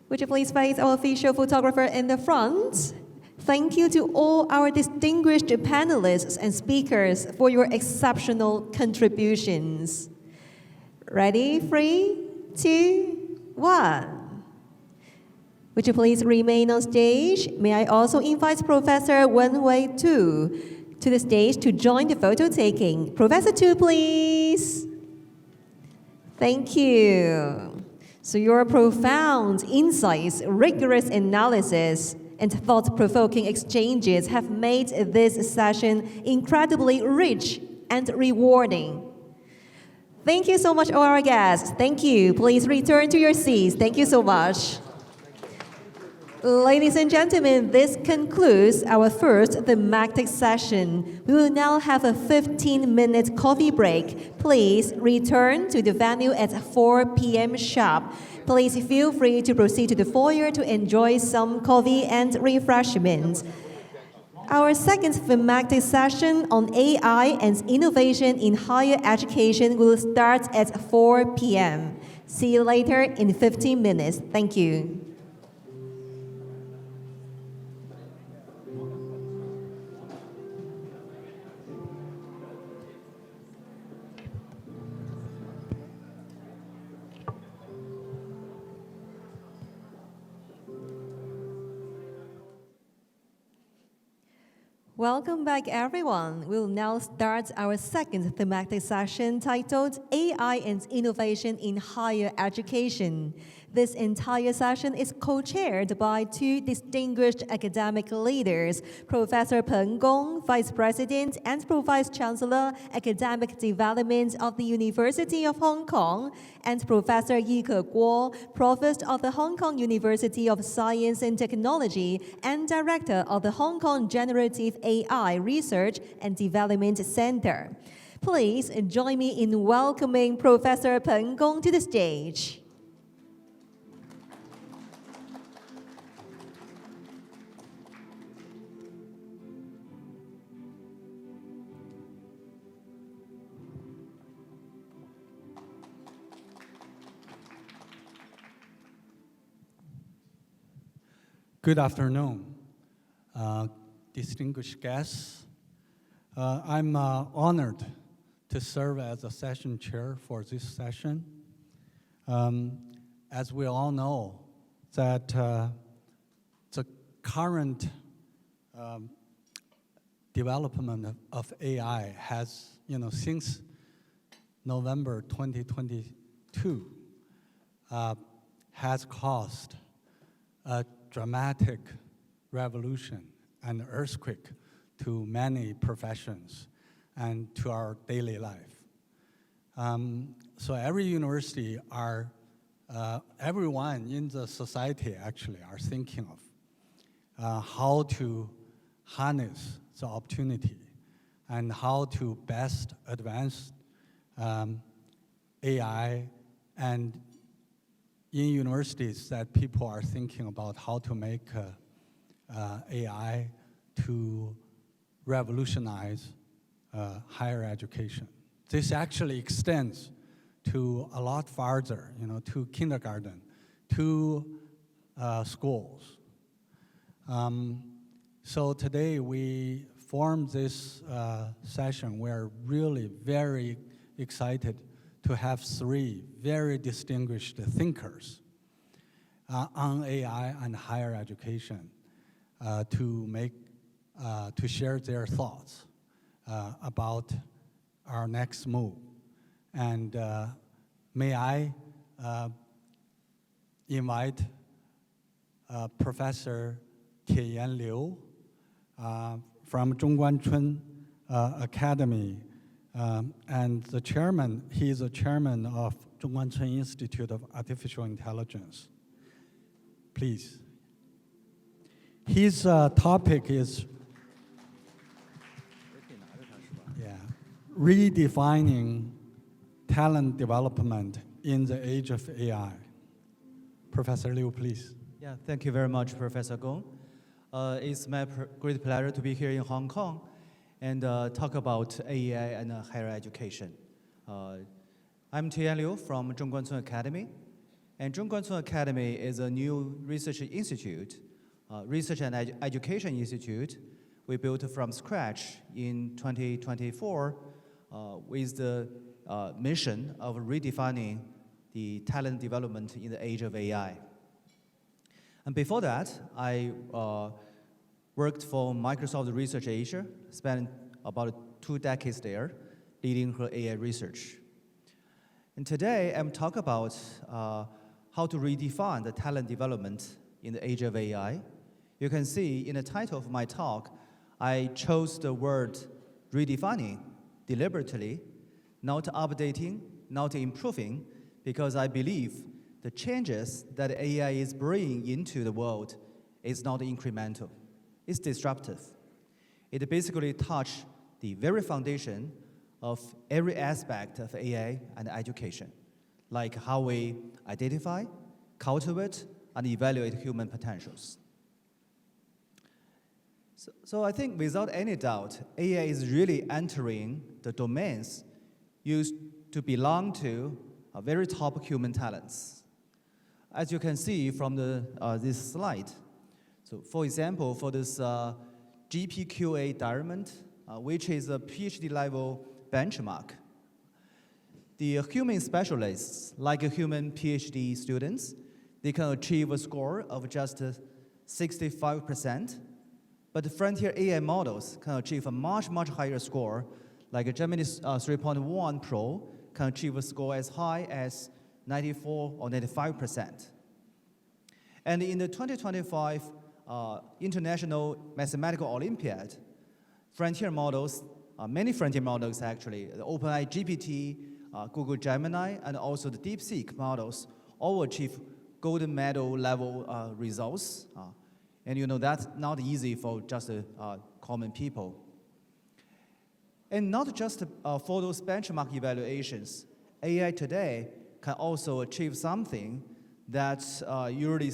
Would you please face our official photographer in the front? Thank you to all our distinguished panelists and speakers for your exceptional contributions. Ready? 3, 2, 1. Would you please remain on stage? May I also invite Professor Wenwei Tu to the stage to join the photo taking. Professor Tu, please. Thank you. So your profound insights, rigorous analysis, and thought-provoking exchanges have made this session incredibly rich and rewarding. Thank you so much, all our guests. Thank you. Please return to your seats. Thank you so much. Ladies and gentlemen, this concludes our first thematic session. We will now have a 15-minute coffee break. Please return to the venue at 4 p.m. sharp. Please feel free to proceed to the foyer to enjoy some coffee and refreshments. Our second thematic session on AI and innovation in higher education will start at 4 p.m. See you later in 15 minutes. Thank you. Welcome back, everyone. We'll now start our second thematic session titled AI and Innovation in Higher Education. This entire session is co-chaired by 2 distinguished academic leaders, Professor Peng Gong, Vice President and Pro-Vice Chancellor, Academic Development of the University of Hong Kong, and Professor Yi Ke-Guo, Provost of the Hong Kong University of Science and Technology and Director of the Hong Kong Generative AI Research and Development Center. Please join me in welcoming Professor Peng Gong to the stage. Good afternoon, distinguished guests. I'm honored to serve as a session chair for this session. As we all know, that the current development of AI has, since November 2022, has caused a dramatic revolution and earthquake to many professions and to our daily life. So every university everyone in the society actually are thinking of how to harness the opportunity and how to best advance AI, and in universities that people are thinking about how to make AI to revolutionize higher education. This actually extends to a lot farther, to kindergarten, to schools. So today we formed this session. We're really very excited to have 3 very distinguished thinkers on AI and higher education to make to share their thoughts about our next move. And may I invite Professor Tieyan Liu from Zhongguancun Academy, and the chairman, he is the chairman of Zhongguancun Institute of Artificial Intelligence. Please. His topic is redefining talent development in the age of AI. Professor Liu, please. Yeah, thank you very much, Professor Gong. It's my great pleasure to be here in Hong Kong and talk about AI and higher education. I'm Tieyan Liu from Zhongguancun Academy. And Zhongguancun Academy is a new research institute, research and education institute we built from scratch in 2024 with the mission of redefining the talent development in the age of AI. And before that, I worked for Microsoft Research Asia, spent about 2 decades there, leading her AI research. And today, I'm talking about how to redefine the talent development in the age of AI. You can see in the title of my talk, I chose the word redefining deliberately, not updating, not improving, because I believe the changes that AI is bringing into the world is not incremental. It's disruptive. It basically touches the very foundation of every aspect of AI and education, like how we identify, cultivate, and evaluate human potentials. So I think without any doubt, AI is really entering the domains used to belong to very top human talents. As you can see from this slide, so for example, for this GPQA Diamond, which is a PhD level benchmark, the human specialists, like human PhD students, they can achieve a score of just 65%, but the frontier AI models can achieve a much, much higher score, like a Gemini 3.1 Pro can achieve a score as high as 94 or 95%. And in the 2025 International Mathematical Olympiad, frontier models, many frontier models actually, the OpenAI GPT, Google Gemini, and also the DeepSeek models all achieve golden medal level results. And you know, that's not easy for just common people. And not just for those benchmark evaluations, AI today can also achieve something that usually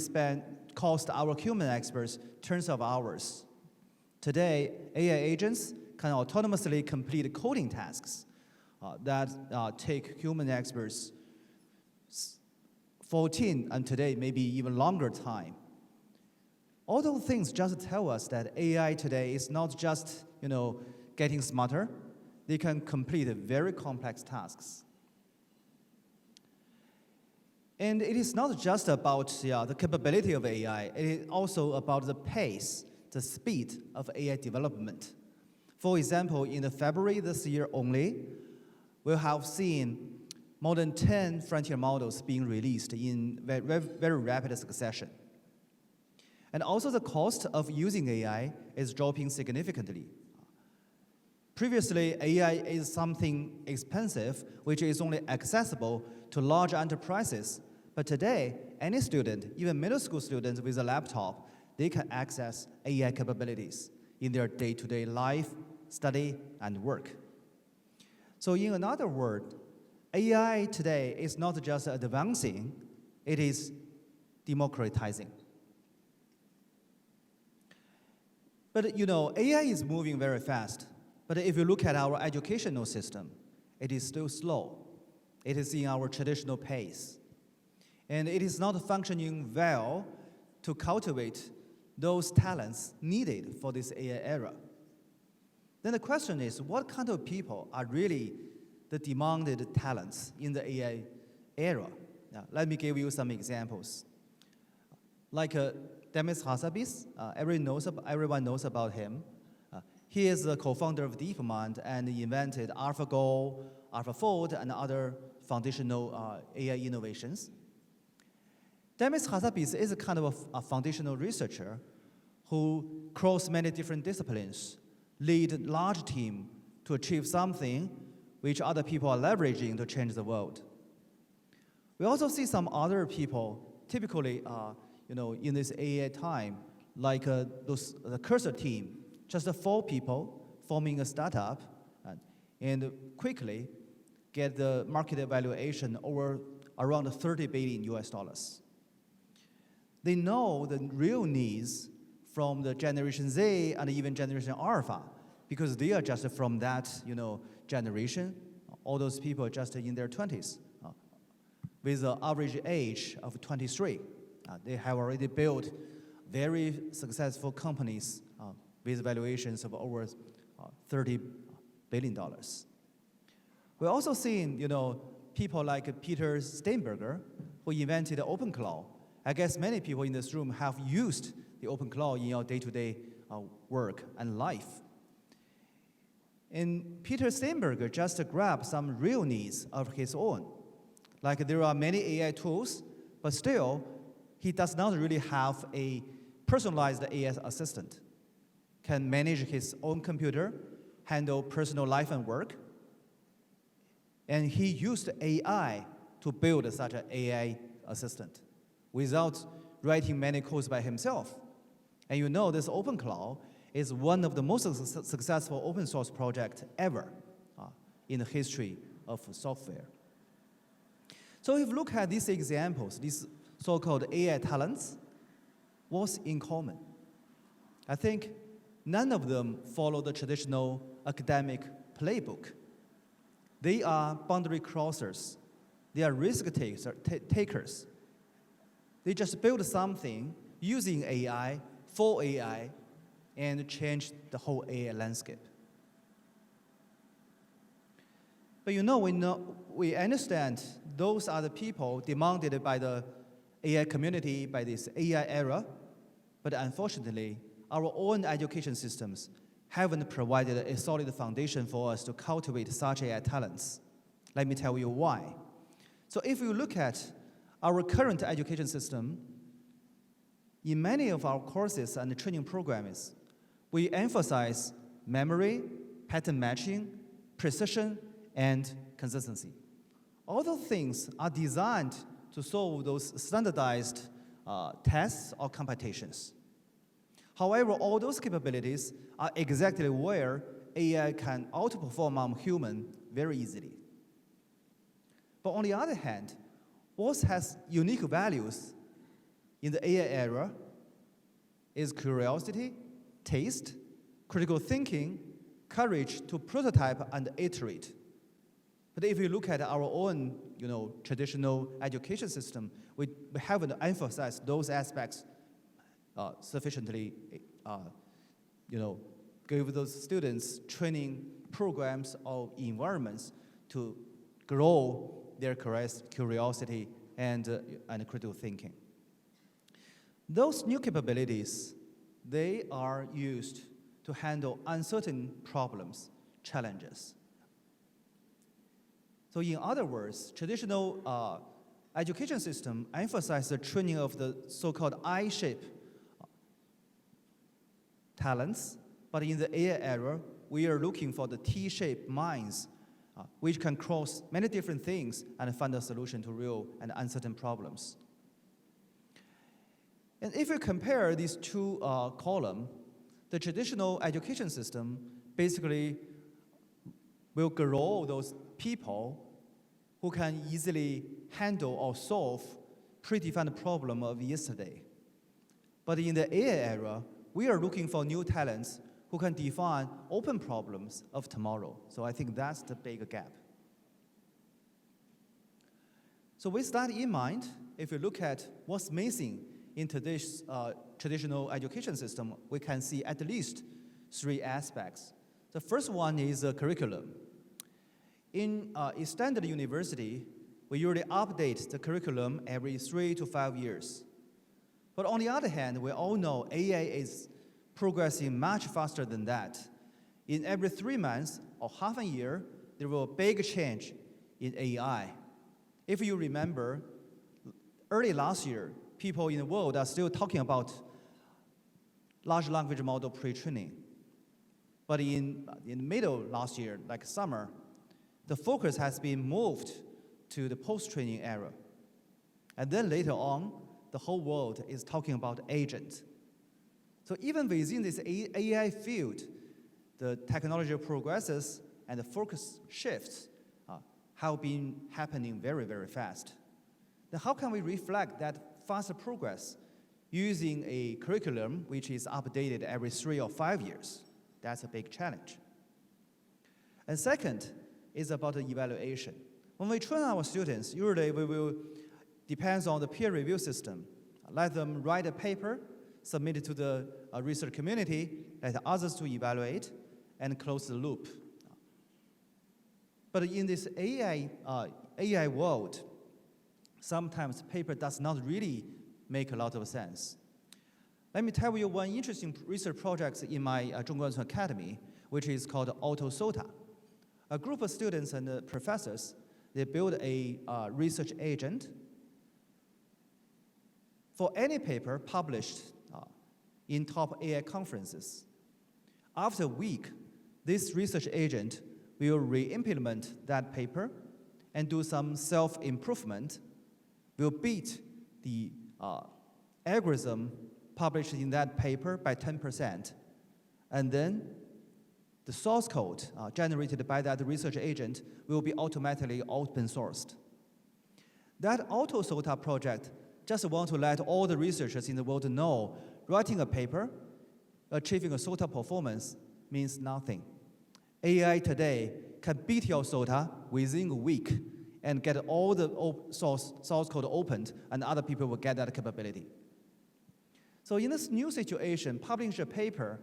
cost our human experts tens of hours. Today, AI agents can autonomously complete coding tasks that take human experts 14 and today maybe even longer time. All those things just tell us that AI today is not just getting smarter. They can complete very complex tasks. And it is not just about the capability of AI. It is also about the pace, the speed of AI development. For example, in February this year only, we have seen more than 10 frontier models being released in very rapid succession. And also the cost of using AI is dropping significantly. Previously, AI is something expensive, which is only accessible to large enterprises. But today, any student, even middle school students with a laptop, they can access AI capabilities in their day-to-day life, study, and work. So in another word, AI today is not just advancing, it is democratizing. But AI is moving very fast. But if you look at our educational system, it is still slow. It is in our traditional pace. And it is not functioning well to cultivate those talents needed for this AI era. Then the question is, what kind of people are really the demanded talents in the AI era? Now, let me give you some examples. Like Demis Hassabis, everyone knows about him. He is the co-founder of DeepMind and he invented AlphaGo, AlphaFold, and other foundational AI innovations. Demis Hassabis is a kind of a foundational researcher who cross many different disciplines, lead a large team to achieve something which other people are leveraging to change the world. We also see some other people, typically, in this AI time, like the Cursor team, just 4 people forming a startup, and quickly get the market evaluation over around $30 billion US. They know the real needs from the Generation Z and even Generation Alpha, because they are just from that generation. All those people are just in their 20s, with an average age of 23. They have already built very successful companies with valuations of over $30 billion. We're also seeing people like Peter Steinberger, who invented OpenClaw. I guess many people in this room have used the OpenClaw in your day-to-day work and life. And Peter Steinberger just grabbed some real needs of his own. Like there are many AI tools, but still, he does not really have a personalized AI assistant. Can manage his own computer, handle personal life and work. And he used AI to build such an AI assistant without writing many codes by himself. And this OpenClaw is one of the most successful open source projects ever in the history of software. So if you look at these examples, these so-called AI talents, what's in common? I think none of them follow the traditional academic playbook. They are boundary crossers. They are risk takers. They just build something using AI, for AI, and change the whole AI landscape. But we understand those are the people demanded by the AI community, by this AI era, but unfortunately, our own education systems haven't provided a solid foundation for us to cultivate such AI talents. Let me tell you why. So if you look at our current education system, in many of our courses and training programs, we emphasize memory, pattern matching, precision, and consistency. All those things are designed to solve those standardized tests or competitions. However, all those capabilities are exactly where AI can outperform human very easily. But on the other hand, what has unique values in the AI era is curiosity, taste, critical thinking, courage to prototype and iterate. But if you look at our own, traditional education system, we haven't emphasized those aspects sufficiently. Give those students training programs or environments to grow their curiosity and critical thinking. Those new capabilities, they are used to handle uncertain problems, challenges. So in other words, traditional education system emphasizes the training of the so-called I-shape talents, but in the AI era, we are looking for the T-shaped minds, which can cross many different things and find a solution to real and uncertain problems. And if you compare these two columns, the traditional education system basically will grow those people who can easily handle or solve predefined problem of yesterday. But in the AI era, we are looking for new talents who can define open problems of tomorrow. So I think that's the big gap. So with that in mind, if you look at what's missing in today's traditional education system, we can see at least 3 aspects. The first one is the curriculum. In a standard university, we usually update the curriculum every 3 to 5 years. But on the other hand, we all know AI is progressing much faster than that. in every 3 months or half a year, there will be a big change in AI. If you remember, early last year, people in the world are still talking about large language model pre-training. But in the middle last year, like summer, the focus has been moved to the post-training era. And then later on, the whole world is talking about agents. So even within this AI field, the technology progresses and the focus shifts have been happening very, very fast. Then how can we reflect that faster progress using a curriculum which is updated every 3 or 5 years? That's a big challenge. And second is about the evaluation. When we train our students, usually we will depend on the peer review system. Let them write a paper, submit it to the research community, let others to evaluate, and close the loop. But in this AI world, sometimes paper does not really make a lot of sense. Let me tell you one interesting research project in my Zhongguancun Academy, which is called AutoSOTA. A group of students and professors, they built a research agent for any paper published in top AI conferences. After a week, this research agent will re-implement that paper and do some self-improvement, will beat the algorithm published in that paper by 10%. And then the source code generated by that research agent will be automatically open sourced. That AutoSOTA project just want to let all the researchers in the world know writing a paper, achieving a SOTA performance means nothing. AI today can beat your SOTA within a week and get all the source code opened, and other people will get that capability. So in this new situation, publishing a paper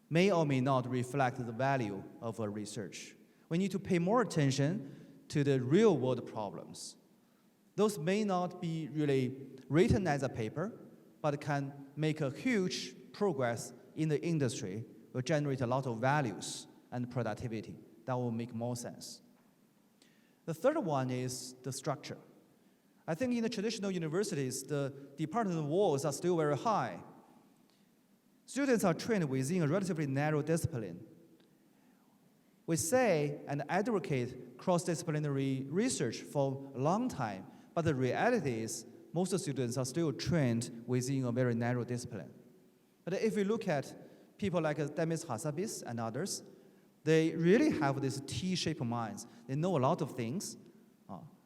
may or may not reflect the value of a research. We need to pay more attention to the real-world problems. Those may not be really written as a paper, but can make a huge progress in the industry, will generate a lot of values and productivity. That will make more sense. The third one is the structure. I think in the traditional universities, the department walls are still very high. Students are trained within a relatively narrow discipline. We say and advocate cross-disciplinary research for a long time, but the reality is most students are still trained within a very narrow discipline. But if we look at people like Demis Hassabis and others, they really have this T-shaped minds. They know a lot of things,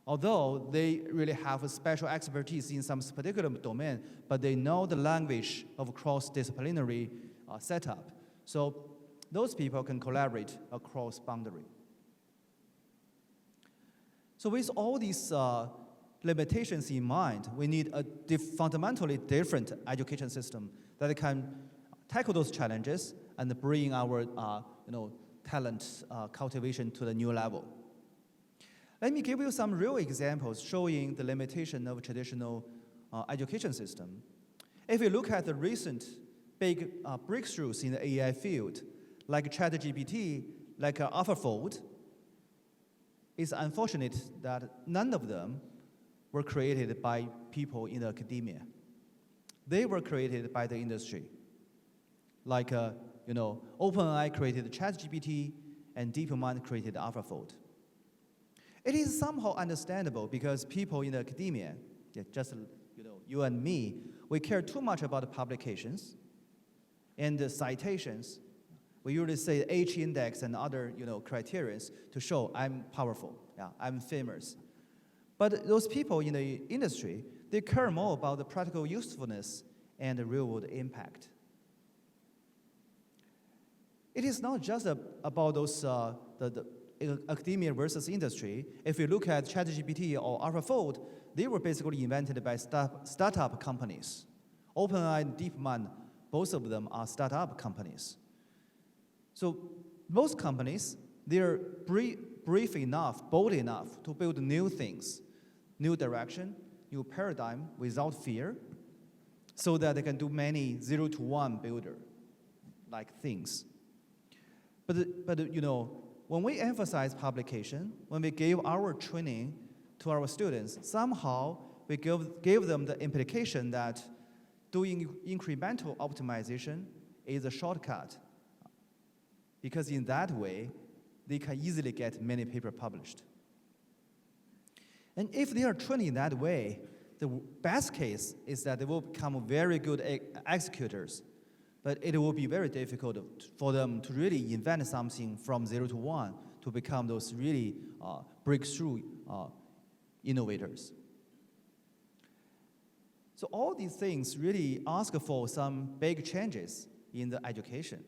although they really have a special expertise in some particular domain, but they know the language of cross-disciplinary setup. So those people can collaborate across boundary. So with all these limitations in mind, we need a fundamentally different education system that can tackle those challenges and bring our talent cultivation to the new level. Let me give you some real examples showing the limitation of traditional education system. If you look at the recent big breakthroughs in the AI field, like ChatGPT, like AlphaFold, it's unfortunate that none of them were created by people in academia. They were created by the industry. Like, OpenAI created ChatGPT, and DeepMind created AlphaFold. It is somehow understandable because people in academia, just you and me, we care too much about the publications and the citations. We usually say H-index and other criteria to show I'm powerful, I'm famous. But those people in the industry, they care more about the practical usefulness and the real-world impact. It is not just about those the academia versus industry. If you look at ChatGPT or AlphaFold, they were basically invented by startup companies. OpenAI and DeepMind, both of them are startup companies. So most companies, they're brave enough, bold enough to build new things, new direction, new paradigm without fear, so that they can do many 0 to 1 builder-like things. But you know, when we emphasize publication, when we give our training to our students, somehow we give them the implication that doing incremental optimization is a shortcut, because in that way, they can easily get many papers published. And if they are trained in that way, the best case is that they will become very good executors, but it will be very difficult for them to really invent something from 0 to 1 to become those really breakthrough innovators. So all these things really ask for some big changes in the education.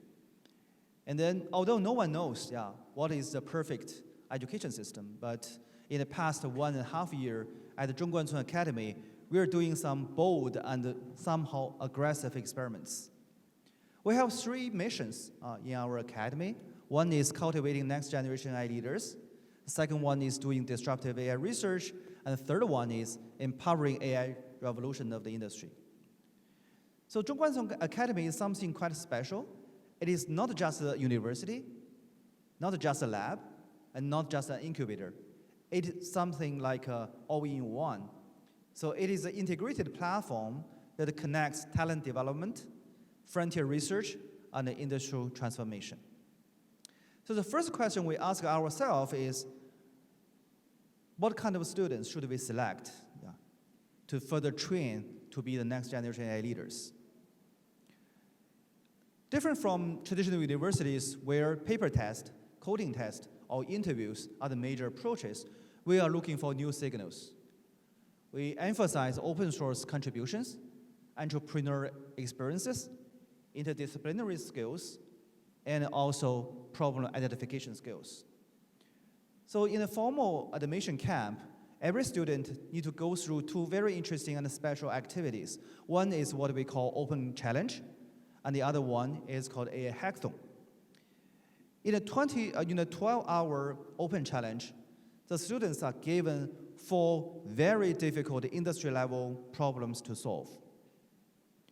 And then, although no one knows, what is the perfect education system, but in the past 1.5 years at the Zhongguancun Academy, we are doing some bold and somehow aggressive experiments. We have 3 missions in our academy. One is cultivating next generation AI leaders. The second one is doing disruptive AI research. And the third one is empowering AI revolution of the industry. So Zhongguancun Academy is something quite special. It is not just a university, not just a lab, and not just an incubator. It is something like all-in-one. So it is an integrated platform that connects talent development, frontier research, and industrial transformation. So the first question we ask ourselves is, what kind of students should we select to further train to be the next generation AI leaders? Different from traditional universities where paper test, coding test, or interviews are the major approaches, we are looking for new signals. We emphasize open source contributions, entrepreneurial experiences, interdisciplinary skills, and also problem identification skills. So in a formal admission camp, every student needs to go through 2 very interesting and special activities. One is what we call open challenge, and the other one is called a hackathon. In a 12-hour open challenge, the students are given 4 very difficult industry-level problems to solve.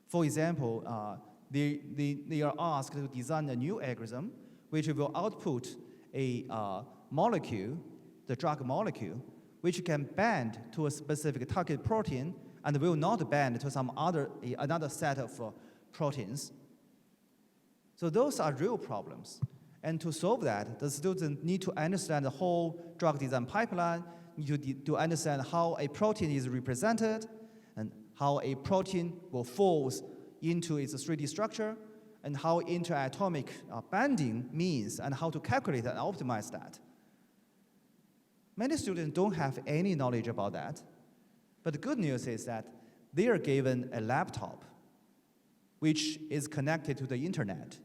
For example, they are asked to design a new algorithm which will output a molecule, the drug molecule, which can bind to a specific target protein and will not bind to some another set of proteins. So those are real problems. And to solve that, the students need to understand the whole drug design pipeline, need to understand how a protein is represented, and how a protein will fall into its 3D structure, and how interatomic binding means, and how to calculate and optimize that. Many students don't have any knowledge about that, but the good news is that they are given a laptop which is connected to the internet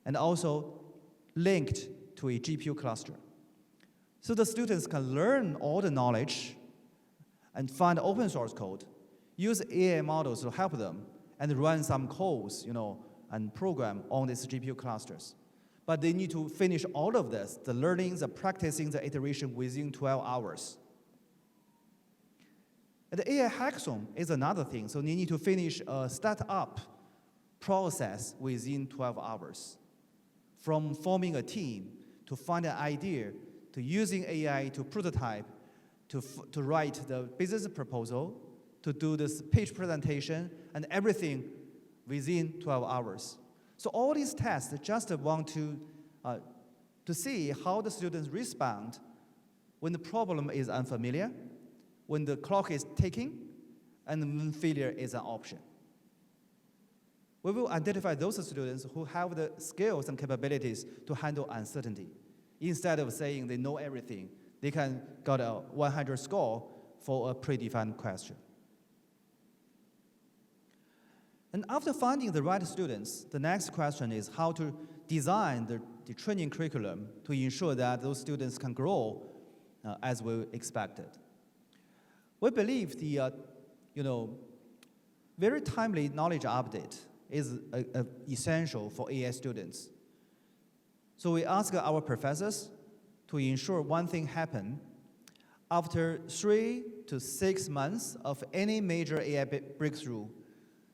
and also linked to a GPU cluster. So the students can learn all the knowledge and find open source code, use AI models to help them, and run some codes, and program on these GPU clusters. But they need to finish all of this, the learning, the practicing, the iteration within 12 hours. And the AI hackathon is another thing. So they need to finish a startup process within 12 hours. From forming a team, to find an idea, to using AI to prototype, to write the business proposal, to do this pitch presentation, and everything within 12 hours. So all these tests just want to see how the students respond when the problem is unfamiliar, when the clock is ticking, and when failure is an option. We will identify those students who have the skills and capabilities to handle uncertainty. Instead of saying they know everything, they can get a 100 score for a predefined question. And after finding the right students, the next question is how to design the training curriculum to ensure that those students can grow as we expected. We believe the very timely knowledge update is essential for AI students. So we ask our professors to ensure one thing happen. After 3 to 6 months of any major AI breakthrough,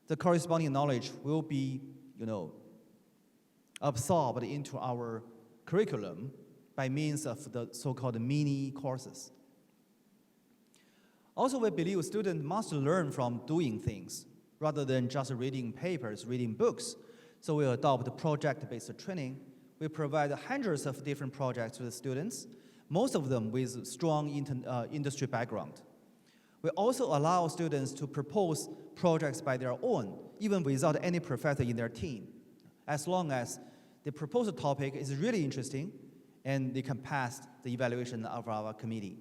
the corresponding knowledge will be, absorbed into our curriculum by means of the so-called mini courses. Also, we believe students must learn from doing things rather than just reading papers, reading books. So we adopt project-based training. We provide hundreds of different projects to the students, most of them with strong industry background. We also allow students to propose projects by their own, even without any professor in their team, as long as the proposed topic is really interesting and they can pass the evaluation of our committee.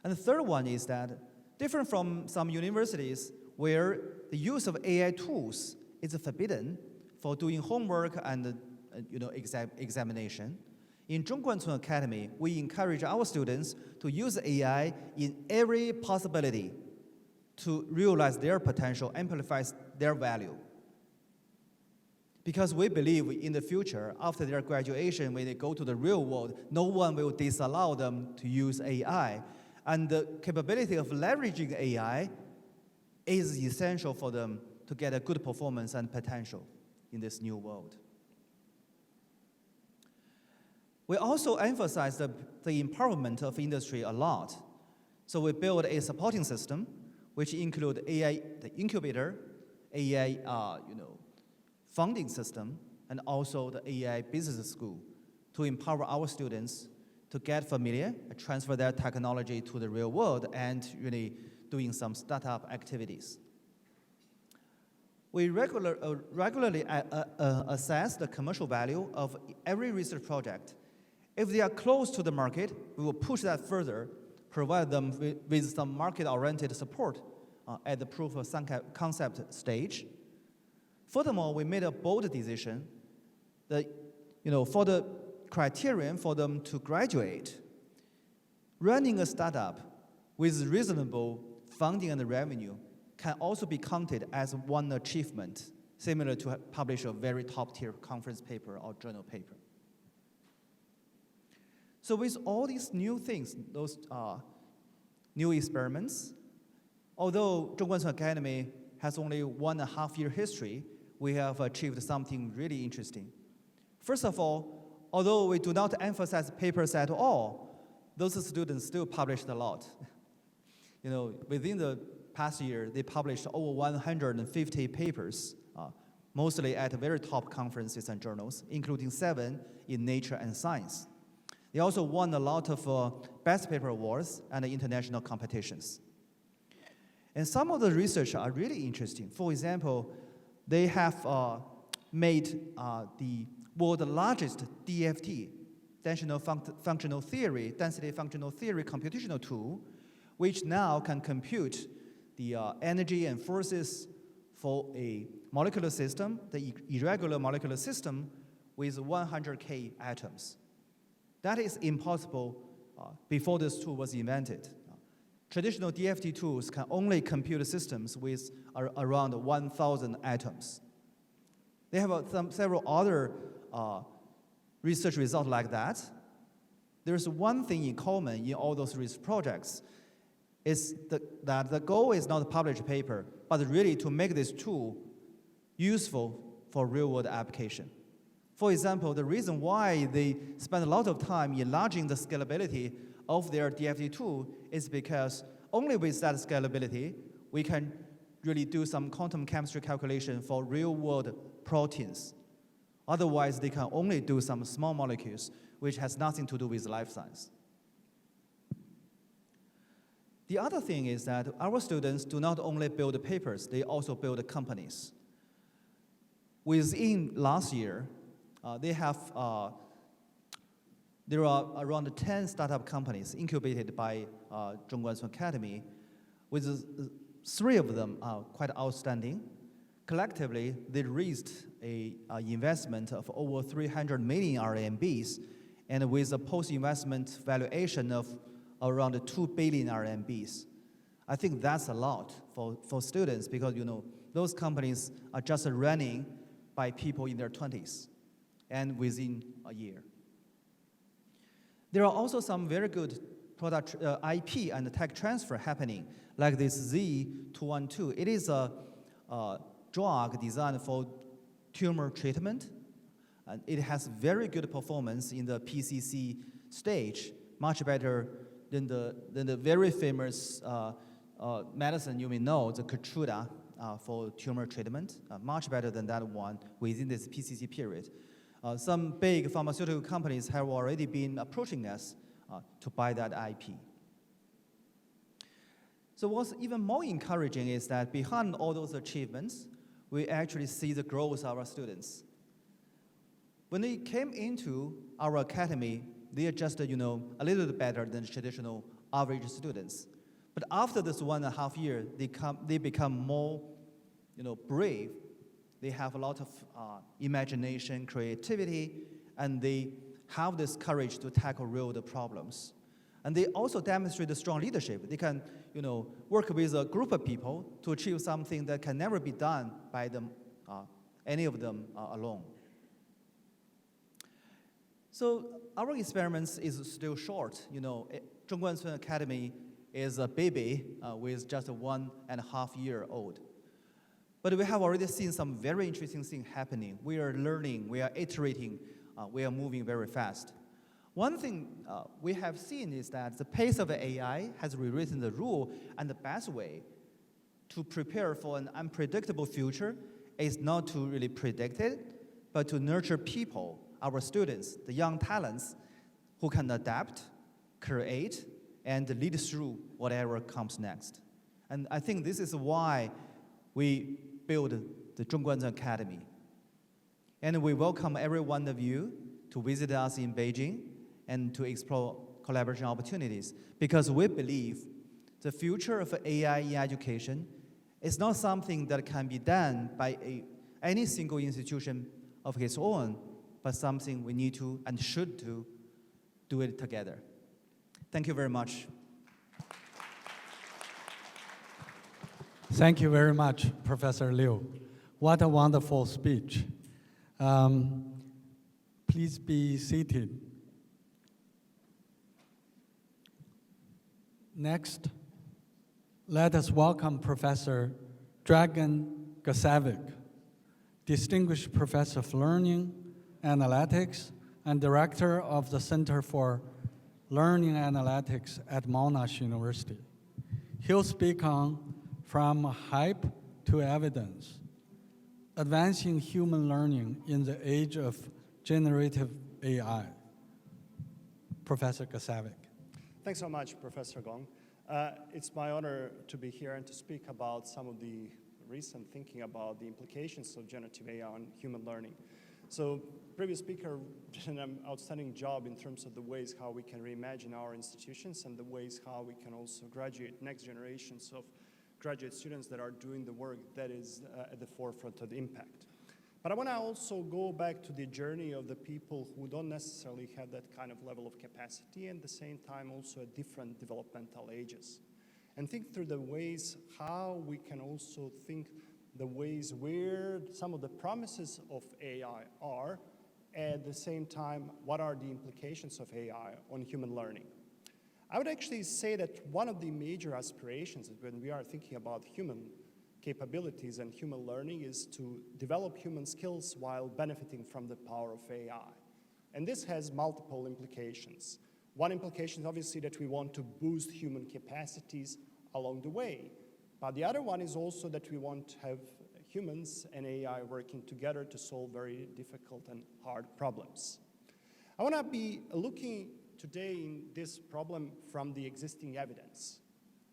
And the third one is that, different from some universities where the use of AI tools is forbidden for doing homework and examination, in Zhongguancun Academy, we encourage our students to use AI in every possibility to realize their potential, amplify their value. Because we believe in the future, after their graduation, when they go to the real world, no one will disallow them to use AI. And the capability of leveraging AI is essential for them to get a good performance and potential in this new world. We also emphasize the empowerment of industry a lot. So we build a supporting system, which include AI, the incubator, AI, funding system, and also the AI business school to empower our students to get familiar, transfer their technology to the real world, and really doing some startup activities. We regularly assess the commercial value of every research project. If they are close to the market, we will push that further, provide them with some market-oriented support at the proof of concept stage. Furthermore, we made a bold decision that, for the criterion for them to graduate, running a startup with reasonable funding and revenue can also be counted as one achievement, similar to publish a very top-tier conference paper or journal paper. So with all these new things, those new experiments, although Zhongguancun Academy has only 1.5 year history, we have achieved something really interesting. First of all, although we do not emphasize papers at all, those students still published a lot. Within the past year, they published over 150 papers, mostly at very top conferences and journals, including 7 in Nature and Science. They also won a lot of Best Paper Awards and international competitions. And some of the research are really interesting. For example, they have made the world's largest DFT, density functional theory computational tool, which now can compute the energy and forces for a molecular system, the irregular molecular system with 100K atoms. That is impossible before this tool was invented. Traditional DFT tools can only compute systems with around 1,000 atoms. They have several other research results like that. There's one thing in common in all those research projects, is that the goal is not to publish a paper, but really to make this tool useful for real-world application. For example, the reason why they spend a lot of time enlarging the scalability of their DFT tool is because only with that scalability, we can really do some quantum chemistry calculation for real-world proteins. Otherwise, they can only do some small molecules, which has nothing to do with life science. The other thing is that our students do not only build papers, they also build companies. Within last year, there are around 10 startup companies incubated by Zhongguancun Academy, with 3 of them are quite outstanding. Collectively, they raised an investment of over 300 million RMBs, and with a post-investment valuation of around 2 billion RMBs. I think that's a lot for students because, those companies are just running by people in their 20s and within a year. There are also some very good product IP and tech transfer happening, like this Z212. It is a drug designed for tumor treatment, And it has very good performance in the PCC stage, much better than the very famous medicine you may know, the Keytruda for tumor treatment, much better than that one within this PCC period. Some big pharmaceutical companies have already been approaching us to buy that IP. So what's even more encouraging is that behind all those achievements, we actually see the growth of our students. When they came into our academy, they are just, a little bit better than traditional average students. But after this 1.5 years, they become more, brave. They have a lot of imagination, creativity, and they have this courage to tackle real problems. And they also demonstrate a strong leadership. They can, work with a group of people to achieve something that can never be done by them, any of them alone. So our experiments is still short. Zhongguancun Academy is a baby with just 1.5 years old. But we have already seen some very interesting things happening. We are learning, we are iterating, we are moving very fast. One thing we have seen is that the pace of AI has rewritten the rule, and the best way to prepare for an unpredictable future is not to really predict it, but to nurture people, our students, the young talents, who can adapt, create, and lead through whatever comes next. And I think this is why we built the Zhongguancun Academy. And we welcome every one of you to visit us in Beijing and to explore collaboration opportunities, because we believe the future of AI in education is not something that can be done by any single institution of its own, but something we need to and should do it together. Thank you very much. Thank you very much, Professor Liu. What a wonderful speech. Please be seated. Next, let us welcome Professor Dragan Gasavic, Distinguished Professor of Learning Analytics and Director of the Center for Learning Analytics at Monash University. He'll speak on From Hype to Evidence, Advancing Human Learning in the Age of Generative AI. Professor Gasavic. Thanks so much, Professor Gong. It's my honor to be here and to speak about some of the recent thinking about the implications of generative AI on human learning. So, previous speaker did an outstanding job in terms of the ways how we can reimagine our institutions and the ways how we can also graduate next generations of graduate students that are doing the work that is at the forefront of the impact. But I want to also go back to the journey of the people who don't necessarily have that kind of level of capacity, and at the same time also at different developmental ages. And think through the ways how we can also think the ways where some of the promises of AI are, at the same time, what are the implications of AI on human learning. I would actually say that one of the major aspirations when we are thinking about human capabilities and human learning is to develop human skills while benefiting from the power of AI. And this has multiple implications. One implication is obviously that we want to boost human capacities along the way. But the other one is also that we want to have humans and AI working together to solve very difficult and hard problems. I want to be looking today in this problem from the existing evidence.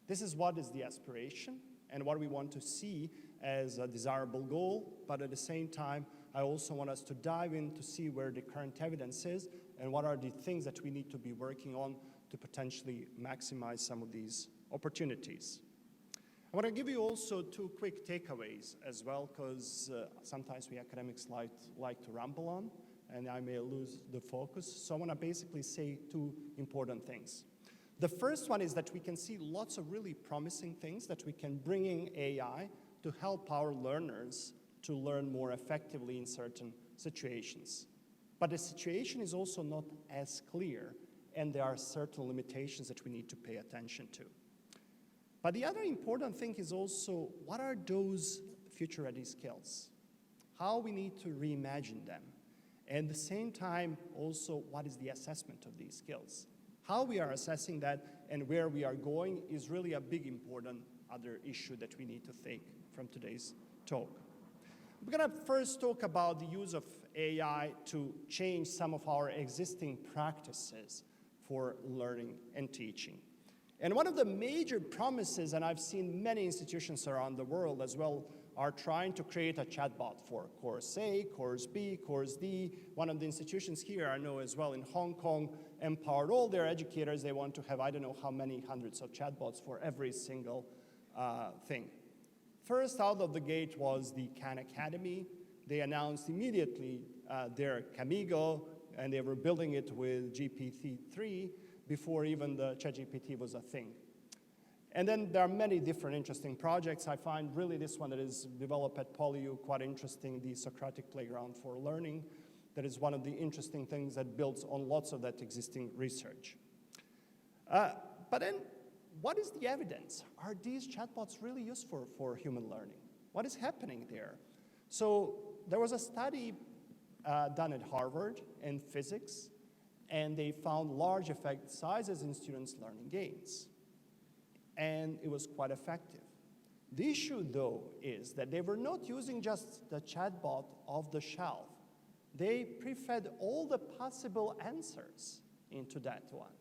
This is what is the aspiration and what we want to see as a desirable goal, but at the same time, I also want us to dive in to see where the current evidence is and what are the things that we need to be working on to potentially maximize some of these opportunities. I want to give you also two quick takeaways as well, because sometimes we academics like to ramble on, and I may lose the focus. So I want to basically say two important things. The first one is that we can see lots of really promising things that we can bring in AI to help our learners to learn more effectively in certain situations. But the situation is also not as clear, and there are certain limitations that we need to pay attention to. But the other important thing is also, what are those future-ready skills? How we need to reimagine them? And at the same time, also, what is the assessment of these skills? How we are assessing that and where we are going is really a big, important other issue that we need to take from today's talk. We're going to first talk about the use of AI to change some of our existing practices for learning and teaching. And one of the major promises, and I've seen many institutions around the world as well, are trying to create a chatbot for course A, course B, course D. One of the institutions here, I know as well in Hong Kong, empowered all their educators. They want to have, I don't know how many hundreds of chatbots for every single thing. First out of the gate was the Khan Academy. They announced immediately their Kamigo, and they were building it with GPT-3 before even the ChatGPT was a thing. And then there are many different interesting projects. I find really this one that is developed at PolyU quite interesting, the Socratic Playground for Learning. That is one of the interesting things that builds on lots of that existing research. But then, what is the evidence? Are these chatbots really useful for human learning? What is happening there? So there was a study done at Harvard in physics, and they found large effect sizes in students' learning gains. And it was quite effective. The issue, though, is that they were not using just the chatbot off the shelf. They pre-fed all the possible answers into that one.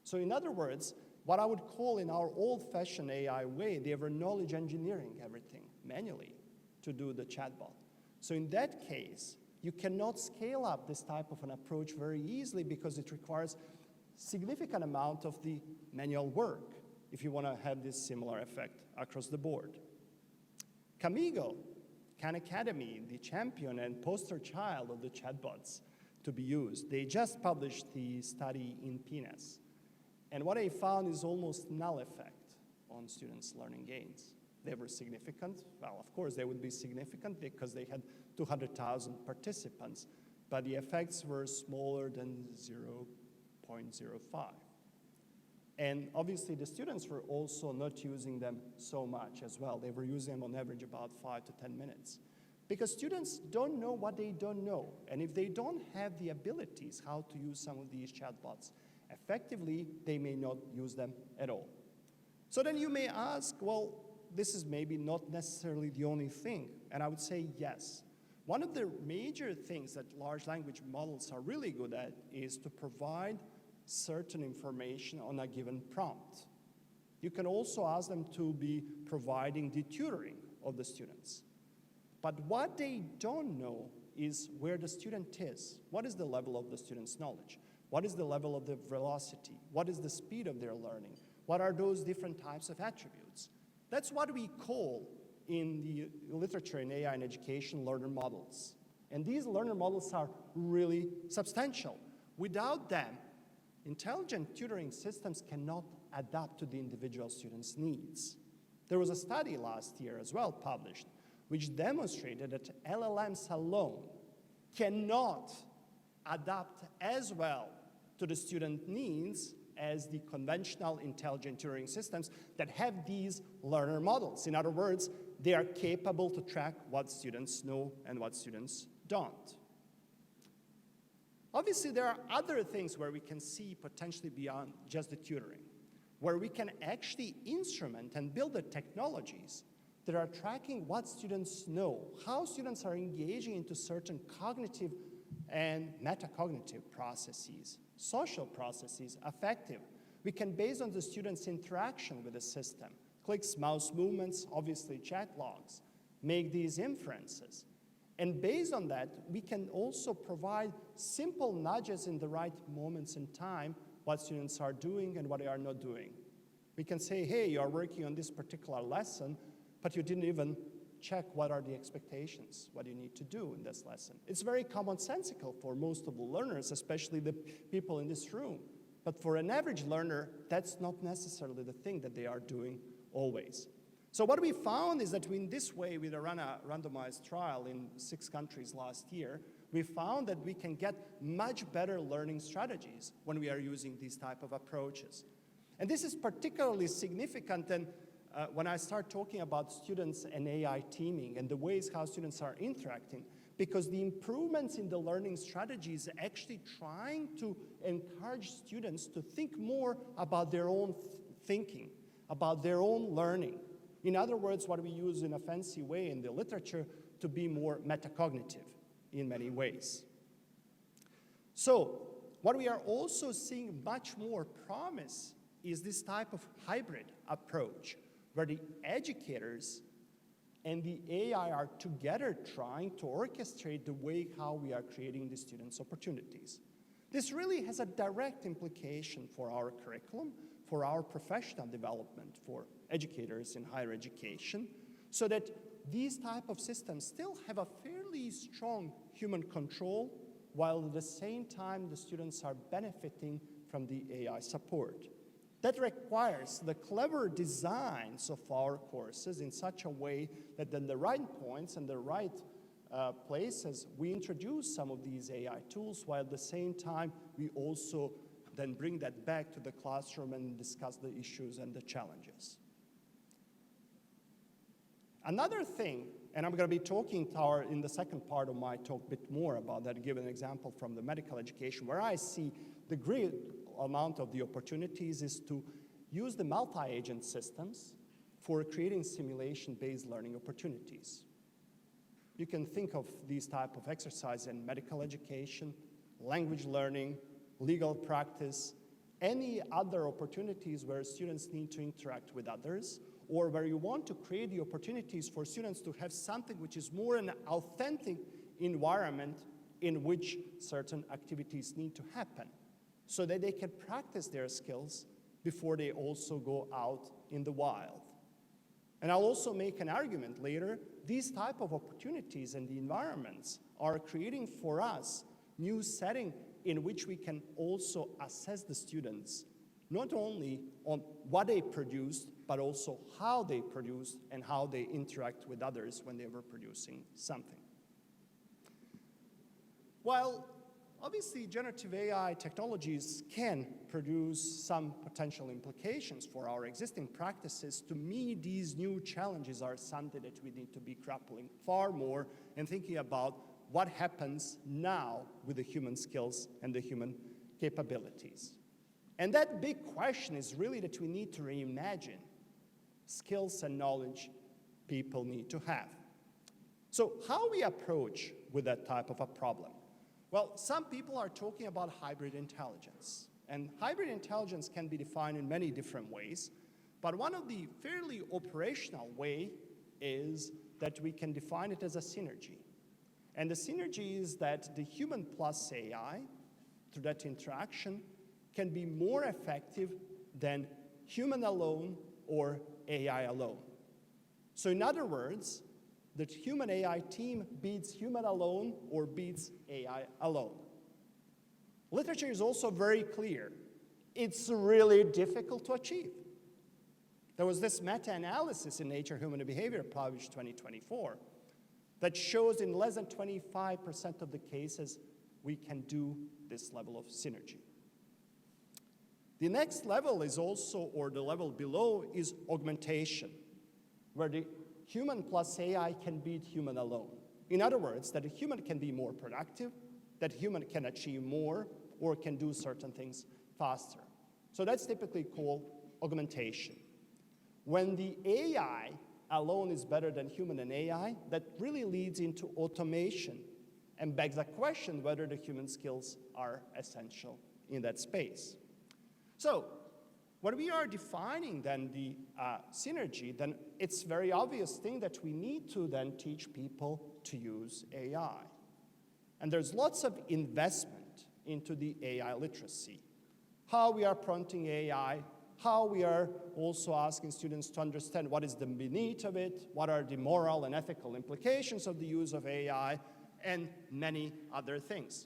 So in other words, what I would call in our old-fashioned AI way, they were knowledge engineering everything manually to do the chatbot. So in that case, you cannot scale up this type of an approach very easily because it requires significant amount of the manual work if you want to have this similar effect across the board. Kamigo, Khan Academy, the champion and poster child of the chatbots to be used, they just published the study in PNAS. And what they found is almost null effect on students' learning gains. They were significant. Well, of course, they would be significant because they had 200,000 participants, but the effects were smaller than 0.05. And obviously, the students were also not using them so much as well. They were using them on average about 5 to 10 minutes. Because students don't know what they don't know. And if they don't have the abilities how to use some of these chatbots effectively, they may not use them at all. So then you may ask, well, this is maybe not necessarily the only thing. And I would say yes. One of the major things that large language models are really good at is to provide certain information on a given prompt. You can also ask them to be providing the tutoring of the students. But what they don't know is where the student is. What is the level of the student's knowledge? What is the level of the velocity? What is the speed of their learning? What are those different types of attributes? That's what we call in the literature in AI and education learner models. And these learner models are really substantial. Without them, intelligent tutoring systems cannot adapt to the individual student's needs. There was a study last year as well published, which demonstrated that LLMs alone cannot adapt as well to the student needs as the conventional intelligent tutoring systems that have these learner models. In other words, they are capable to track what students know and what students don't. Obviously, there are other things where we can see potentially beyond just the tutoring, where we can actually instrument and build the technologies that are tracking what students know, how students are engaging into certain cognitive and metacognitive processes, social processes, affective. We can, based on the student's interaction with the system, clicks, mouse movements, obviously chat logs, make these inferences. And based on that, we can also provide simple nudges in the right moments in time, what students are doing and what they are not doing. We can say, hey, you are working on this particular lesson, but you didn't even check what are the expectations, what you need to do in this lesson. It's very commonsensical for most of the learners, especially the people in this room. But for an average learner, that's not necessarily the thing that they are doing always. So what we found is that in this way, we ran a randomized trial in 6 countries last year, we found that we can get much better learning strategies when we are using these type of approaches. And this is particularly significant, and when I start talking about students and AI teaming and the ways how students are interacting, because the improvements in the learning strategy is actually trying to encourage students to think more about their own thinking, about their own learning. In other words, what we use in a fancy way in the literature to be more metacognitive in many ways. So, what we are also seeing much more promise is this type of hybrid approach, where the educators and the AI are together trying to orchestrate the way how we are creating the students' opportunities. This really has a direct implication for our curriculum, for our professional development, for educators in higher education, so that these type of systems still have a fairly strong human control, while at the same time the students are benefiting from the AI support. That requires the clever designs of our courses in such a way that in the right points and the right places, we introduce some of these AI tools, while at the same time, we also then bring that back to the classroom and discuss the issues and the challenges. Another thing, and I'm going to be talking in the second part of my talk a bit more about that, give an example from the medical education, where I see the great amount of the opportunities is to use the multi-agent systems for creating simulation-based learning opportunities. You can think of these type of exercises in medical education, language learning, legal practice, any other opportunities where students need to interact with others, or where you want to create the opportunities for students to have something which is more an authentic environment in which certain activities need to happen, so that they can practice their skills before they also go out in the wild. And I'll also make an argument later, these type of opportunities and the environments are creating for us new setting in which we can also assess the students, not only on what they produced, but also how they produced and how they interact with others when they were producing something. While obviously generative AI technologies can produce some potential implications for our existing practices, to me these new challenges are something that we need to be grappling far more and thinking about what happens now with the human skills and the human capabilities. And that big question is really that we need to reimagine skills and knowledge people need to have. So how we approach with that type of a problem? Well, some people are talking about hybrid intelligence. And hybrid intelligence can be defined in many different ways, but one of the fairly operational way is that we can define it as a synergy. And the synergy is that the human plus AI, through that interaction, can be more effective than human alone or AI alone. So in other words, the human AI team beats human alone or beats AI alone. Literature is also very clear. It's really difficult to achieve. There was this meta-analysis in Nature Human Behavior published 2024 that shows in less than 25% of the cases we can do this level of synergy. The next level is also, or the level below, is augmentation, where the human plus AI can beat human alone. In other words, that a human can be more productive, that a human can achieve more, or can do certain things faster. So that's typically called augmentation. When the AI alone is better than human and AI, that really leads into automation and begs the question whether the human skills are essential in that space. So when we are defining then the synergy, then it's very obvious thing that we need to then teach people to use AI. And there's lots of investment into the AI literacy. How we are prompting AI, how we are also asking students to understand what is the beneath of it, what are the moral and ethical implications of the use of AI, and many other things.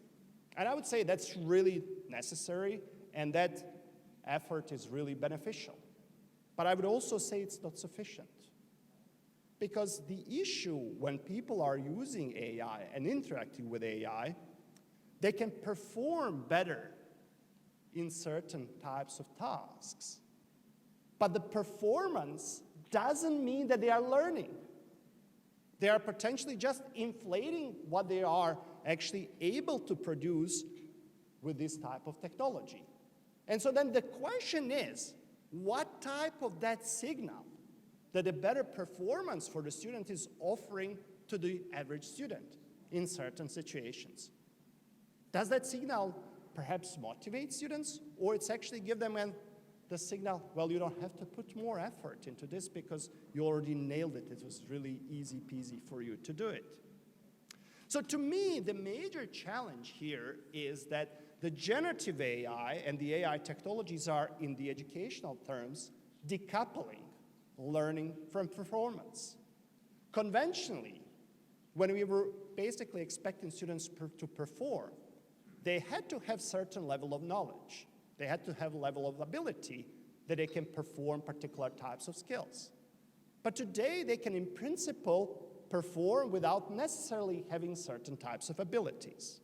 And I would say that's really necessary, and that effort is really beneficial. But I would also say it's not sufficient. Because the issue when people are using AI and interacting with AI, they can perform better in certain types of tasks. But the performance doesn't mean that they are learning. They are potentially just inflating what they are actually able to produce with this type of technology. And so then the question is, what type of that signal that a better performance for the student is offering to the average student in certain situations? Does that signal perhaps motivate students, or it's actually give them the signal, well, you don't have to put more effort into this because you already nailed it. It was really easy peasy for you to do it. So to me, the major challenge here is that the generative AI and the AI technologies are, in the educational terms, decoupling learning from performance. Conventionally, when we were basically expecting students to perform, they had to have certain level of knowledge. They had to have a level of ability that they can perform particular types of skills. But today, they can, in principle, perform without necessarily having certain types of abilities.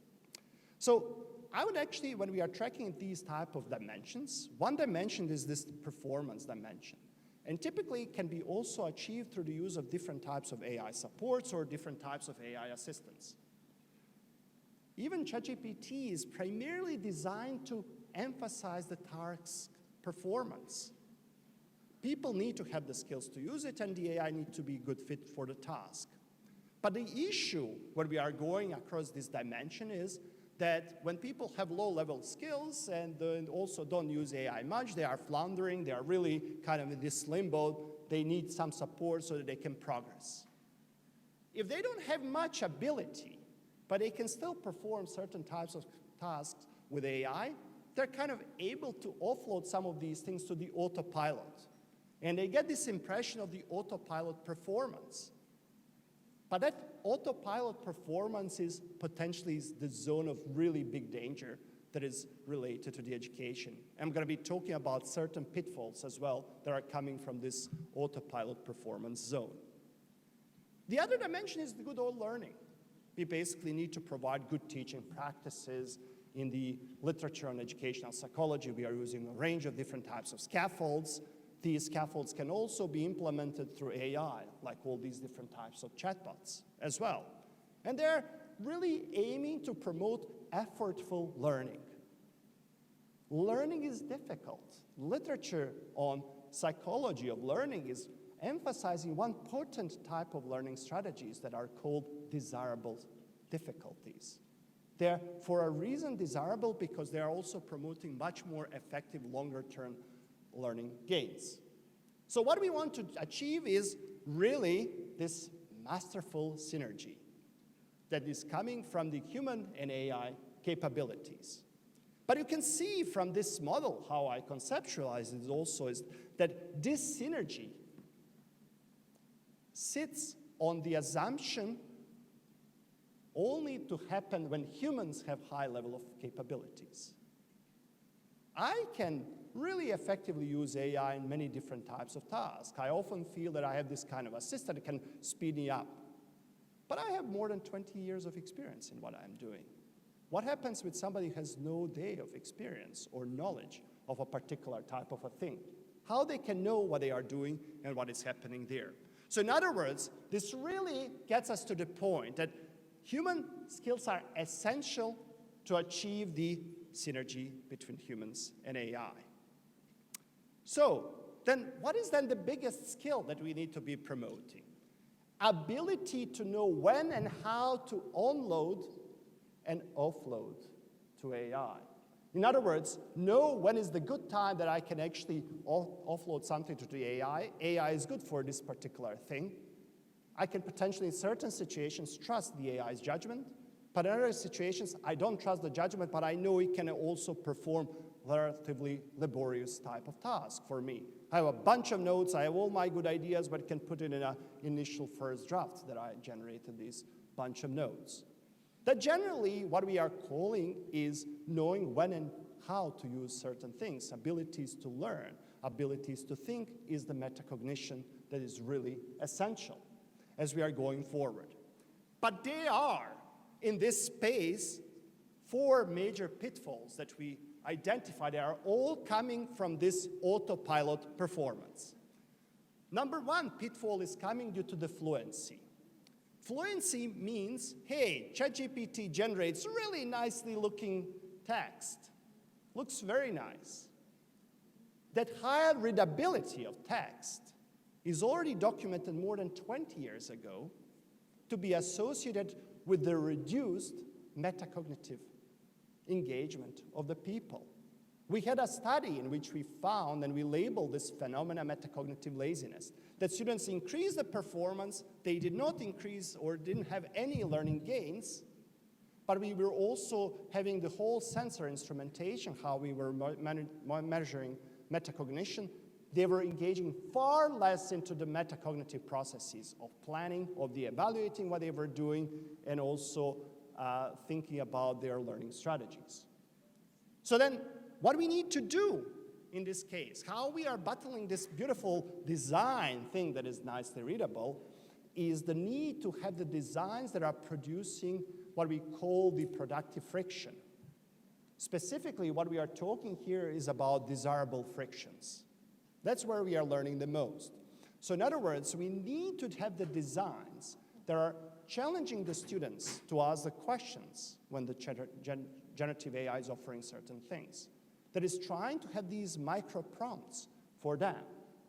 So I would actually, when we are tracking these type of dimensions, one dimension is this performance dimension. And typically can be also achieved through the use of different types of AI supports or different types of AI assistance. Even ChatGPT is primarily designed to emphasize the task performance. People need to have the skills to use it, and the AI need to be a good fit for the task. But the issue when we are going across this dimension is that when people have low-level skills and also don't use AI much, they are floundering, they are really kind of in this limbo, they need some support so that they can progress. If they don't have much ability, but they can still perform certain types of tasks with AI, they're kind of able to offload some of these things to the autopilot. And they get this impression of the autopilot performance. But that autopilot performance is potentially the zone of really big danger that is related to the education. I'm going to be talking about certain pitfalls as well that are coming from this autopilot performance zone. The other dimension is the good old learning. We basically need to provide good teaching practices. In the literature on educational psychology, we are using a range of different types of scaffolds. These scaffolds can also be implemented through AI, like all these different types of chatbots as well. And they're really aiming to promote effortful learning. Learning is difficult. Literature on psychology of learning is emphasizing one potent type of learning strategies that are called desirable difficulties. They're, for a reason, desirable because they are also promoting much more effective, longer-term learning gains. So what we want to achieve is really this masterful synergy that is coming from the human and AI capabilities. But you can see from this model, how I conceptualize it also, is that this synergy sits on the assumption only to happen when humans have high level of capabilities. I can really effectively use AI in many different types of tasks. I often feel that I have this kind of assistant that can speed me up. But I have more than 20 years of experience in what I'm doing. What happens with somebody who has no day of experience or knowledge of a particular type of a thing? How they can know what they are doing and what is happening there? So in other words, this really gets us to the point that human skills are essential to achieve the synergy between humans and AI. So then what is then the biggest skill that we need to be promoting? Ability to know when and how to onload and offload to AI. In other words, know when is the good time that I can actually offload something to the AI. AI is good for this particular thing. I can potentially, in certain situations, trust the AI's judgment, but in other situations, I don't trust the judgment, but I know it can also perform relatively laborious type of task for me. I have a bunch of notes, I have all my good ideas, but can put it in an initial first draft that I generated this bunch of notes. That generally what we are calling is knowing when and how to use certain things. Abilities to learn, abilities to think is the metacognition that is really essential as we are going forward. But there are, in this space, 4 major pitfalls that we identified. They are all coming from this autopilot performance. Number one pitfall is coming due to the fluency. Fluency means, hey, ChatGPT generates really nicely looking text. Looks very nice. That high readability of text is already documented more than 20 years ago to be associated with the reduced metacognitive engagement of the people. We had a study in which we found, and we labeled this phenomena metacognitive laziness, that students increased the performance, they did not increase or didn't have any learning gains, but we were also having the whole sensor instrumentation, how we were measuring metacognition. They were engaging far less into the metacognitive processes of planning, of the evaluating what they were doing, and also thinking about their learning strategies. So then, what we need to do in this case, how we are battling this beautiful design thing that is nicely readable, is the need to have the designs that are producing what we call the productive friction. Specifically, what we are talking here is about desirable frictions. That's where we are learning the most. So in other words, we need to have the designs that are challenging the students to ask the questions when the generative AI is offering certain things. That is trying to have these micro prompts for them.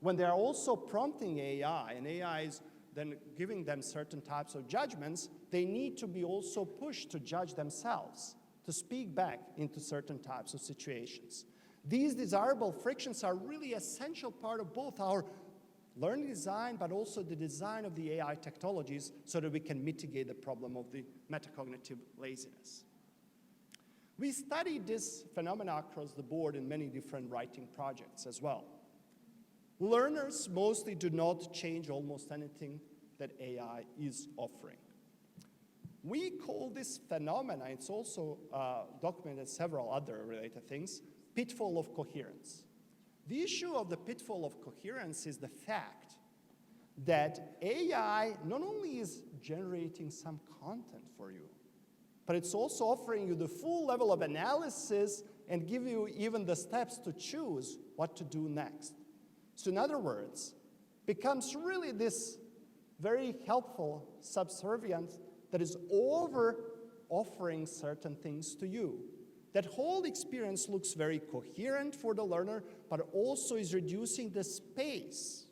When they are also prompting AI, and AI is then giving them certain types of judgments, they need to be also pushed to judge themselves, to speak back into certain types of situations. These desirable frictions are really essential part of both our learning design, but also the design of the AI technologies so that we can mitigate the problem of the metacognitive laziness. We studied this phenomena across the board in many different writing projects as well. Learners mostly do not change almost anything that AI is offering. We call this phenomena, it's also documented several other related things, pitfall of coherence. The issue of the pitfall of coherence is the fact that AI not only is generating some content for you, but it's also offering you the full level of analysis and give you even the steps to choose what to do next. So in other words, becomes really this very helpful subservient that is over-offering certain things to you. That whole experience looks very coherent for the learner, but also is reducing the space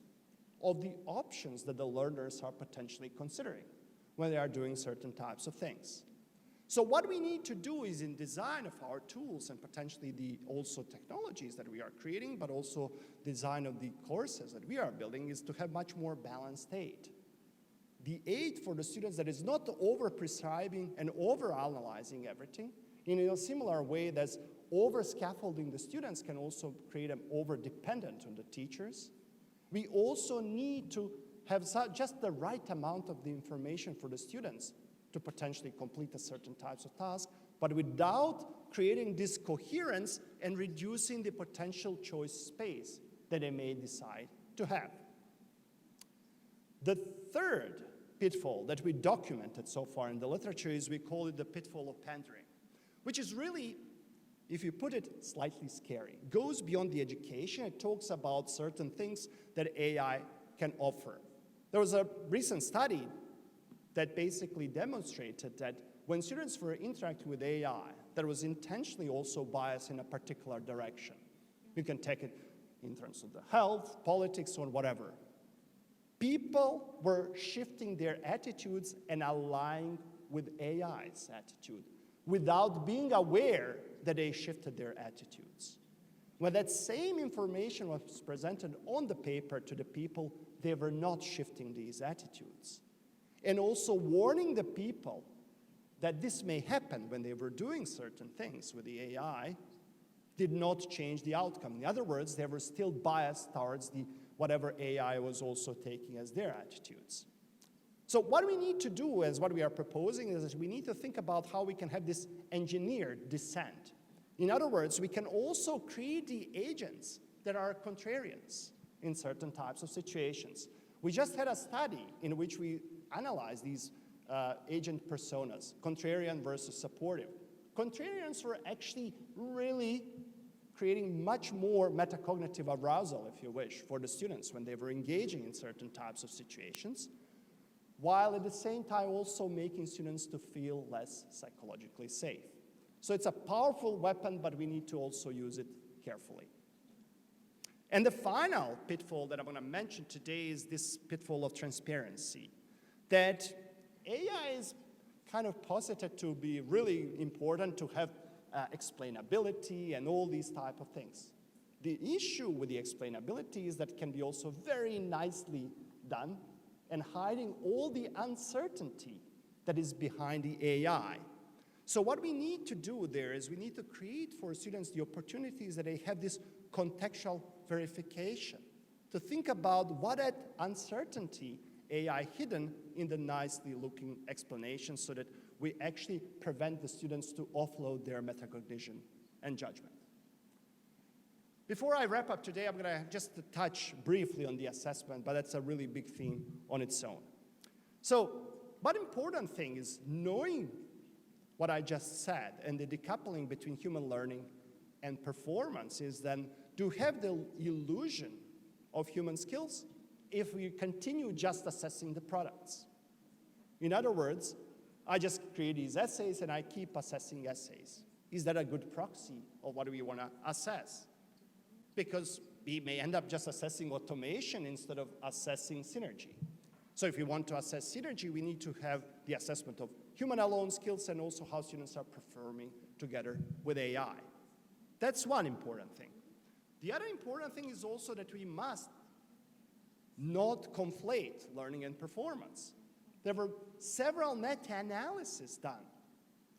of the options that the learners are potentially considering when they are doing certain types of things. So what we need to do is in design of our tools and potentially the also technologies that we are creating, but also design of the courses that we are building, is to have much more balanced aid. The aid for the students that is not over-prescribing and over-analyzing everything, in a similar way that over-scaffolding the students can also create them over-dependent on the teachers. We also need to have just the right amount of the information for the students to potentially complete a certain types of task, but without creating this coherence and reducing the potential choice space that they may decide to have. The third pitfall that we documented so far in the literature is we call it the pitfall of pandering, which is really, if you put it, slightly scary. It goes beyond the education. It talks about certain things that AI can offer. There was a recent study that basically demonstrated that when students were interacting with AI, there was intentionally also bias in a particular direction. You can take it in terms of the health, politics, or whatever. People were shifting their attitudes and aligning with AI's attitude without being aware that they shifted their attitudes. When that same information was presented on the paper to the people, they were not shifting these attitudes. And also warning the people that this may happen when they were doing certain things with the AI did not change the outcome. In other words, they were still biased towards whatever AI was also taking as their attitudes. So what we need to do, as what we are proposing, is we need to think about how we can have this engineered dissent. In other words, we can also create the agents that are contrarians in certain types of situations. We just had a study in which we analyzed these agent personas, contrarian versus supportive. Contrarians were actually really creating much more metacognitive arousal, if you wish, for the students when they were engaging in certain types of situations, while at the same time also making students to feel less psychologically safe. So it's a powerful weapon, but we need to also use it carefully. And the final pitfall that I'm going to mention today is this pitfall of transparency, that AI is kind of posited to be really important to have explainability and all these type of things. The issue with the explainability is that it can be also very nicely done and hiding all the uncertainty that is behind the AI. So what we need to do there is we need to create for students the opportunities that they have this contextual verification, to think about what that uncertainty AI hidden in the nicely looking explanation so that we actually prevent the students to offload their metacognition and judgment. Before I wrap up today, I'm going to just touch briefly on the assessment, but that's a really big theme on its own. So, one important thing is knowing what I just said and the decoupling between human learning and performance is then to have the illusion of human skills if we continue just assessing the products. In other words, I just create these essays and I keep assessing essays. Is that a good proxy of what we want to assess? Because we may end up just assessing automation instead of assessing synergy. So if we want to assess synergy, we need to have the assessment of human alone skills and also how students are performing together with AI. That's one important thing. The other important thing is also that we must not conflate learning and performance. There were several meta-analyses done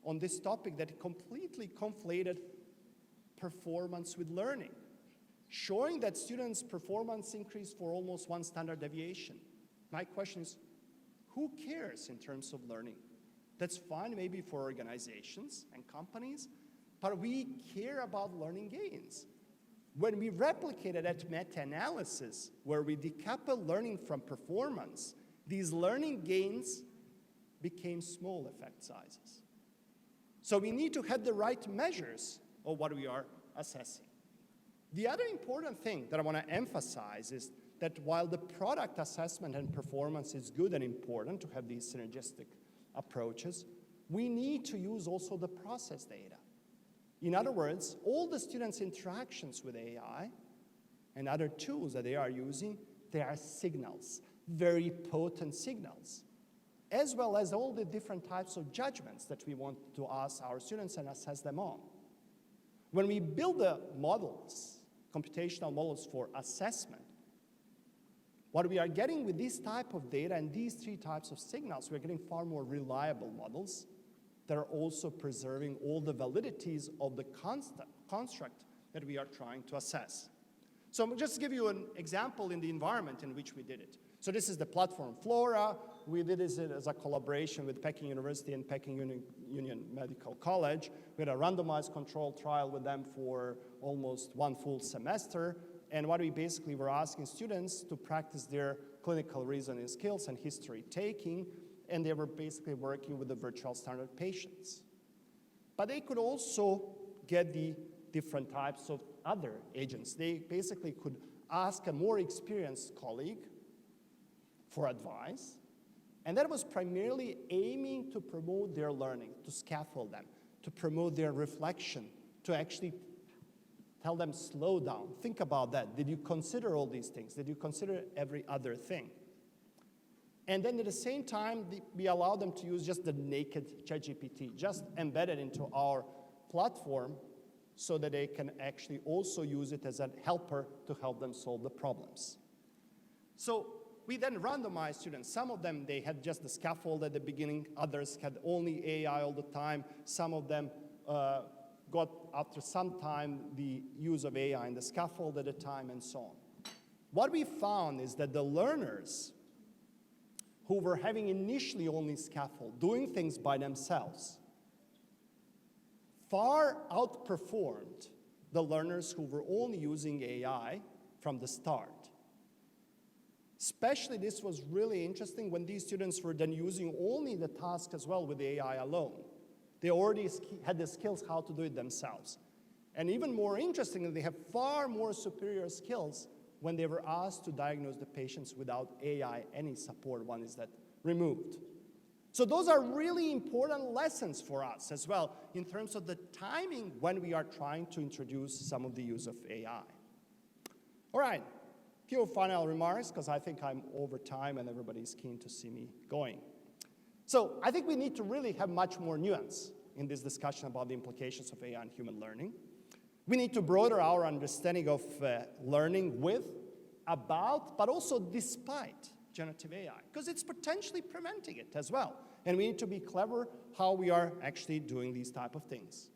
on this topic that completely conflated performance with learning, showing that students' performance increased for almost 1 standard deviation. My question is, who cares in terms of learning? That's fine maybe for organizations and companies, but we care about learning gains. When we replicated that meta-analysis, where we decouple learning from performance, these learning gains became small effect sizes. So we need to have the right measures of what we are assessing. The other important thing that I want to emphasize is that while the product assessment and performance is good and important to have these synergistic approaches, we need to use also the process data. In other words, all the students' interactions with AI and other tools that they are using, they are signals, very potent signals, as well as all the different types of judgments that we want to ask our students and assess them on. When we build the models, computational models for assessment, what we are getting with this type of data and these 3 types of signals, we're getting far more reliable models that are also preserving all the validities of the construct that we are trying to assess. So I'm just give you an example in the environment in which we did it. So this is the platform Flora. We did this as a collaboration with Peking University and Peking Union Medical College. We had a randomized control trial with them for almost 1 full semester. And what we basically were asking students to practice their clinical reasoning skills and history taking, and they were basically working with the virtual standard patients. But they could also get the different types of other agents. They basically could ask a more experienced colleague for advice, and that was primarily aiming to promote their learning, to scaffold them, to promote their reflection, to actually tell them, slow down, think about that. Did you consider all these things? Did you consider every other thing? And then at the same time, we allow them to use just the naked ChatGPT, just embedded into our platform so that they can actually also use it as a helper to help them solve the problems. So we then randomized students. Some of them, they had just the scaffold at the beginning. Others had only AI all the time. Some of them got, after some time, the use of AI in the scaffold at a time, and so on. What we found is that the learners who were having initially only scaffold, doing things by themselves, far outperformed the learners who were only using AI from the start. Especially this was really interesting when these students were then using only the task as well with AI alone. They already had the skills how to do it themselves. And even more interestingly, they have far more superior skills when they were asked to diagnose the patients without AI, any support one is that removed. So those are really important lessons for us as well in terms of the timing when we are trying to introduce some of the use of AI. All right, few final remarks because I think I'm over time and everybody's keen to see me going. So I think we need to really have much more nuance in this discussion about the implications of AI and human learning. We need to broaden our understanding of learning with, about, but also despite generative AI, because it's potentially preventing it as well. And we need to be clever how we are actually doing these type of things.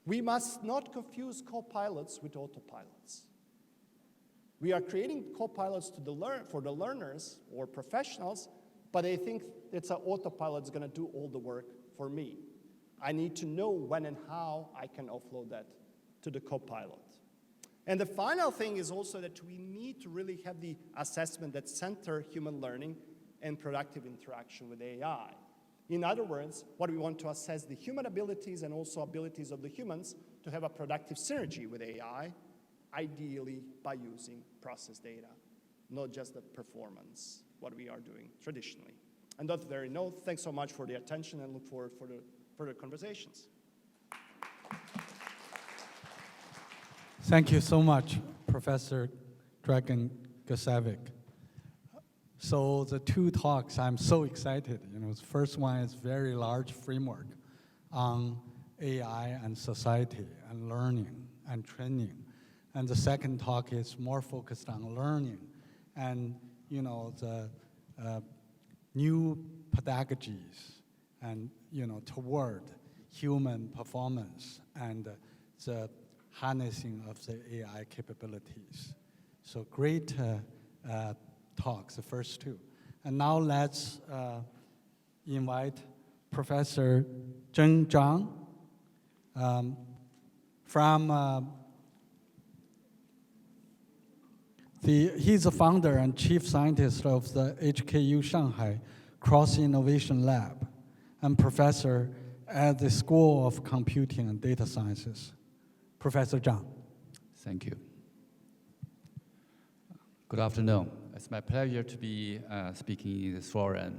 We must not confuse co-pilots with autopilots. We are creating co-pilots for the learners or professionals, but they think it's an autopilot that's going to do all the work for me. I need to know when and how I can offload that to the co-pilot. And the final thing is also that we need to really have the assessment that center human learning and productive interaction with AI. In other words, what we want to assess the human abilities and also abilities of the humans to have a productive synergy with AI, ideally by using process data, not just the performance, what we are doing traditionally. And on that very note, thanks so much for the attention and look forward for the further conversations. Thank you so much, Professor Dragan Gasavic. So the two talks, I'm so excited. The first one is very large framework on AI and society and learning and training. And the second talk is more focused on learning and, the new pedagogies and, toward human performance and the harnessing of the AI capabilities. So great talks, the first two. And now let's invite Professor Shing-Tung he's the founder and chief scientist of the HKU Shanghai Cross Innovation Lab and professor at the School of Computing and Data Sciences. Professor Zhang. Thank you. Good afternoon. It's my pleasure to be speaking in this forum.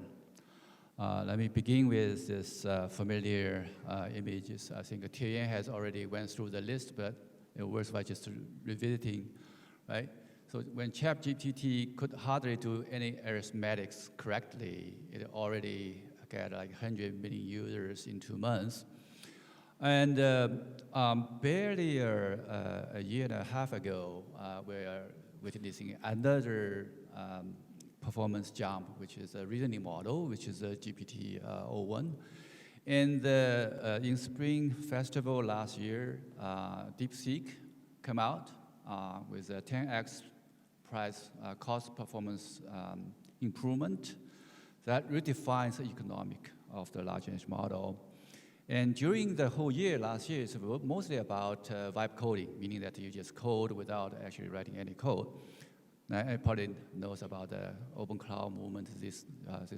Let me begin with this familiar images. I think Tian has already went through the list, but it worthwhile just revisiting, right? So when ChatGPT could hardly do any arithmetics correctly, it already got like 100 million users in 2 months. And barely a year and a half ago, we are witnessing another performance jump, which is a reasoning model, which is a GPT-01. And in Spring Festival last year, DeepSeek came out with a 10x price cost performance improvement that redefines the economic of the large language model. And during the whole year, last year, it's mostly about vibe coding, meaning that you just code without actually writing any code. Now, everybody knows about the open cloud movement these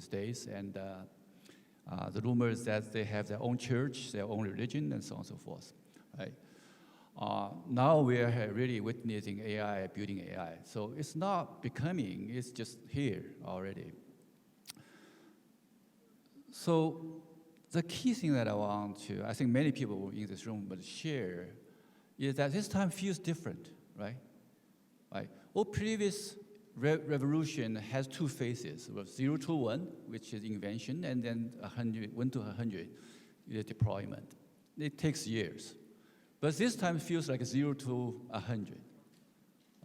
days, and the rumors that they have their own church, their own religion, and so on and so forth, right? Now we are really witnessing AI, building AI. So it's not becoming, it's just here already. So the key thing that I think many people in this room will share, is that this time feels different, right? All previous revolution has two phases, 0 to 1, which is invention, and then 1 to 100, the deployment. It takes years. But this time feels like 0 to 100,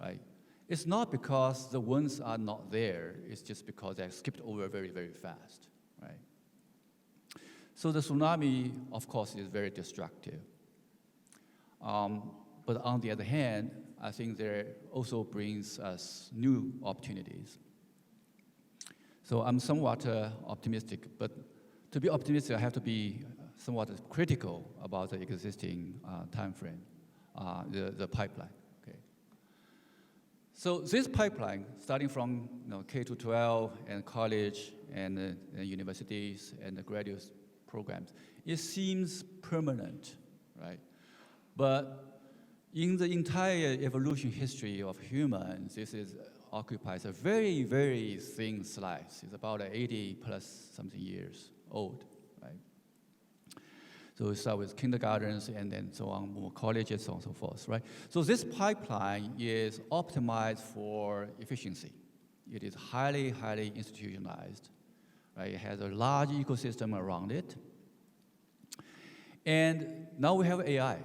right? It's not because the ones are not there, it's just because they're skipped over very, very fast, right? So the tsunami, of course, is very destructive. But on the other hand, I think there also brings us new opportunities. So I'm somewhat optimistic, but to be optimistic, I have to be somewhat critical about the existing time frame, the pipeline. Okay. So this pipeline, starting from K-12 and college and universities and the graduate programs, it seems permanent, right? But In the entire evolution history of humans, occupies a very, very thin slice. It's about 80 plus something years old, right? So we start with kindergartens and then so on, more colleges, so on and so forth, right? So this pipeline is optimized for efficiency. It is highly, highly institutionalized, right? It has a large ecosystem around it. And now we have AI.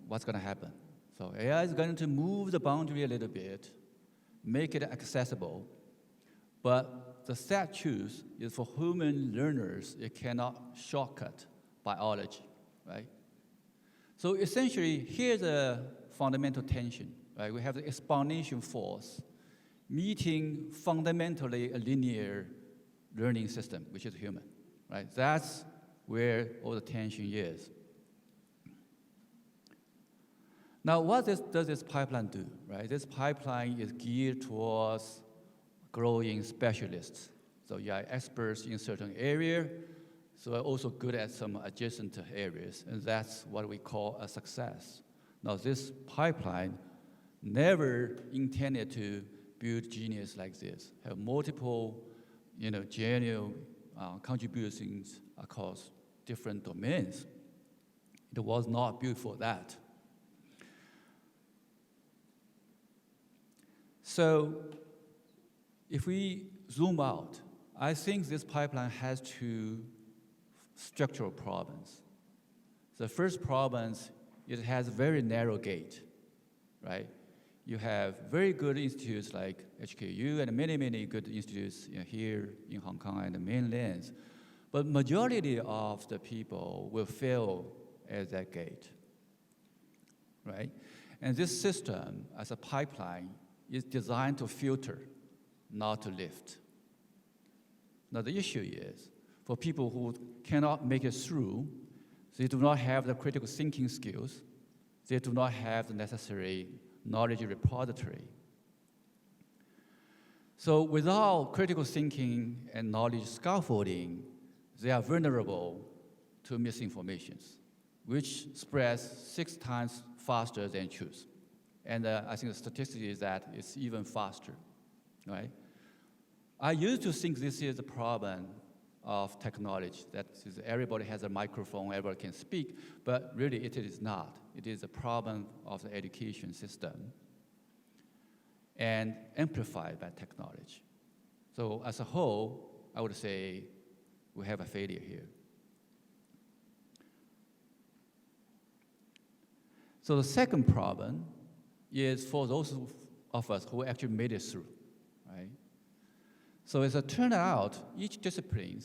What's going to happen? So AI is going to move the boundary a little bit, make it accessible, but the sad truth is for human learners, it cannot shortcut biology, right? So essentially, here's a fundamental tension, right? We have the exponential force meeting fundamentally a linear learning system, which is human, right? That's where all the tension is. Now, what does this pipeline do, right? This pipeline is geared towards growing specialists. So you are experts in certain area, so are also good at some adjacent areas, and that's what we call a success. Now, this pipeline never intended to build genius like this, have multiple, genuine contributions across different domains. It was not built for that. So if we zoom out, I think this pipeline has two structural problems. The first problem is it has a very narrow gate, right? You have very good institutes like HKU and many, many good institutes here in Hong Kong and the mainland, but majority of the people will fail at that gate, right? And this system, as a pipeline, is designed to filter, not to lift. Now the issue is, for people who cannot make it through, they do not have the critical thinking skills, they do not have the necessary knowledge repository. So without critical thinking and knowledge scaffolding, they are vulnerable to misinformations, which spreads 6 times faster than truth. And I think the statistic is that it's even faster, right? I used to think this is a problem of technology, that everybody has a microphone, everybody can speak, but really it is not. It is a problem of the education system and amplified by technology. So as a whole, I would say we have a failure here. So the second problem is for those of us who actually made it through, right? So as it turned out, each discipline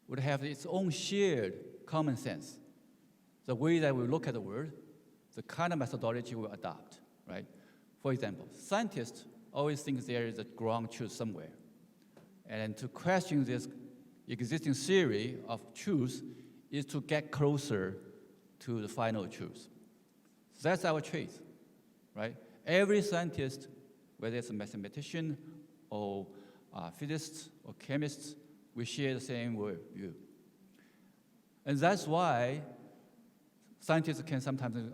would have its own shared common sense. The way that we look at the world, the kind of methodology we adopt, right? For example, scientists always think there is a ground truth somewhere. And to question this existing theory of truth is to get closer to the final truth. So that's our trait. Right? Every scientist, whether it's a mathematician or physicist or chemist, we share the same worldview. And that's why scientists can sometimes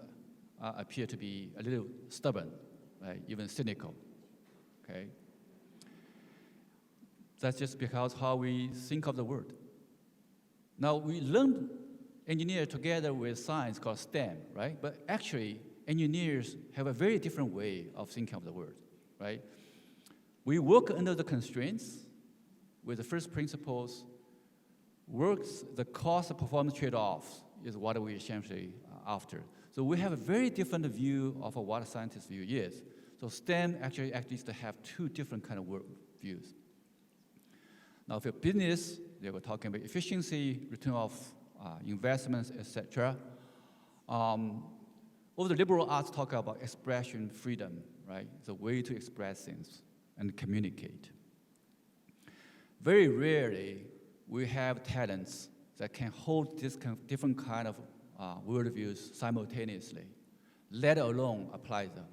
appear to be a little stubborn, right? Even cynical, okay? That's just because how we think of the world. Now, we learn engineer together with science called STEM, right? But actually, engineers have a very different way of thinking of the world, right? We work under the constraints with the first principles. The cost of performance trade-offs is what we essentially are after. So we have a very different view of what a scientist's view is. So STEM actually needs to have 2 different kind of work views. Now for business, they were talking about efficiency, return of investments, etc. All the liberal arts talk about expression freedom, right? The way to express things and communicate. Very rarely, we have talents that can hold this different kind of worldviews simultaneously, let alone apply them.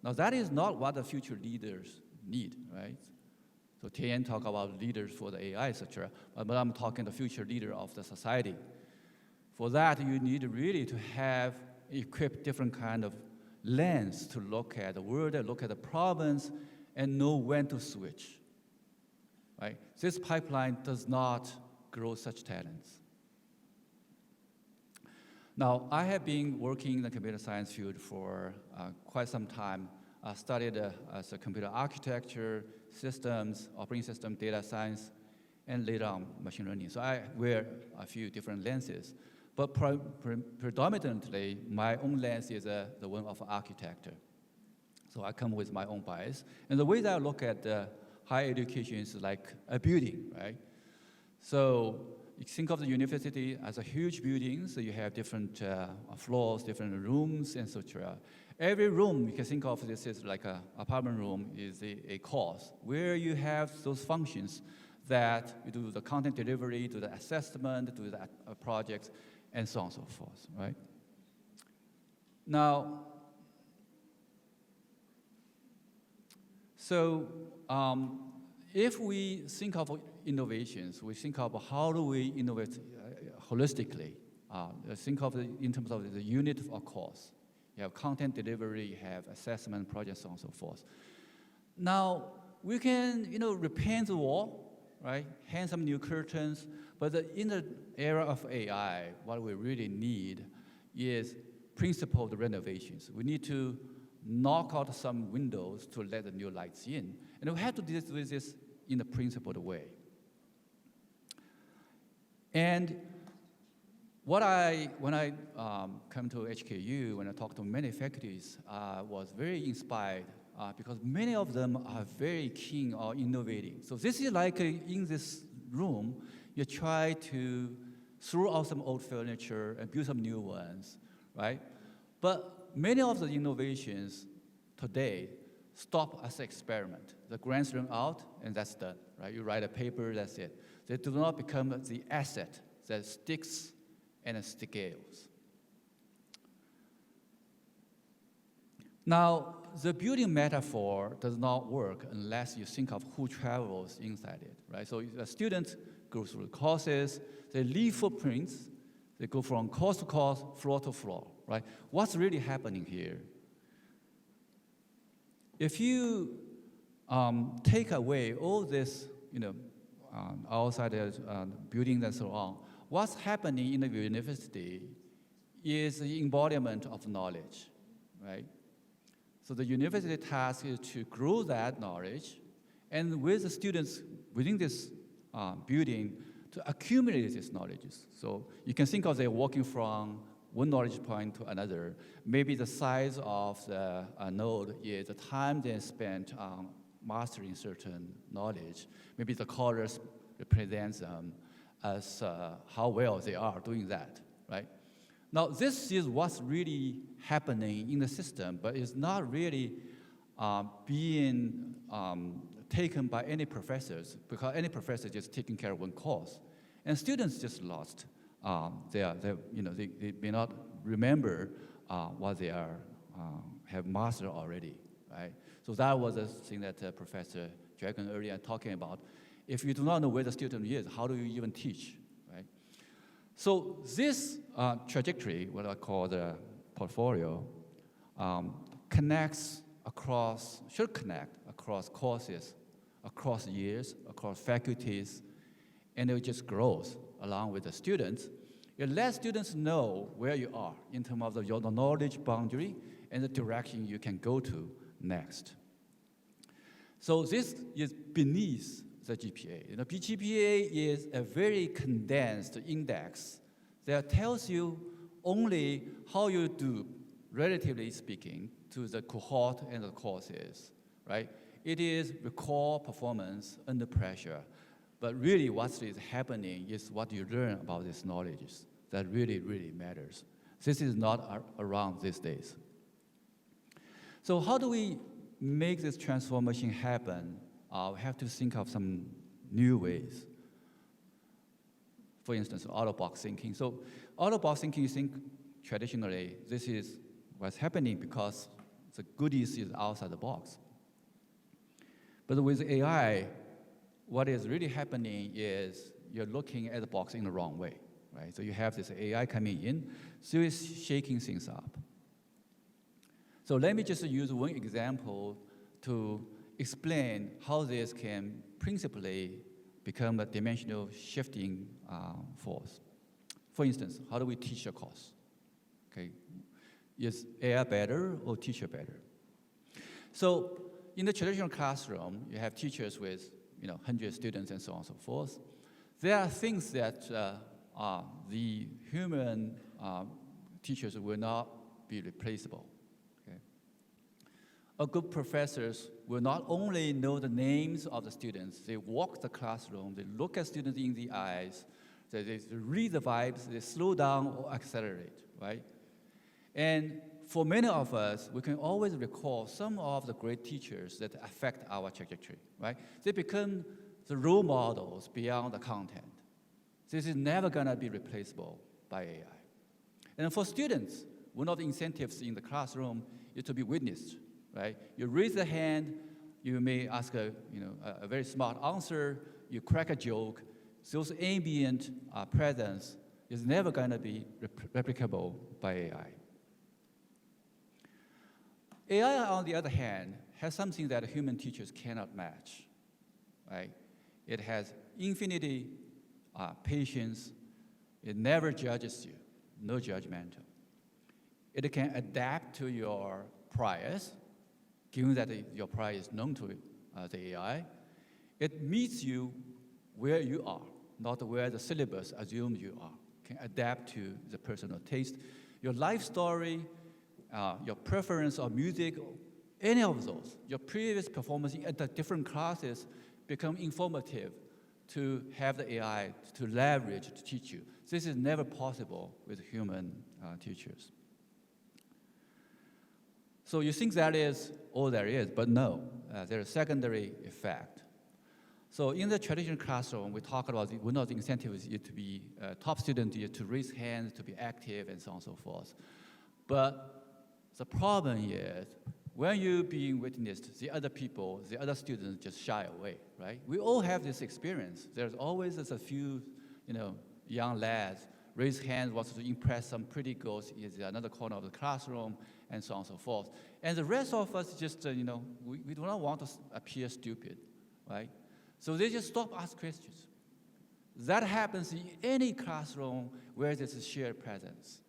Now, that is not what the future leaders need, right? So Tian talk about leaders for the AI, etc., but I'm talking the future leader of the society. For that, you need really to have equip different kind of lens to look at the world, look at the problems, and know when to switch, right? This pipeline does not grow such talents. Now, I have been working in the computer science field for quite some time. I studied as a computer architecture, systems, operating system, data science, and later on machine learning. So I wear a few different lenses. But predominantly, my own lens is the one of architecture. So I come with my own bias. And the way that I look at higher education is like a building, right? So you think of the university as a huge building, so you have different floors, different rooms, etc. Every room, you can think of this as like an apartment room, is a course where you have those functions that you do the content delivery, do the assessment, do the projects, and so on and so forth, right? Now, so if we think of innovations, we think of how do we innovate holistically. Think of it in terms of the unit of course. You have content delivery, you have assessment, projects, so on and so forth. Now, we can, repaint the wall, right? Hang some new curtains, but in the era of AI, what we really need is principled renovations. We need to knock out some windows to let the new lights in. And we have to deal with this in a principled way. And when I come to HKU, when I talk to many faculties, was very inspired because many of them are very keen on innovating. So this is like in this room, you try to throw out some old furniture and build some new ones, right? But many of the innovations today stop as an experiment. The grants run out, and that's done, right? You write a paper, that's it. They do not become the asset that sticks and scales. Now, the building metaphor does not work unless you think of who travels inside it, right? So the students go through courses, they leave footprints, they go from course to course, floor to floor, right? What's really happening here? If you take away all this, outside buildings and so on, what's happening in the university is the embodiment of knowledge, right? So the university task is to grow that knowledge, and with the students within this building to accumulate these knowledges. So you can think of them walking from one knowledge point to another. Maybe the size of the node is the time they spent on mastering certain knowledge. Maybe the colors represent them as how well they are doing that, right? Now, this is what's really happening in the system, but it's not really being taken by any professors, because any professor is just taking care of one course. And students just lost. They may not remember what they have mastered already, right? So that was the thing that Professor Dragon earlier talking about. If you do not know where the student is, how do you even teach, right? So this trajectory, what I call the portfolio, should connect across courses, across years, across faculties, and it just grows along with the students. You let students know where you are in terms of your knowledge boundary and the direction you can go to next. So this is beneath the GPA. GPA is a very condensed index that tells you only how you do, relatively speaking, to the cohort and the courses, right? It is recall performance under pressure. But really what is happening is what you learn about these knowledges that really, really matters. This is not around these days. So how do we make this transformation happen? We have to think of some new ways. For instance, out-of-box thinking. So out-of-box thinking, you think traditionally, this is what's happening because the goodies is outside the box. But with AI, what is really happening is you're looking at the box in the wrong way, right? So you have this AI coming in, so it's shaking things up. So let me just use one example to explain how this can principally become a dimensional shifting force. For instance, how do we teach a course? Okay, is AI better or teacher better? So in the traditional classroom, you have teachers with 100 students and so on and so forth. There are things that the human teachers will not be replaceable. Okay? A good professors will not only know the names of the students, they walk the classroom, they look at students in the eyes, they read the vibes, they slow down or accelerate, right? And for many of us, we can always recall some of the great teachers that affect our trajectory, right? They become the role models beyond the content. This is never gonna be replaceable by AI. And for students, one of the incentives in the classroom is to be witnessed, right? You raise the hand, you may ask a very smart answer, you crack a joke. Those ambient presence is never gonna be replicable by AI. AI, on the other hand, has something that human teachers cannot match, right? It has infinity patience. It never judges you, no judgmental. It can adapt to your priors, given that your prior is known to the AI. It meets you where you are, not where the syllabus assumes you are. Can adapt to the personal taste. Your life story, your preference of music, any of those, your previous performance at the different classes become informative to have the AI to leverage to teach you. This is never possible with human teachers. So you think that is all there is, but no, there's a secondary effect. So in the traditional classroom, we talk about one of the incentives is to be top student, to raise hands, to be active, and so on and so forth. But the problem is, when you're being witnessed, the other people, the other students just shy away, right? We all have this experience. There's always a few, young lads raise hands, wants to impress some pretty girls in another corner of the classroom, and so on and so forth. And the rest of us just, we do not want to appear stupid, right? So they just stop asking questions. That happens in any classroom where there's a shared presence.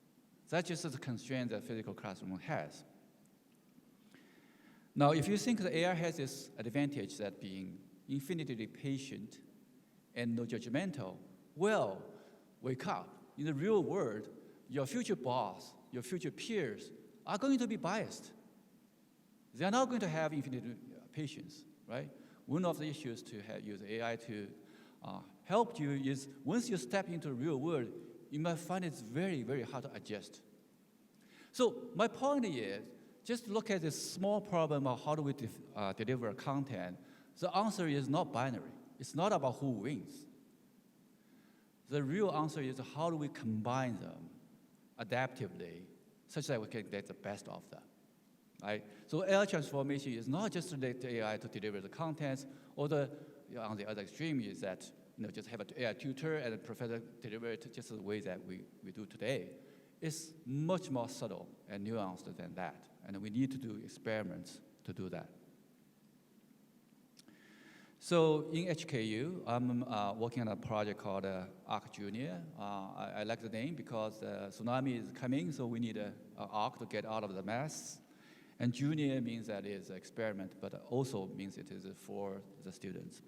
That's just the constraint that physical classroom has. Now, if you think the AI has this advantage that being infinitely patient and no judgmental, well, wake up. In the real world, your future boss, your future peers are going to be biased. They are not going to have infinite patience, right? One of the issues to use AI to help you is once you step into the real world, you might find it's very, very hard to adjust. So my point is, just look at this small problem of how do we deliver content. The answer is not binary. It's not about who wins. The real answer is how do we combine them adaptively such that we can get the best of them, right? So AI transformation is not just to let the AI to deliver the contents, or on the other extreme is that just have an AI tutor and a professor deliver it just the way that we do today. It's much more subtle and nuanced than that, and we need to do experiments to do that. So in HKU, I'm working on a project called ARC Junior. I like the name because the tsunami is coming, so we need an ARC to get out of the mess. And Junior means that it's an experiment, but also means it is for the students.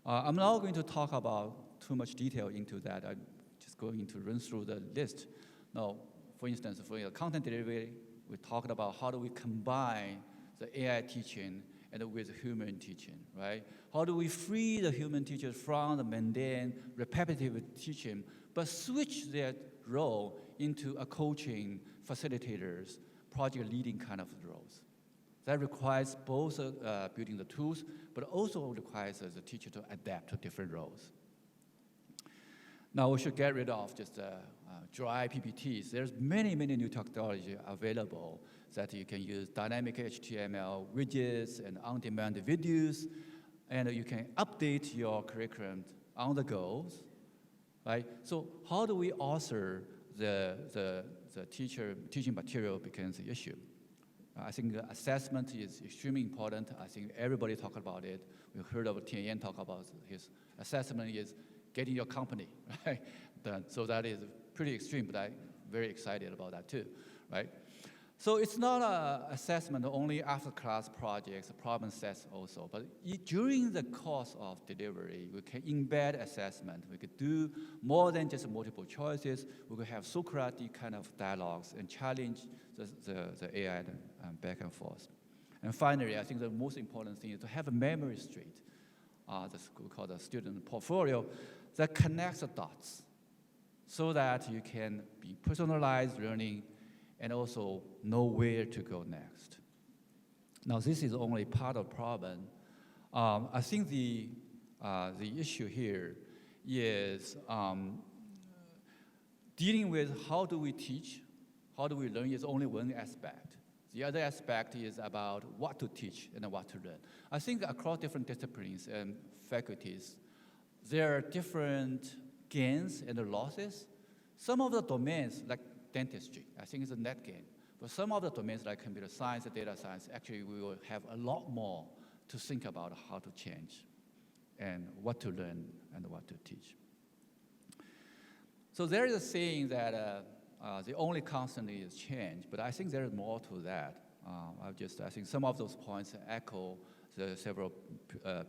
I'm not going to talk about too much detail into that. I'm just going to run through the list. Now, for instance, for content delivery, we talked about how do we combine the AI teaching and with human teaching, right? How do we free the human teachers from the mundane, repetitive teaching, but switch their role into a coaching, facilitators, project leading kind of roles? That requires both building the tools, but also requires the teacher to adapt to different roles. Now we should get rid of just dry PPTs. There's many, many new technology available that you can use dynamic HTML widgets and on-demand videos, and you can update your curriculum on the go, right? So how do we author the teaching material becomes the issue. I think assessment is extremely important. I think everybody talk about it. We heard of Tian talk about his assessment is getting your company, right? So that is pretty extreme, but I'm very excited about that too, right? So it's not an assessment only after class projects, problem sets also, but during the course of delivery, we can embed assessment. We could do more than just multiple choices. We could have Socratic kind of dialogues and challenge the AI back and forth. And finally, I think the most important thing is to have a memory street, we call the student portfolio, that connects the dots so that you can be personalized learning and also know where to go next. Now, this is only part of the problem. I think the issue here is dealing with how do we teach, how do we learn is only one aspect. The other aspect is about what to teach and what to learn. I think across different disciplines and faculties, there are different gains and losses. Some of the domains, like dentistry, I think it's a net gain. But some of the domains like computer science and data science, actually we will have a lot more to think about how to change and what to learn and what to teach. So there is a saying that the only constant is change, but I think there is more to that. I think some of those points echo the several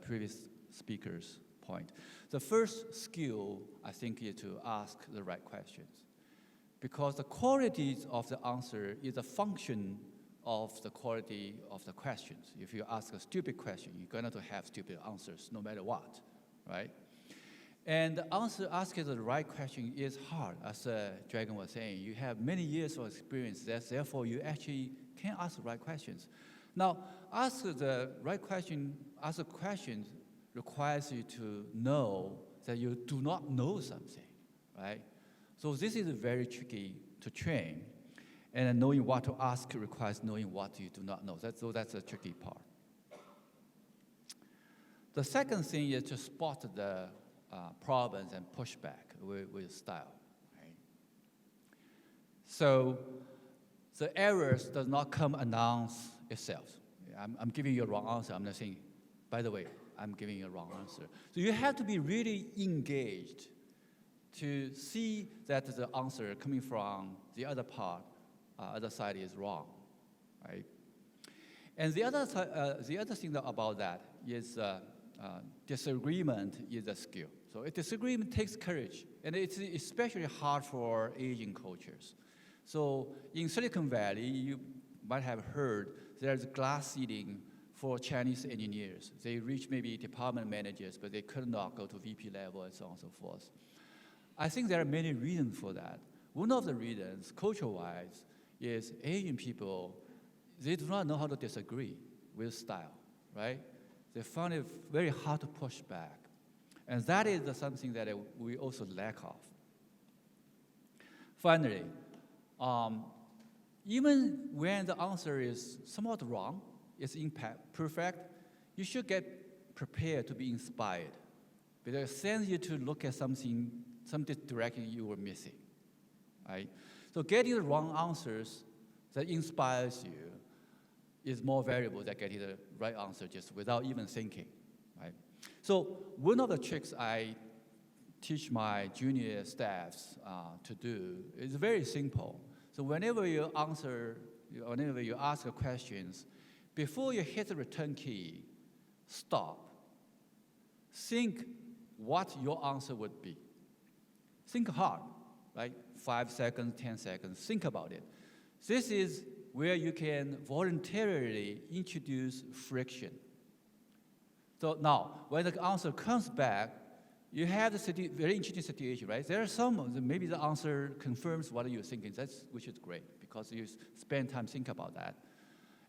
previous speakers' point. The first skill, I think, is to ask the right questions, because the qualities of the answer is a function of the quality of the questions. If you ask a stupid question, you're going to have stupid answers no matter what, right? And the answer asking the right question is hard, as Dragon was saying. You have many years of experience, therefore you actually can ask the right questions. Now, ask the right question, ask a question requires you to know that you do not know something, right? So this is very tricky to train. And knowing what to ask requires knowing what you do not know. So that's a tricky part. The second thing is to spot the problems and push back with style. Right? So the errors does not come announce itself. I'm giving you a wrong answer. I'm not saying, by the way, I'm giving you a wrong answer. So you have to be really engaged to see that the answer coming from the other side is wrong, right? And the other thing about that is disagreement is a skill. So a disagreement takes courage, and it's especially hard for Asian cultures. So in Silicon Valley, you might have heard there's glass ceiling for Chinese engineers. They reach maybe department managers, but they could not go to VP level and so on and so forth. I think there are many reasons for that. One of the reasons, culture-wise, is Asian people, they do not know how to disagree with style, right? They find it very hard to push back. And that is something that we also lack of. Finally, even when the answer is somewhat wrong, it's imperfect, you should get prepared to be inspired, because it sends you to look at some direction you were missing, right? So getting the wrong answers that inspires you is more valuable than getting the right answer just without even thinking, right? So one of the tricks I teach my junior staffs to do is very simple. So whenever you ask questions, before you hit the return key, stop. Think what your answer would be. Think hard, right? 5 seconds, 10 seconds, think about it. This is where you can voluntarily introduce friction. So now, when the answer comes back, you have the very interesting situation, right? There are some, maybe the answer confirms what you're thinking, which is great, because you spend time thinking about that.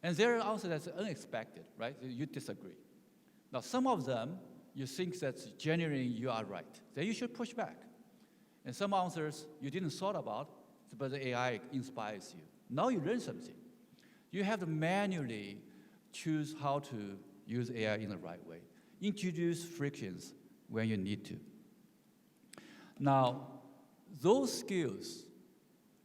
And there are answers that's unexpected, right? You disagree. Now, some of them, you think that genuinely you are right. Then you should push back. And some answers you didn't thought about, but the AI inspires you. Now you learn something. You have to manually choose how to use AI in the right way. Introduce frictions when you need to. Now, those skills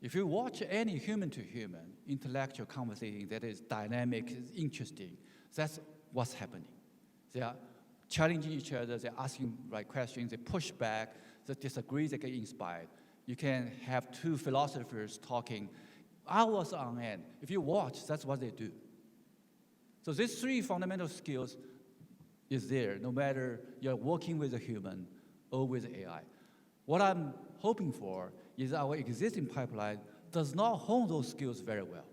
If you watch any human-to-human intellectual conversation that is dynamic, is interesting, that's what's happening. They are challenging each other, they're asking right questions, they push back, they disagree, they get inspired. You can have two philosophers talking hours on end. If you watch, that's what they do. So these three fundamental skills is there, no matter you're working with a human or with AI. What I'm hoping for is our existing pipeline does not hone those skills very well.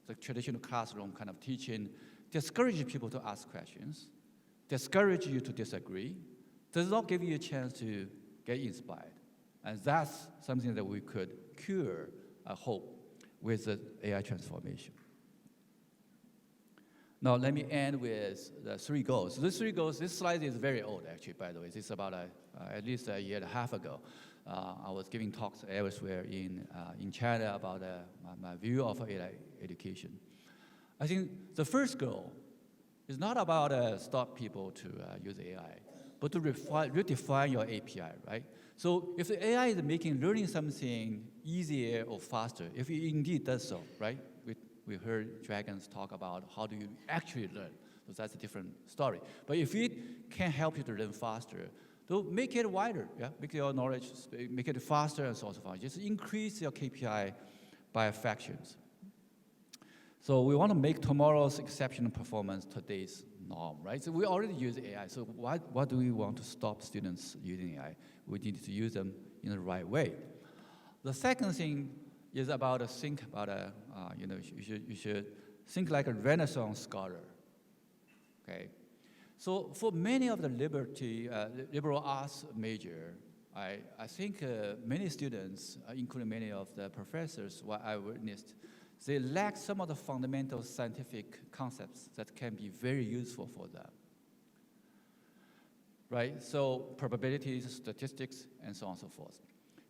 The traditional classroom kind of teaching discourages people to ask questions, discourages you to disagree, does not give you a chance to get inspired. And that's something that we could cure, I hope, with the AI transformation. Now, let me end with the 3 goals. These 3 goals, this slide is very old, actually, by the way. This is about at least a year and a half ago. I was giving talks elsewhere in China about my view of AI education. I think the first goal is not about stop people to use AI, but to redefine your API, right? So if the AI is making learning something easier or faster, if it indeed does so, right? We heard Dragons talk about how do you actually learn. So that's a different story. But if it can help you to learn faster, so make it wider, yeah? Make your knowledge, make it faster and so on and so forth. Just increase your KPI by fractions. So we want to make tomorrow's exceptional performance today's norm, right? So we already use AI, so why do we want to stop students using AI? We need to use them in the right way. The second thing is about you should think like a Renaissance scholar, okay? So for many of the liberal arts major, I think many students, including many of the professors, what I witnessed, they lack some of the fundamental scientific concepts that can be very useful for them, right? So probabilities, statistics, and so on and so forth.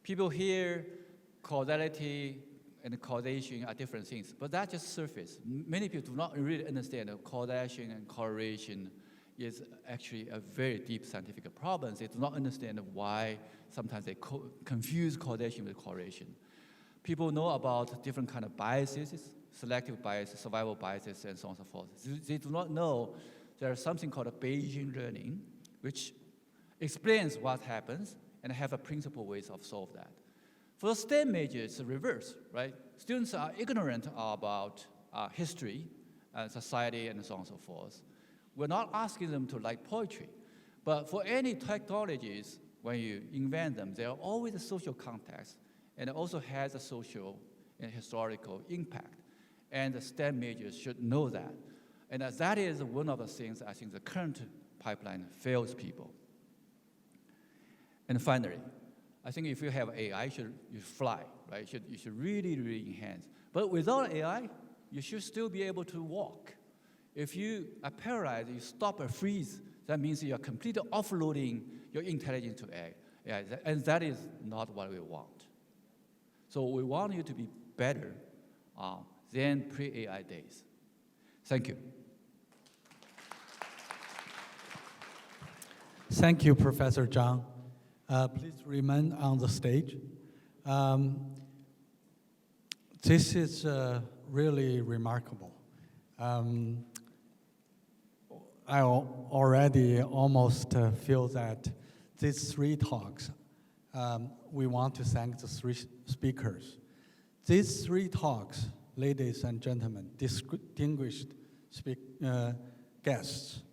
People hear causality and causation are different things, but that's just surface. Many people do not really understand that causation and correlation is actually a very deep scientific problem. They do not understand why sometimes they confuse causation with correlation. People know about different kind of biases, selective biases, survival biases, and so on and so forth. They do not know there is something called a Bayesian learning, which explains what happens and have a principal ways of solve that. For the STEM majors, it's the reverse, right? Students are ignorant about history and society and so on and so forth. We're not asking them to like poetry, but for any technologies, when you invent them, there are always a social context, and it also has a social and historical impact. And the STEM majors should know that. And that is one of the things I think the current pipeline fails people. And finally, I think if you have AI, you fly, right? You should really, really enhance. But without AI, you should still be able to walk. If you are paralyzed, you stop or freeze, that means you are completely offloading your intelligence to AI. And that is not what we want. So we want you to be better than pre-AI days. Thank you. Thank you, Professor Zhang. Please remain on the stage. This is really remarkable. I already almost feel that these 3 talks, we want to thank the 3 speakers. These 3 talks, ladies and gentlemen, distinguished guests,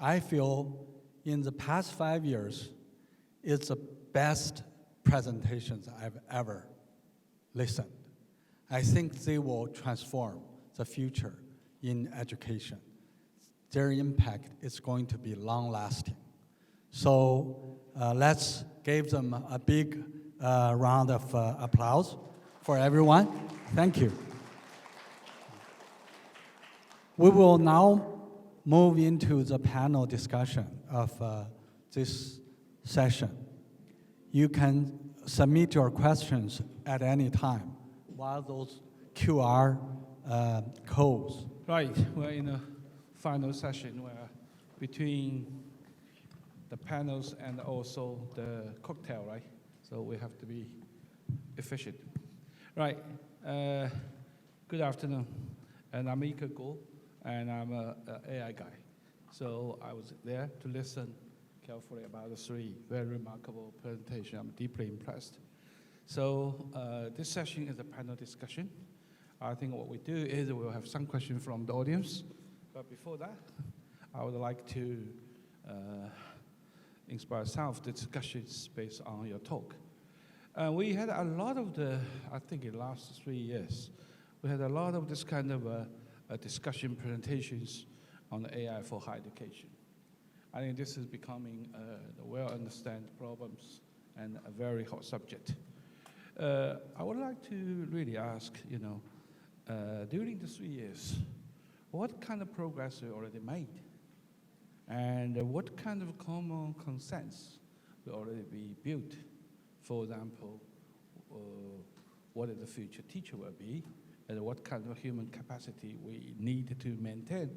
I feel in the past 5 years, it's the best presentations I've ever listened. I think they will transform the future in education. Their impact is going to be long-lasting. So let's give them a big round of applause for everyone. Thank you. We will now move into the panel discussion of this session. You can submit your questions at any time while those QR codes. Right, we're in a final session where between the panels and also the cocktail, right? So we have to be efficient. Right. Good afternoon. And I'm Ika Go, and I'm an AI guy. So I was there to listen carefully about the three very remarkable presentations. I'm deeply impressed. So this session is a panel discussion. I think what we do is we'll have some questions from the audience. But before that, I would like to inspire some of the discussions based on your talk. We had a lot of I think in the last 3 years, we had a lot of this kind of discussion presentations on the AI for higher education. I think this is becoming the well-understood problems and a very hot subject. I would like to really ask, during the 3 years, what kind of progress we already made? And what kind of common consensus will already be built? For example, what the future teacher will be, and what kind of human capacity we need to maintain,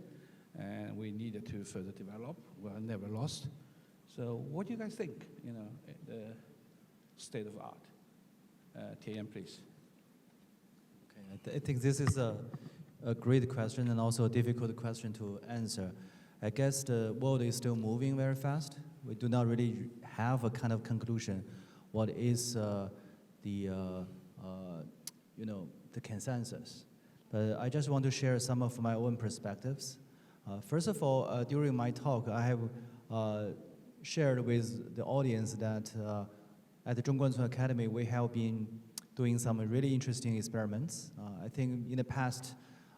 and we need to further develop. We're never lost. So what do you guys think, the state of art? Tian, please. Okay, I think this is a great question and also a difficult question to answer. I guess the world is still moving very fast. We do not really have a kind of conclusion what is the consensus. But I just want to share some of my own perspectives. First of all, during my talk, I have shared with the audience that at the Zhongguancun Academy, we have been doing some really interesting experiments. I think in the past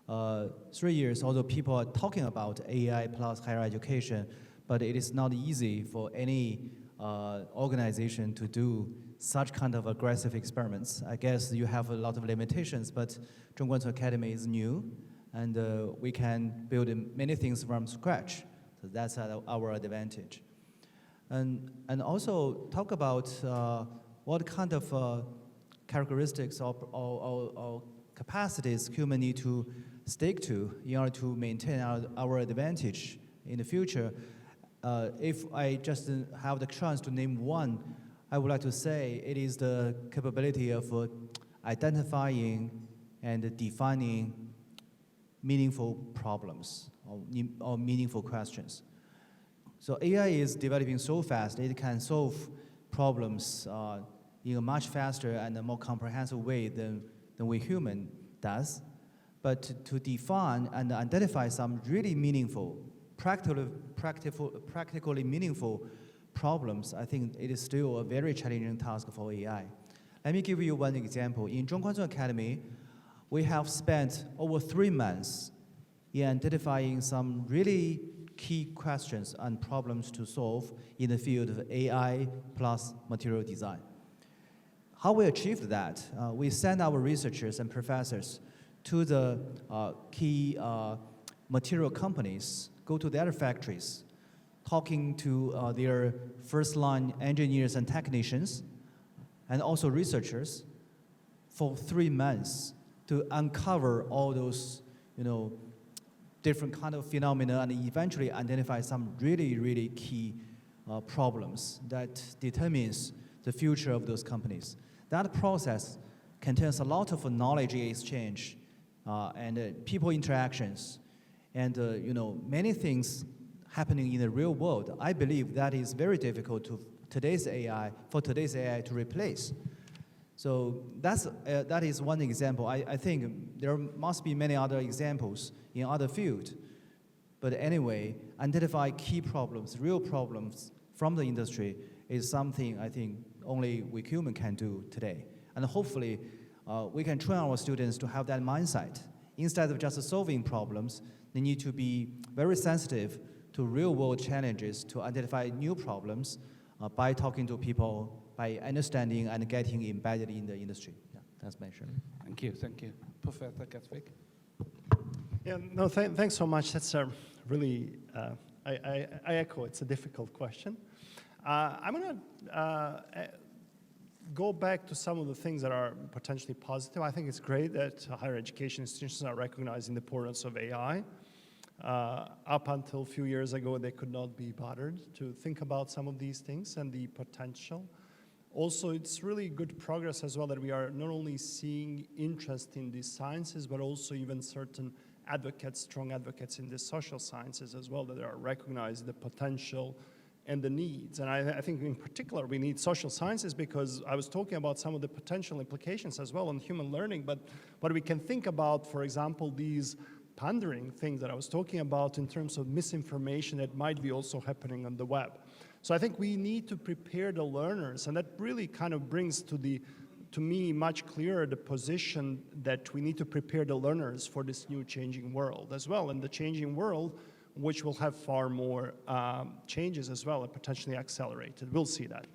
3 years, although people are talking about AI plus higher education, but it is not easy for any organization to do such kind of aggressive experiments. I guess you have a lot of limitations, but Zhongguancun Academy is new, and we can build many things from scratch. So that's our advantage. And also talk about what kind of characteristics or capacities human need to stick to in order to maintain our advantage in the future. If I just have the chance to name one, I would like to say it is the capability of identifying and defining meaningful problems or meaningful questions. So AI is developing so fast, it can solve problems in a much faster and a more comprehensive way than we human does. But to define and identify some really meaningful, practically meaningful problems, I think it is still a very challenging task for AI. Let me give you one example. In Zhongguancun Academy, we have spent over 3 months in identifying some really key questions and problems to solve in the field of AI plus material design. How we achieved that? We sent our researchers and professors to the key material companies, go to their factories, talking to their first-line engineers and technicians, and also researchers for 3 months to uncover all those, different kind of phenomena and eventually identify some really, really key problems that determines the future of those companies. That process contains a lot of knowledge exchange and people interactions and many things happening in the real world. I believe that is very difficult for today's AI to replace. So that is one example. I think there must be many other examples in other fields. But anyway, identify key problems, real problems from the industry is something I think only we humans can do today. And hopefully, we can train our students to have that mindset. Instead of just solving problems, they need to be very sensitive to real-world challenges to identify new problems by talking to people, by understanding and getting embedded in the industry. Yeah, that's my share. Thank you. Professor Gatsvik. Yeah, no, thanks so much. That's a really, I echo, it's a difficult question. I'm going to go back to some of the things that are potentially positive. I think it's great that higher education institutions are recognizing the importance of AI. Up until a few years ago, they could not be bothered to think about some of these things and the potential Also, it's really good progress as well that we are not only seeing interest in these sciences, but also even certain advocates, strong advocates in the social sciences as well, that are recognizing the potential and the needs. And I think in particular we need social sciences, because I was talking about some of the potential implications as well on human learning, but what we can think about, for example, these pandering things that I was talking about in terms of misinformation that might be also happening on the web. So I think we need to prepare the learners, and that really kind of brings to me much clearer the position that we need to prepare the learners for this new changing world as well, and the changing world which will have far more changes as well and potentially accelerated. We'll see that.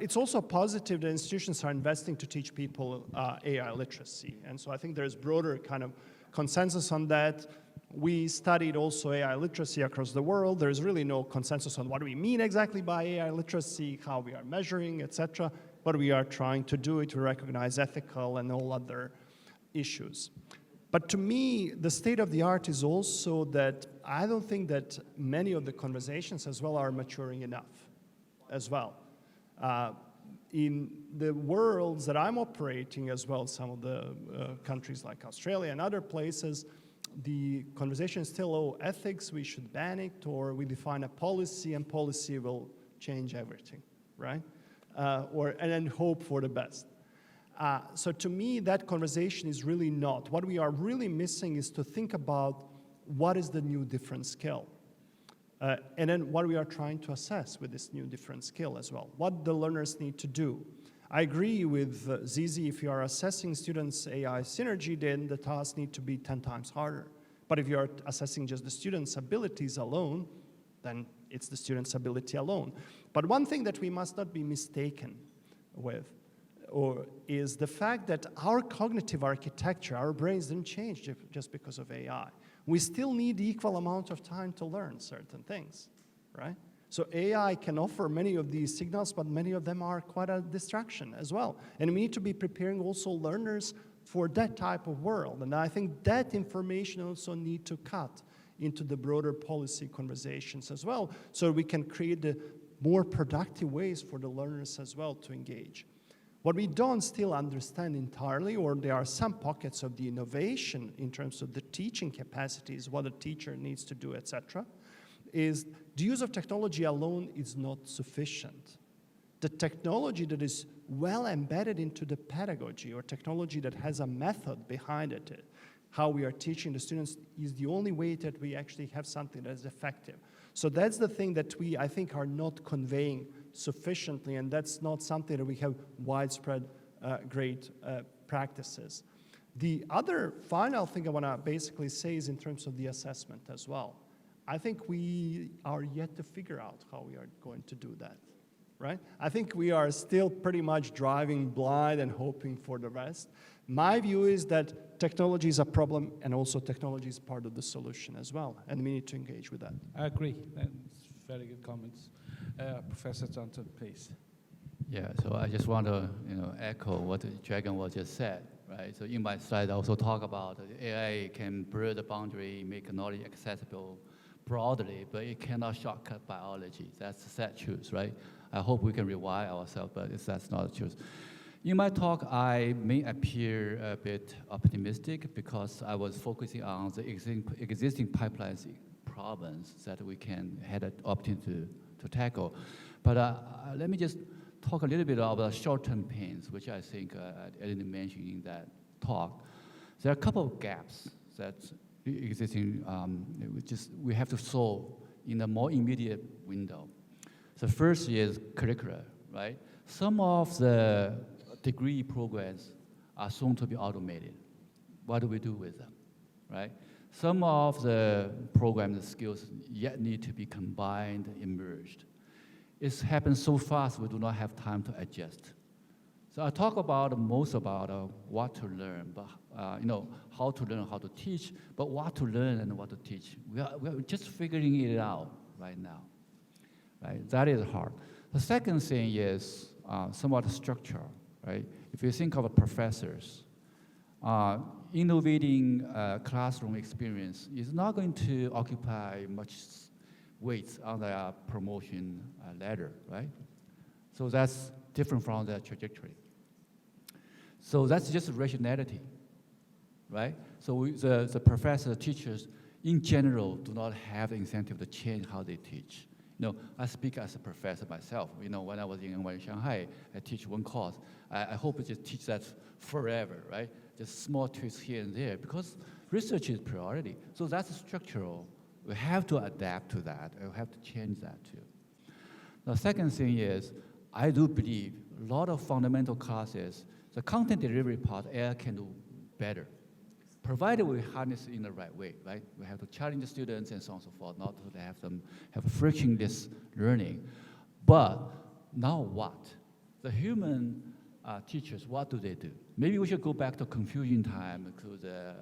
It's also positive that institutions are investing to teach people AI literacy, and so I think there's broader kind of consensus on that. We studied also AI literacy across the world. There's really no consensus on what do we mean exactly by AI literacy, how we are measuring, etc., but we are trying to do it to recognize ethical and all other issues. But to me, the state of the art is also that I don't think that many of the conversations as well are maturing enough as well. In the worlds that I'm operating as well, some of the countries like Australia and other places, the conversation is still, oh, ethics, we should ban it, or we define a policy and policy will change everything, right? And then hope for the best. So to me, that conversation is really not. What we are really missing is to think about what is the new different skill. And then what we are trying to assess with this new different skill as well. What the learners need to do. I agree with Zizi, if you are assessing students' AI synergy, then the tasks need to be 10 times harder. But if you are assessing just the students' abilities alone, then it's the student's ability alone. But one thing that we must not be mistaken with is the fact that our cognitive architecture, our brains didn't change just because of AI. We still need equal amount of time to learn certain things, right? So AI can offer many of these signals, but many of them are quite a distraction as well. And we need to be preparing also learners for that type of world. And I think that information also need to cut into the broader policy conversations as well, so we can create the more productive ways for the learners as well to engage. What we don't still understand entirely, or there are some pockets of the innovation in terms of the teaching capacities, what a teacher needs to do, etc., is the use of technology alone is not sufficient. The technology that is well embedded into the pedagogy, or technology that has a method behind it, how we are teaching the students, is the only way that we actually have something that is effective. So that's the thing that we, I think, are not conveying sufficiently, and that's not something that we have widespread great practices. The other final thing I want to basically say is in terms of the assessment as well. I think we are yet to figure out how we are going to do that, right? I think we are still pretty much driving blind and hoping for the rest. My view is that technology is a problem, and also technology is part of the solution as well, and we need to engage with that. I agree. That's very good comments. Professor Johnson, please. Yeah, so I just want to echo what Dragon was just said, right? So in my slide, I also talk about AI can blur the boundary, make knowledge accessible broadly, but it cannot shortcut biology. That's the sad truth, right? I hope we can rewire ourselves, but that's not the truth. In my talk, I may appear a bit optimistic because I was focusing on the existing pipelines problems that we can have an opportunity to tackle. But let me just talk a little bit about short-term pains, which I think I didn't mention in that talk. There are a couple of gaps that existing, we have to solve in a more immediate window. The first is curricula, right? Some of the degree programs are soon to be automated. What do we do with them, right? Some of the program skills yet need to be combined and merged. It's happened so fast we do not have time to adjust. So I talk about most about what to learn, but how to learn, how to teach, but what to learn and what to teach. We are just figuring it out right now, right? That is hard. The second thing is somewhat structural, right? If you think of professors, innovating classroom experience is not going to occupy much weight on their promotion ladder, right? So that's different from the trajectory. So that's just rationality, right? So the professors, teachers, in general, do not have the incentive to change how they teach. I speak as a professor myself. When I was in Shanghai, I teach one course. I hope to just teach that forever, right? Just small tweaks here and there, because research is priority. So that's structural. We have to adapt to that. We have to change that too. The second thing is, I do believe a lot of fundamental classes, the content delivery part, AI can do better, provided we harness it in the right way, right? We have to challenge the students and so on and so forth, not to have them have frictionless learning. But now what? The human teachers, what do they do? Maybe we should go back to Confucian time, to the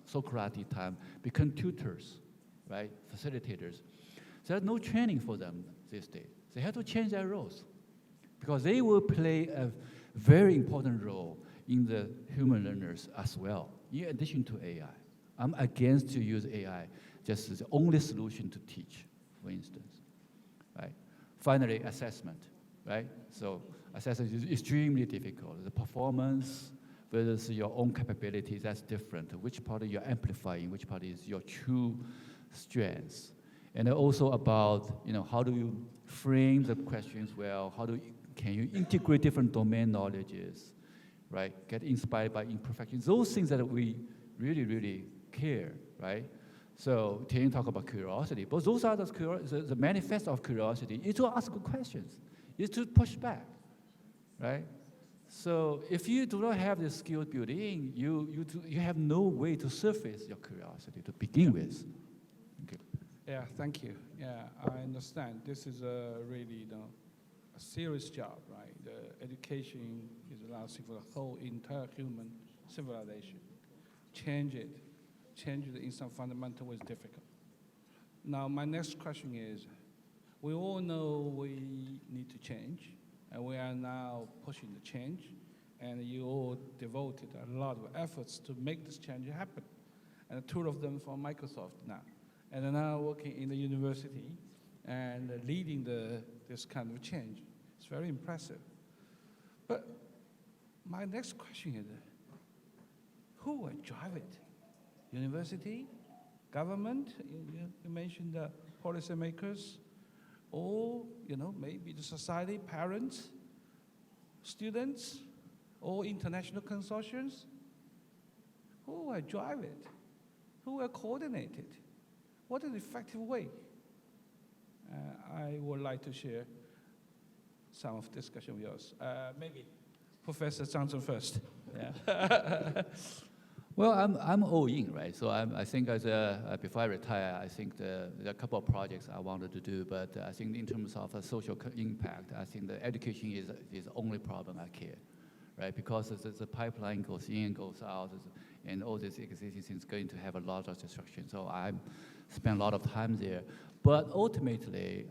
Socratic time, become tutors, right? Facilitators. There's no training for them these days. They have to change their roles because they will play a very important role in the human learners as well, in addition to AI. I'm against to use AI just as the only solution to teach, for instance, right? Finally, assessment, right? So assessment is extremely difficult. The performance versus your own capabilities, that's different. Which part you're amplifying, which part is your true strengths. And also about, how do you frame the questions well? Can you integrate different domain knowledges, right? Get inspired by imperfections. Those things that we really, really care, right? So Tian talk about curiosity, but those are the manifest of curiosity is to ask good questions, is to push back, right? So if you do not have this skill built in, you have no way to surface your curiosity to begin with. Okay. Yeah, thank you. Yeah, I understand. This is a really a serious job, right? The education is lasting for the whole entire human civilization. Change it in some fundamental ways difficult. Now, my next question is, we all know we need to change, and we are now pushing the change, and you all devoted a lot of efforts to make this change happen. And two of them from Microsoft now. And are now working in the university and leading this kind of change. It's very impressive. But my next question is, who will drive it? University, government, you mentioned the policymakers, or maybe the society, parents, students, or international consortiums? Who will drive it? Who will coordinate it? What is the effective way? I would like to share some of the discussion with yours. Maybe Professor Johnson first. Yeah. Well, I'm all in, right? So I think before I retire, I think there are a couple of projects I wanted to do, but I think in terms of social impact, I think the education is the only problem I care, right? Because the pipeline goes in, goes out, and all this existing things going to have a lot of destruction. So I spend a lot of time there. But ultimately,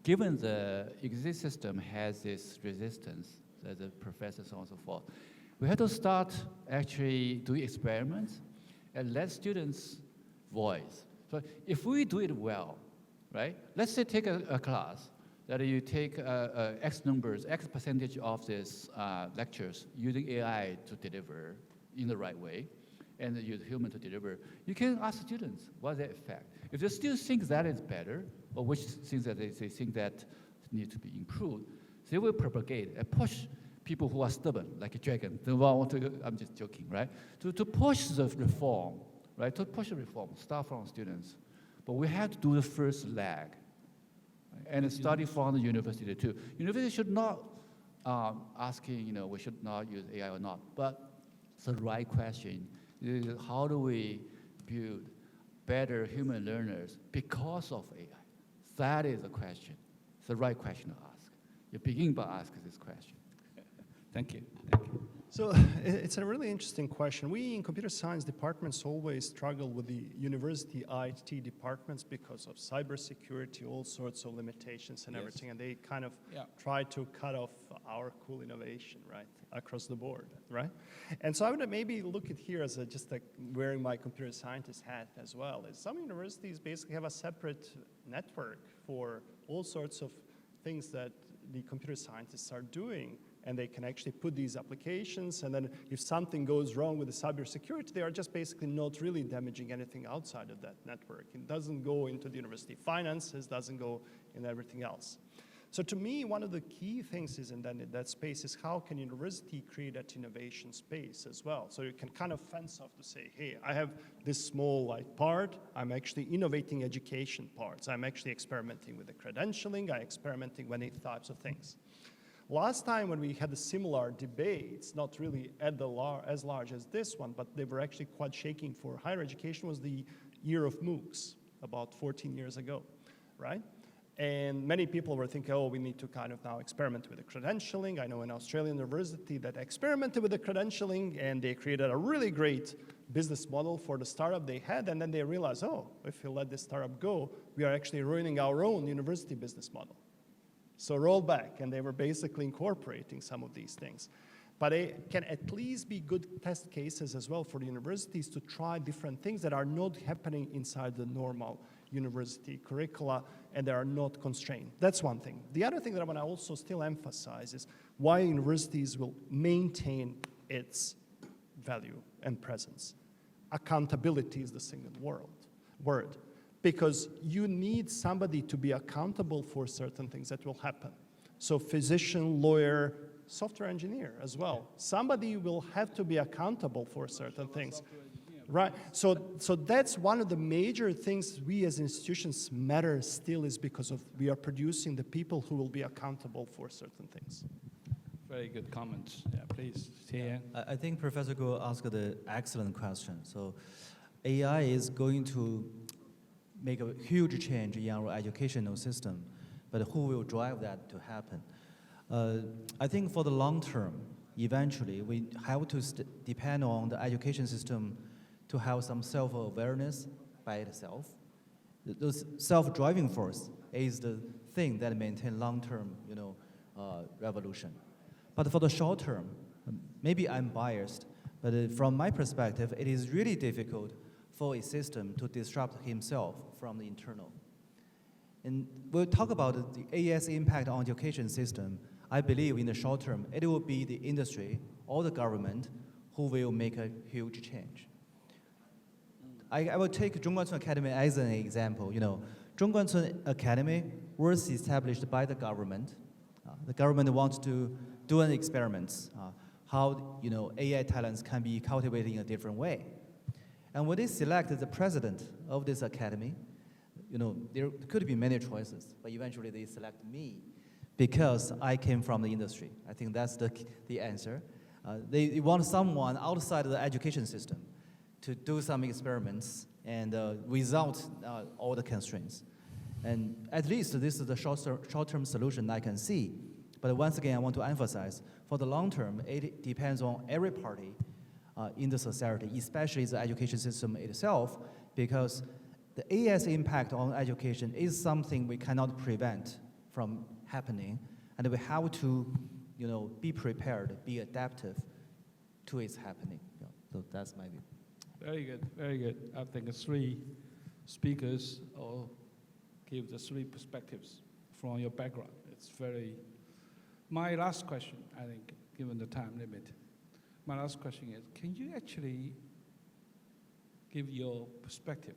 given the existing system has this resistance, as the professor so on and so forth, we have to start actually doing experiments and let students voice. So if we do it well, right? Let's say take a class that you take X percentage of these lectures using AI to deliver in the right way, and use human to deliver. You can ask students what's their effect. If they still think that is better, or which things that they think that need to be improved, they will propagate and push people who are stubborn, like a dragon. They want to, I'm just joking, right? To push the reform, right? To push the reform, start from students. But we have to do the first leg, right? And study from the university too. University should not asking, we should not use AI or not, but it's the right question. How do we build better human learners because of AI? That is the question. It's the right question to ask. You begin by asking this question. Thank you. So it's a really interesting question. We in computer science departments always struggle with the university IT departments because of cybersecurity, all sorts of limitations and everything, and they kind of try to cut off our cool innovation, right, across the board, right? And so I would maybe look at here as just like wearing my computer scientist hat as well. Is some universities basically have a separate network for all sorts of things that the computer scientists are doing. And they can actually put these applications, and then if something goes wrong with the cybersecurity, they are just basically not really damaging anything outside of that network. It doesn't go into the university finances, doesn't go in everything else. So to me, one of the key things is in that space is how can university create that innovation space as well? So you can kind of fence off to say, hey, I have this small part, I'm actually innovating education parts. I'm actually experimenting with the credentialing, I'm experimenting with any types of things. Last time when we had a similar debates, not really as large as this one, but they were actually quite shaking for higher education, was the year of MOOCs, about 14 years ago, right? And many people were thinking, oh, we need to kind of now experiment with the credentialing. I know an Australian university that experimented with the credentialing, and they created a really great business model for the startup they had, and then they realized, oh, if we let this startup go, we are actually ruining our own university business model. So roll back, and they were basically incorporating some of these things. But it can at least be good test cases as well for the universities to try different things that are not happening inside the normal university curricula and they are not constrained. That's one thing. The other thing that I want to also still emphasize is why universities will maintain its value and presence. Accountability is the single word. Because you need somebody to be accountable for certain things that will happen. So physician, lawyer, software engineer as well. Somebody will have to be accountable for certain things. Right, so that's one of the major things we as institutions matter still is because of we are producing the people who will be accountable for certain things. Very good comments. Yeah, please, Tian. I think Professor Guo asked an excellent question. So AI is going to make a huge change in our educational system, but who will drive that to happen? I think for the long term, eventually, we have to depend on the education system to have some self-awareness by itself. The self-driving force is the thing that maintains long-term, revolution. But for the short term, maybe I'm biased, but from my perspective, it is really difficult for a system to disrupt himself from the internal. And we'll talk about the AE's impact on the education system. I believe in the short term, it will be the industry or the government who will make a huge change. I will take Zhongguancun Academy as an example. Zhongguancun Academy was established by the government. The government wants to do an experiment, how AI talents can be cultivated in a different way. And when they selected the president of this academy, there could be many choices, but eventually they select me because I came from the industry. I think that's the answer. They want someone outside of the education system to do some experiments and without all the constraints. And at least this is the short-term solution I can see. But once again, I want to emphasize, for the long term, it depends on every party in the society, especially the education system itself, because the AE's impact on education is something we cannot prevent from happening, and we have to be prepared, be adaptive to its happening. So that's my view. Very good, very good. I think the three speakers all give the three perspectives from your background. It's very... My last question, I think, given the time limit, my last question is, can you actually give your perspective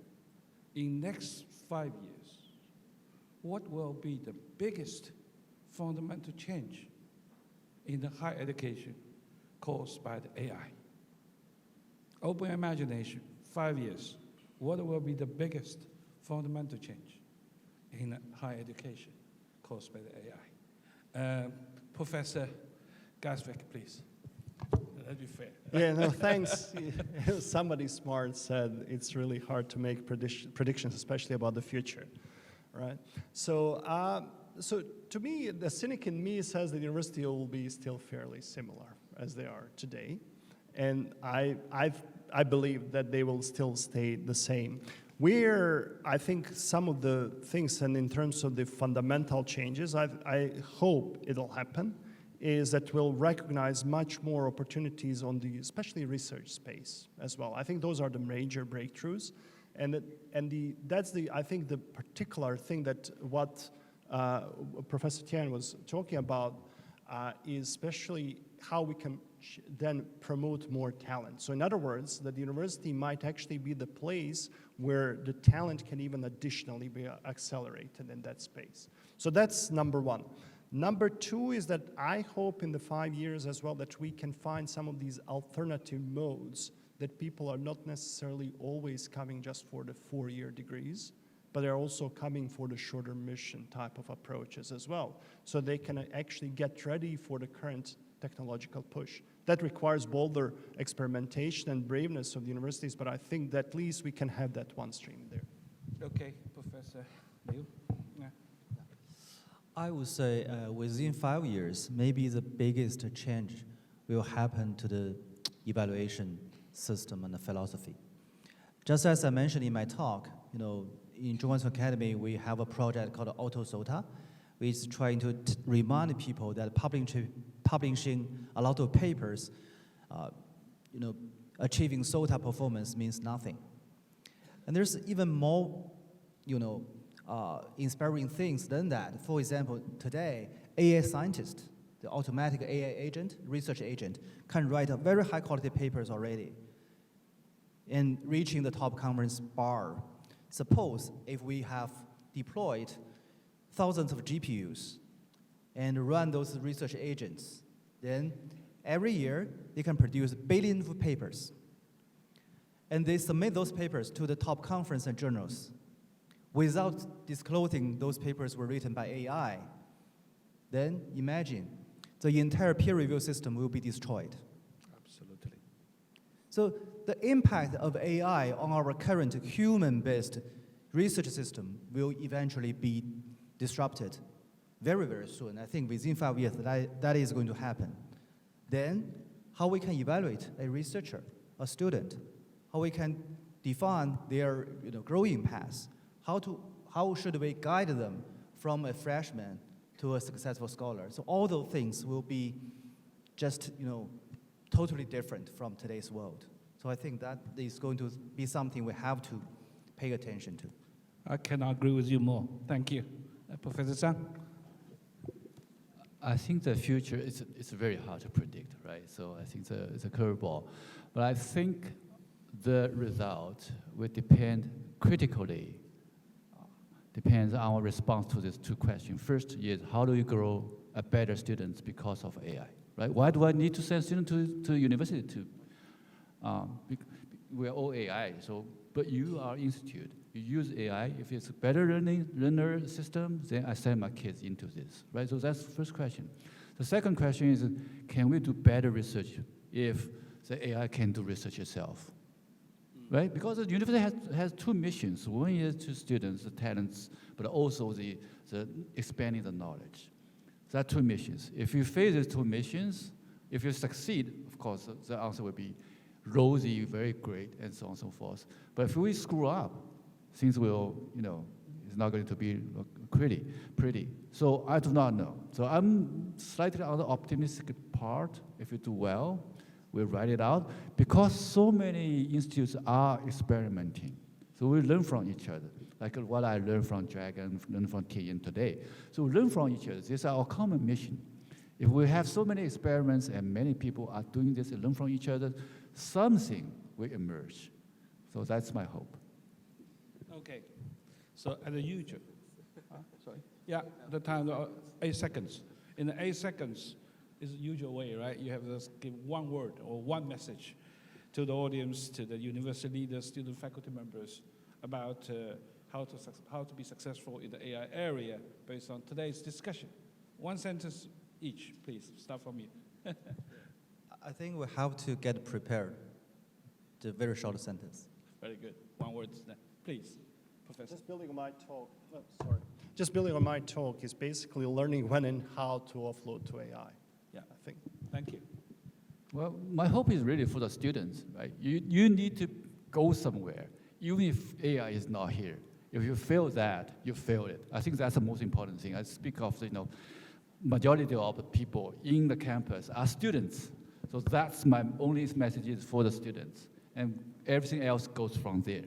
in next 5 years? What will be the biggest fundamental change in the higher education caused by the AI? Open imagination, 5 years. What will be the biggest fundamental change in higher education caused by the AI? Professor Gasvik, please. That'd be fair. Yeah, no, thanks. Somebody smart said it's really hard to make predictions, especially about the future, right? So to me, the cynic in me says the university will be still fairly similar as they are today. And I believe that they will still stay the same. I think some of the things, and in terms of the fundamental changes, I hope it'll happen, is that we'll recognize much more opportunities on the, especially research space as well. I think those are the major breakthroughs. I think the particular thing that what Professor Tian was talking about is especially how we can then promote more talent. So in other words, that the university might actually be the place where the talent can even additionally be accelerated in that space. So that's number one. Number two is that I hope in the 5 years as well that we can find some of these alternative modes that people are not necessarily always coming just for the 4-year degrees, but they're also coming for the shorter mission type of approaches as well. So they can actually get ready for the current technological push. That requires bolder experimentation and braveness of the universities, but I think that at least we can have that one stream there. Okay, Professor Liu. Yeah. I would say within 5 years, maybe the biggest change will happen to the evaluation system and the philosophy. Just as I mentioned in my talk, in Zhongguan Academy, we have a project called Auto SOTA, which is trying to remind people that publishing a lot of papers, achieving SOTA performance means nothing. And there's even more, inspiring things than that. For example, today, AI scientist, the automatic AI agent, research agent, can write a very high quality papers already and reaching the top conference bar. Suppose if we have deployed thousands of GPUs and run those research agents, then every year they can produce billions of papers. And they submit those papers to the top conference and journals. Without disclosing those papers were written by AI, then imagine the entire peer review system will be destroyed. Absolutely. So the impact of AI on our current human-based research system will eventually be disrupted very, very soon. I think within 5 years that is going to happen. Then how we can evaluate a researcher, a student, how we can define their growing path, how should we guide them from a freshman to a successful scholar. So all those things will be just totally different from today's world. So I think that is going to be something we have to pay attention to. I cannot agree with you more. Thank you. Professor Zhang? I think the future is very hard to predict, right? So I think it's a curveball. But I think the result will depends on our response to these two questions. First is, how do you grow a better students because of AI, right? Why do I need to send students to university we're all AI, but you are institute. You use AI. If it's a better learner system, then I send my kids into this, right? So that's the first question. The second question is, can we do better research if the AI can do research itself, right? Because the university has two missions. One is to students, the talents, but also the expanding the knowledge. So there are two missions. If you fail these two missions, if you succeed, of course, the answer will be rosy, very great, and so on and so forth. But if we screw up, things will, it's not going to be pretty. So I do not know. So I'm slightly on the optimistic part. If you do well, we'll write it out. Because so many institutes are experimenting. So we learn from each other. Like what I learned from Dragon, learned from Tian today. So we learn from each other. This is our common mission. If we have so many experiments and many people are doing this and learn from each other, something will emerge. So that's my hope. Okay. So as usual, sorry. Yeah, the time, 8 seconds. In the 8 seconds is the usual way, right? You have to give one word or one message to the audience, to the university leaders, student faculty members about how to be successful in the AI area based on today's discussion. One sentence each, please. Start from you. I think we have to get prepared. It's a very short sentence. Very good. One word, please, Professor. Just building on my talk. Just building on my talk is basically learning when and how to offload to AI. Yeah, I think. Thank you. Well, my hope is really for the students, right? You need to go somewhere, even if AI is not here. If you fail that, you failed it. I think that's the most important thing. I speak of, majority of the people in the campus are students. So that's my only message is for the students. And everything else goes from there.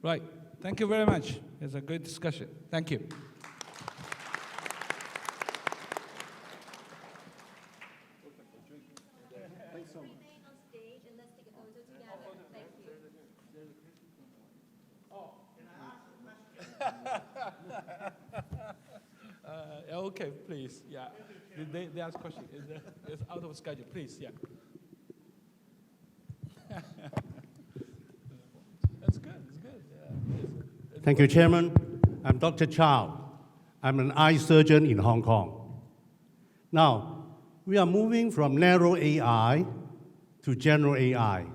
Right. Thank you very much. It's a good discussion. Thank you. Okay, please, yeah. They ask question. It's out of schedule, please, yeah. That's good, it's good, yeah. Thank you, Chairman. I'm Dr. Chow. I'm an eye surgeon in Hong Kong. Now, we are moving from narrow AI to general AI.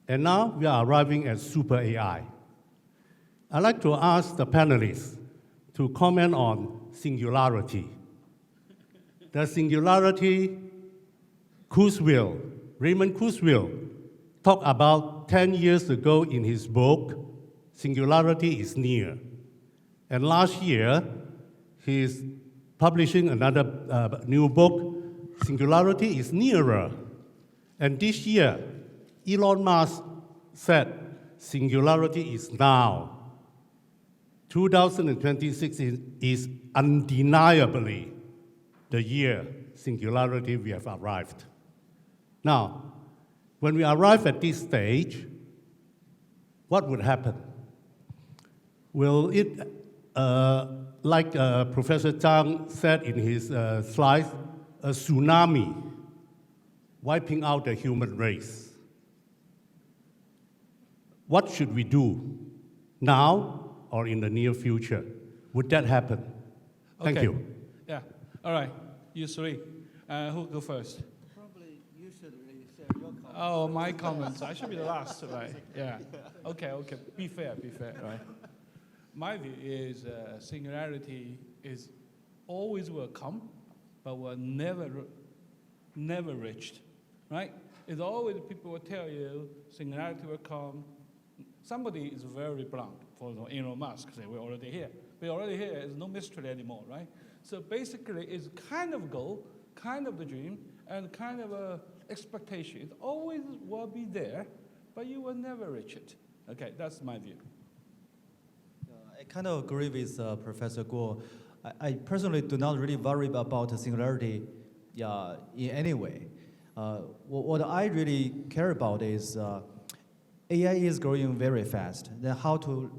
And now we are arriving at super AI. I'd like to ask the panelists to comment on singularity. The singularity, Raymond Kurzweil, talked about 10 years ago in his book, Singularity is Near. And last year, he's publishing another new book, Singularity is Nearer. And this year, Elon Musk said, singularity is now. 2026 is undeniably the year singularity we have arrived. Now, when we arrive at this stage, what would happen? Will it, like Professor Zhang said in his slides, a tsunami wiping out the human race? What should we do now or in the near future? Would that happen? Thank Okay. you. Yeah, all right, you three. Who go first? Probably you should really share your comments. Oh, my comments. I should be the last, right? Yeah. Okay. Be fair, right? My view is singularity is always will come, but will never reached, right? It's always people will tell you singularity will come. Somebody is very blunt, for example, Elon Musk say we're already here. We're already here. There's no mystery anymore, right? So basically, it's kind of goal, kind of the dream, and kind of a expectation. It always will be there, but you will never reach it. Okay, that's my view. I kind of agree with Professor Guo. I personally do not really worry about singularity in any way. What I really care about is AI is growing very fast. Then how to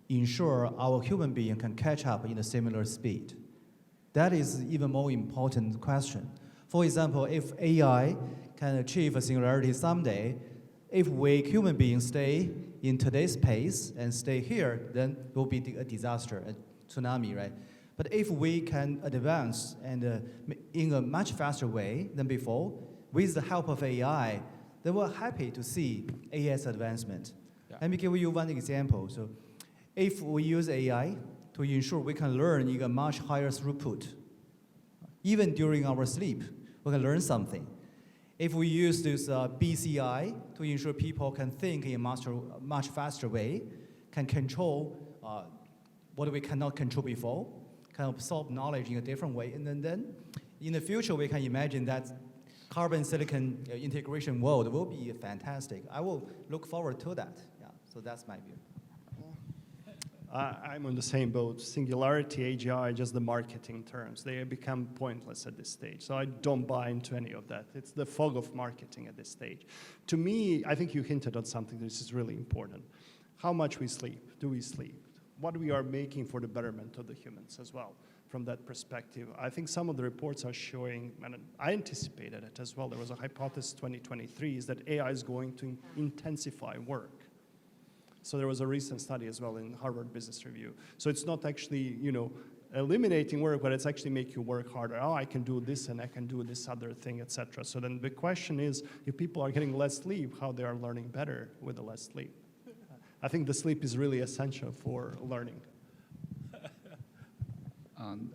ensure our human being can catch up in a similar speed? That is even more important question. For example, if AI can achieve a singularity someday, if we human beings stay in today's pace and stay here, then it will be a disaster, a tsunami, right? But if we can advance and in a much faster way than before, with the help of AI, then we're happy to see AI's advancement. Yeah. Let me give you one example. So if we use AI to ensure we can learn in a much higher throughput, even during our sleep, we can learn something. If we use this BCI to ensure people can think in a much faster way, can control what we cannot control before, can absorb knowledge in a different way, and then in the future we can imagine that carbon-silicon integration world will be fantastic. I will look forward to that. Yeah, so that's my view. I'm on the same boat. Singularity, AGI, just the marketing terms. They have become pointless at this stage. So I don't buy into any of that. It's the fog of marketing at this stage. To me, I think you hinted on something that is really important. How much we sleep. Do we sleep? What we are making for the betterment of the humans as well. From that perspective, I think some of the reports are showing, and I anticipated it as well, there was a hypothesis 2023, is that AI is going to intensify work. So there was a recent study as well in Harvard Business Review. So it's not actually, eliminating work, but it's actually make you work harder. Oh, I can do this and I can do this other thing, etc. So then the question is, if people are getting less sleep, how they are learning better with the less sleep. I think the sleep is really essential for learning.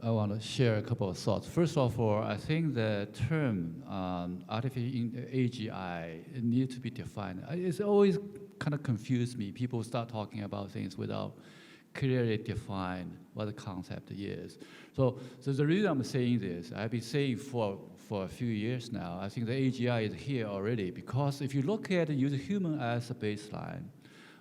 I want to share a couple of thoughts. First of all, I think the term artificial AGI needs to be defined. It's always kind of confused me. People start talking about things without clearly define what the concept is. So the reason I'm saying this, I've been saying for a few years now, I think the AGI is here already, because if you look at use human as a baseline,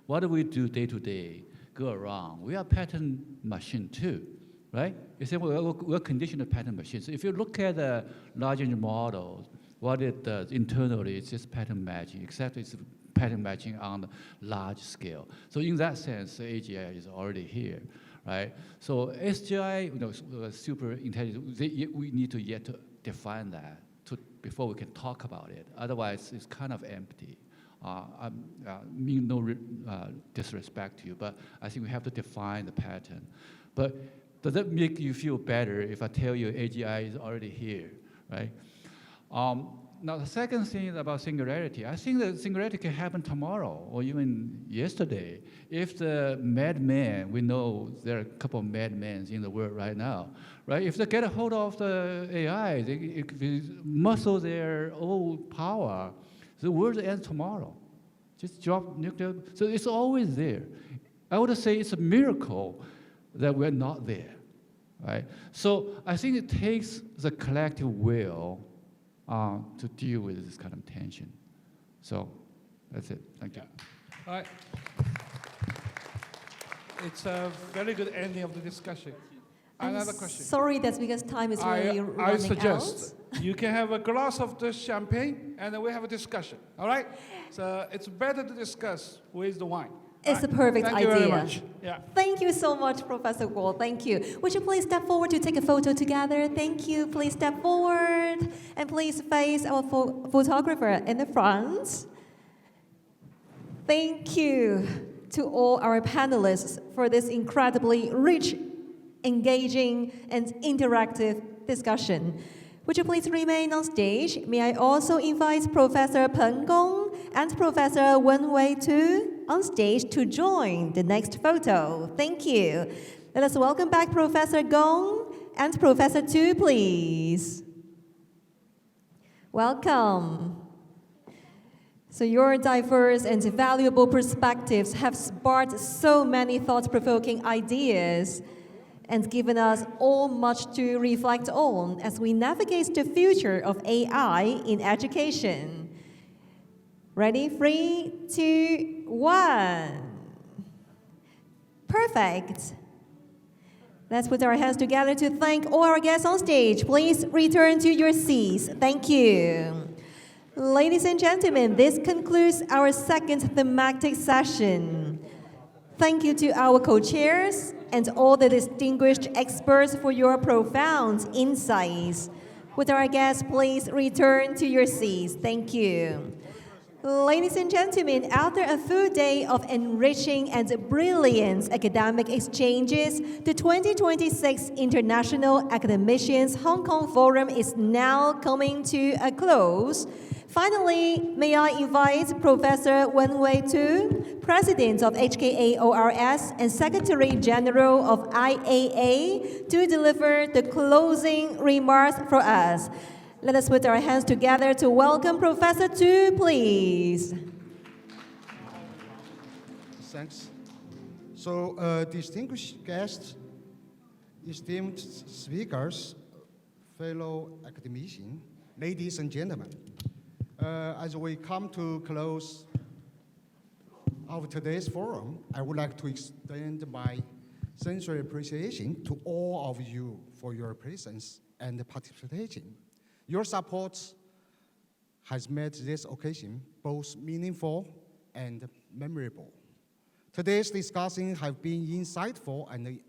what do we do day to day? Go around. We are pattern machine too. Right? You say, well, we're conditional pattern machines. If you look at the large language models, what it does internally, it's just pattern matching, except it's pattern matching on the large scale. So in that sense, AGI is already here, right? So SGI, super intelligent, we need to yet to define that before we can talk about it. Otherwise, it's kind of empty. I mean no disrespect to you, but I think we have to define the pattern. But does that make you feel better if I tell you AGI is already here, right? Now, the second thing is about singularity. I think that singularity can happen tomorrow or even yesterday. If the madman, we know there are a couple of madmen in the world right now, right? If they get a hold of the AI, they muscle their old power, the world ends tomorrow. Just drop nuclear. So it's always there. I would say it's a miracle that we're not there, right? So I think it takes the collective will to deal with this kind of tension. So that's it. Thank you. All right. It's a very good ending of the discussion. Another question. Sorry, that's because time is really running out. I suggest you can have a glass of the champagne and then we have a discussion. All right? So it's better to discuss with the wine. It's the perfect idea. Thank you very much. Yeah. Thank you so much, Professor Guo. Thank you. Would you please step forward to take a photo together? Thank you. Please step forward. And please face our photographer in the front. Thank you to all our panelists for this incredibly rich, engaging, and interactive discussion. Would you please remain on stage? May I also invite Professor Peng Gong and Professor Wenwei Tu on stage to join the next photo. Thank you. Let us welcome back Professor Gong and Professor Tu, please. Welcome. So your diverse and valuable perspectives have sparked so many thought-provoking ideas and given us all much to reflect on as we navigate the future of AI in education. Ready? 3, 2, 1. Perfect. Let's put our hands together to thank all our guests on stage. Please return to your seats. Thank you. Ladies and gentlemen, this concludes our second thematic session. Thank you to our co-chairs and all the distinguished experts for your profound insights. Would our guests please return to your seats? Thank you. Ladies and gentlemen, after a full day of enriching and brilliant academic exchanges, the 2026 International Academicians Hong Kong Forum is now coming to a close. Finally, may I invite Professor Wenwei Tu, President of HKAORS and Secretary General of IAA, to deliver the closing remarks for us. Let us put our hands together to welcome Professor Tu, please. Thanks. So, distinguished guests, esteemed speakers, fellow academicians, ladies and gentlemen, as we come to close of today's forum, I would like to extend my sincere appreciation to all of you for your presence and participation. Your support has made this occasion both meaningful and memorable. Today's discussion have been insightful and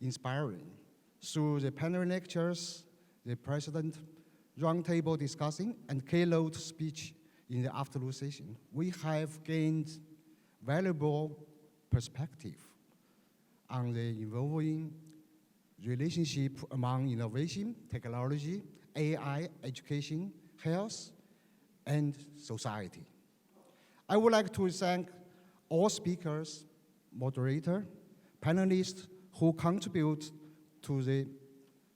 inspiring. Through the panel lectures, the President roundtable discussion, and keynote speech in the afternoon session, we have gained valuable perspective on the evolving relationship among innovation, technology, AI, education, health, and society. I would like to thank all speakers, moderator, panelists who contribute to the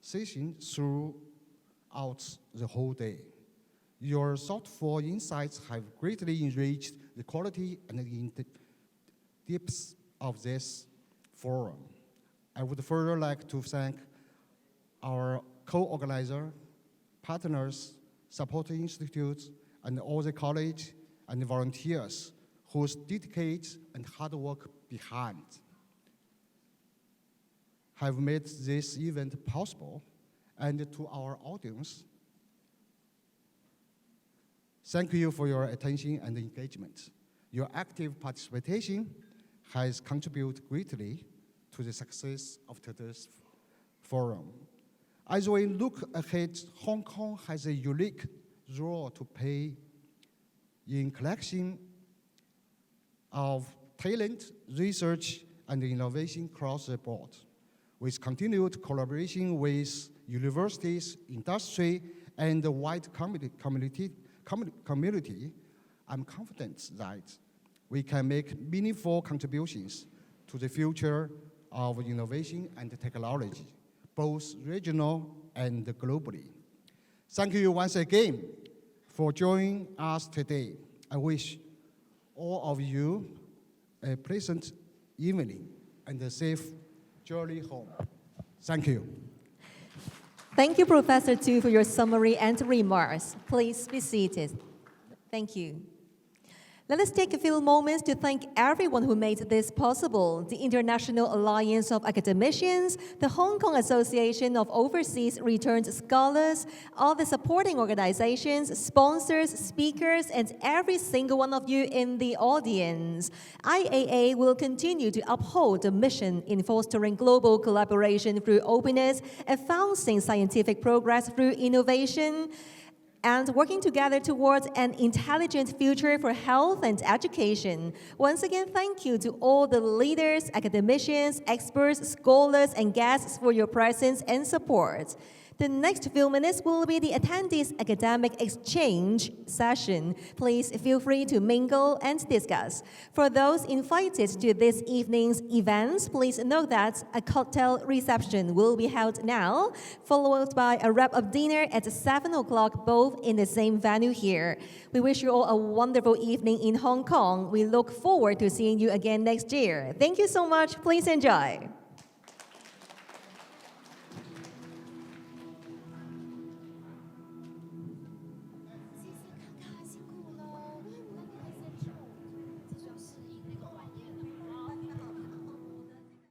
session throughout the whole day. Your thoughtful insights have greatly enriched the quality and the depth of this forum. I would further like to thank our co-organizer, partners, supporting institutes, and all the college and volunteers whose dedication and hard work behind have made this event possible. And to our audience, thank you for your attention and engagement. Your active participation has contributed greatly to the success of today's forum. As we look ahead, Hong Kong has a unique role to play in collection of talent, research, and innovation across the board. With continued collaboration with universities, industry, and the wide community, I'm confident that we can make meaningful contributions to the future of innovation and technology, both regional and globally. Thank you once again for joining us today. I wish all of you a pleasant evening and a safe journey home. Thank you. Thank you, Professor Tu, for your summary and remarks. Please be seated. Thank you. Let us take a few moments to thank everyone who made this possible: the International Alliance of Academicians, the Hong Kong Association of Overseas Returned Scholars, all the supporting organizations, sponsors, speakers, and every single one of you in the audience. IAA will continue to uphold the mission in fostering global collaboration through openness, advancing scientific progress through innovation, and working together towards an intelligent future for health and education. Once again, thank you to all the leaders, academicians, experts, scholars, and guests for your presence and support. The next few minutes will be the attendees' academic exchange session. Please feel free to mingle and discuss. For those invited to this evening's events, please note that a cocktail reception will be held now, followed by a wrap-up dinner at 7 o'clock, both in the same venue here. We wish you all a wonderful evening in Hong Kong. We look forward to seeing you again next year. Thank you so much. Please enjoy.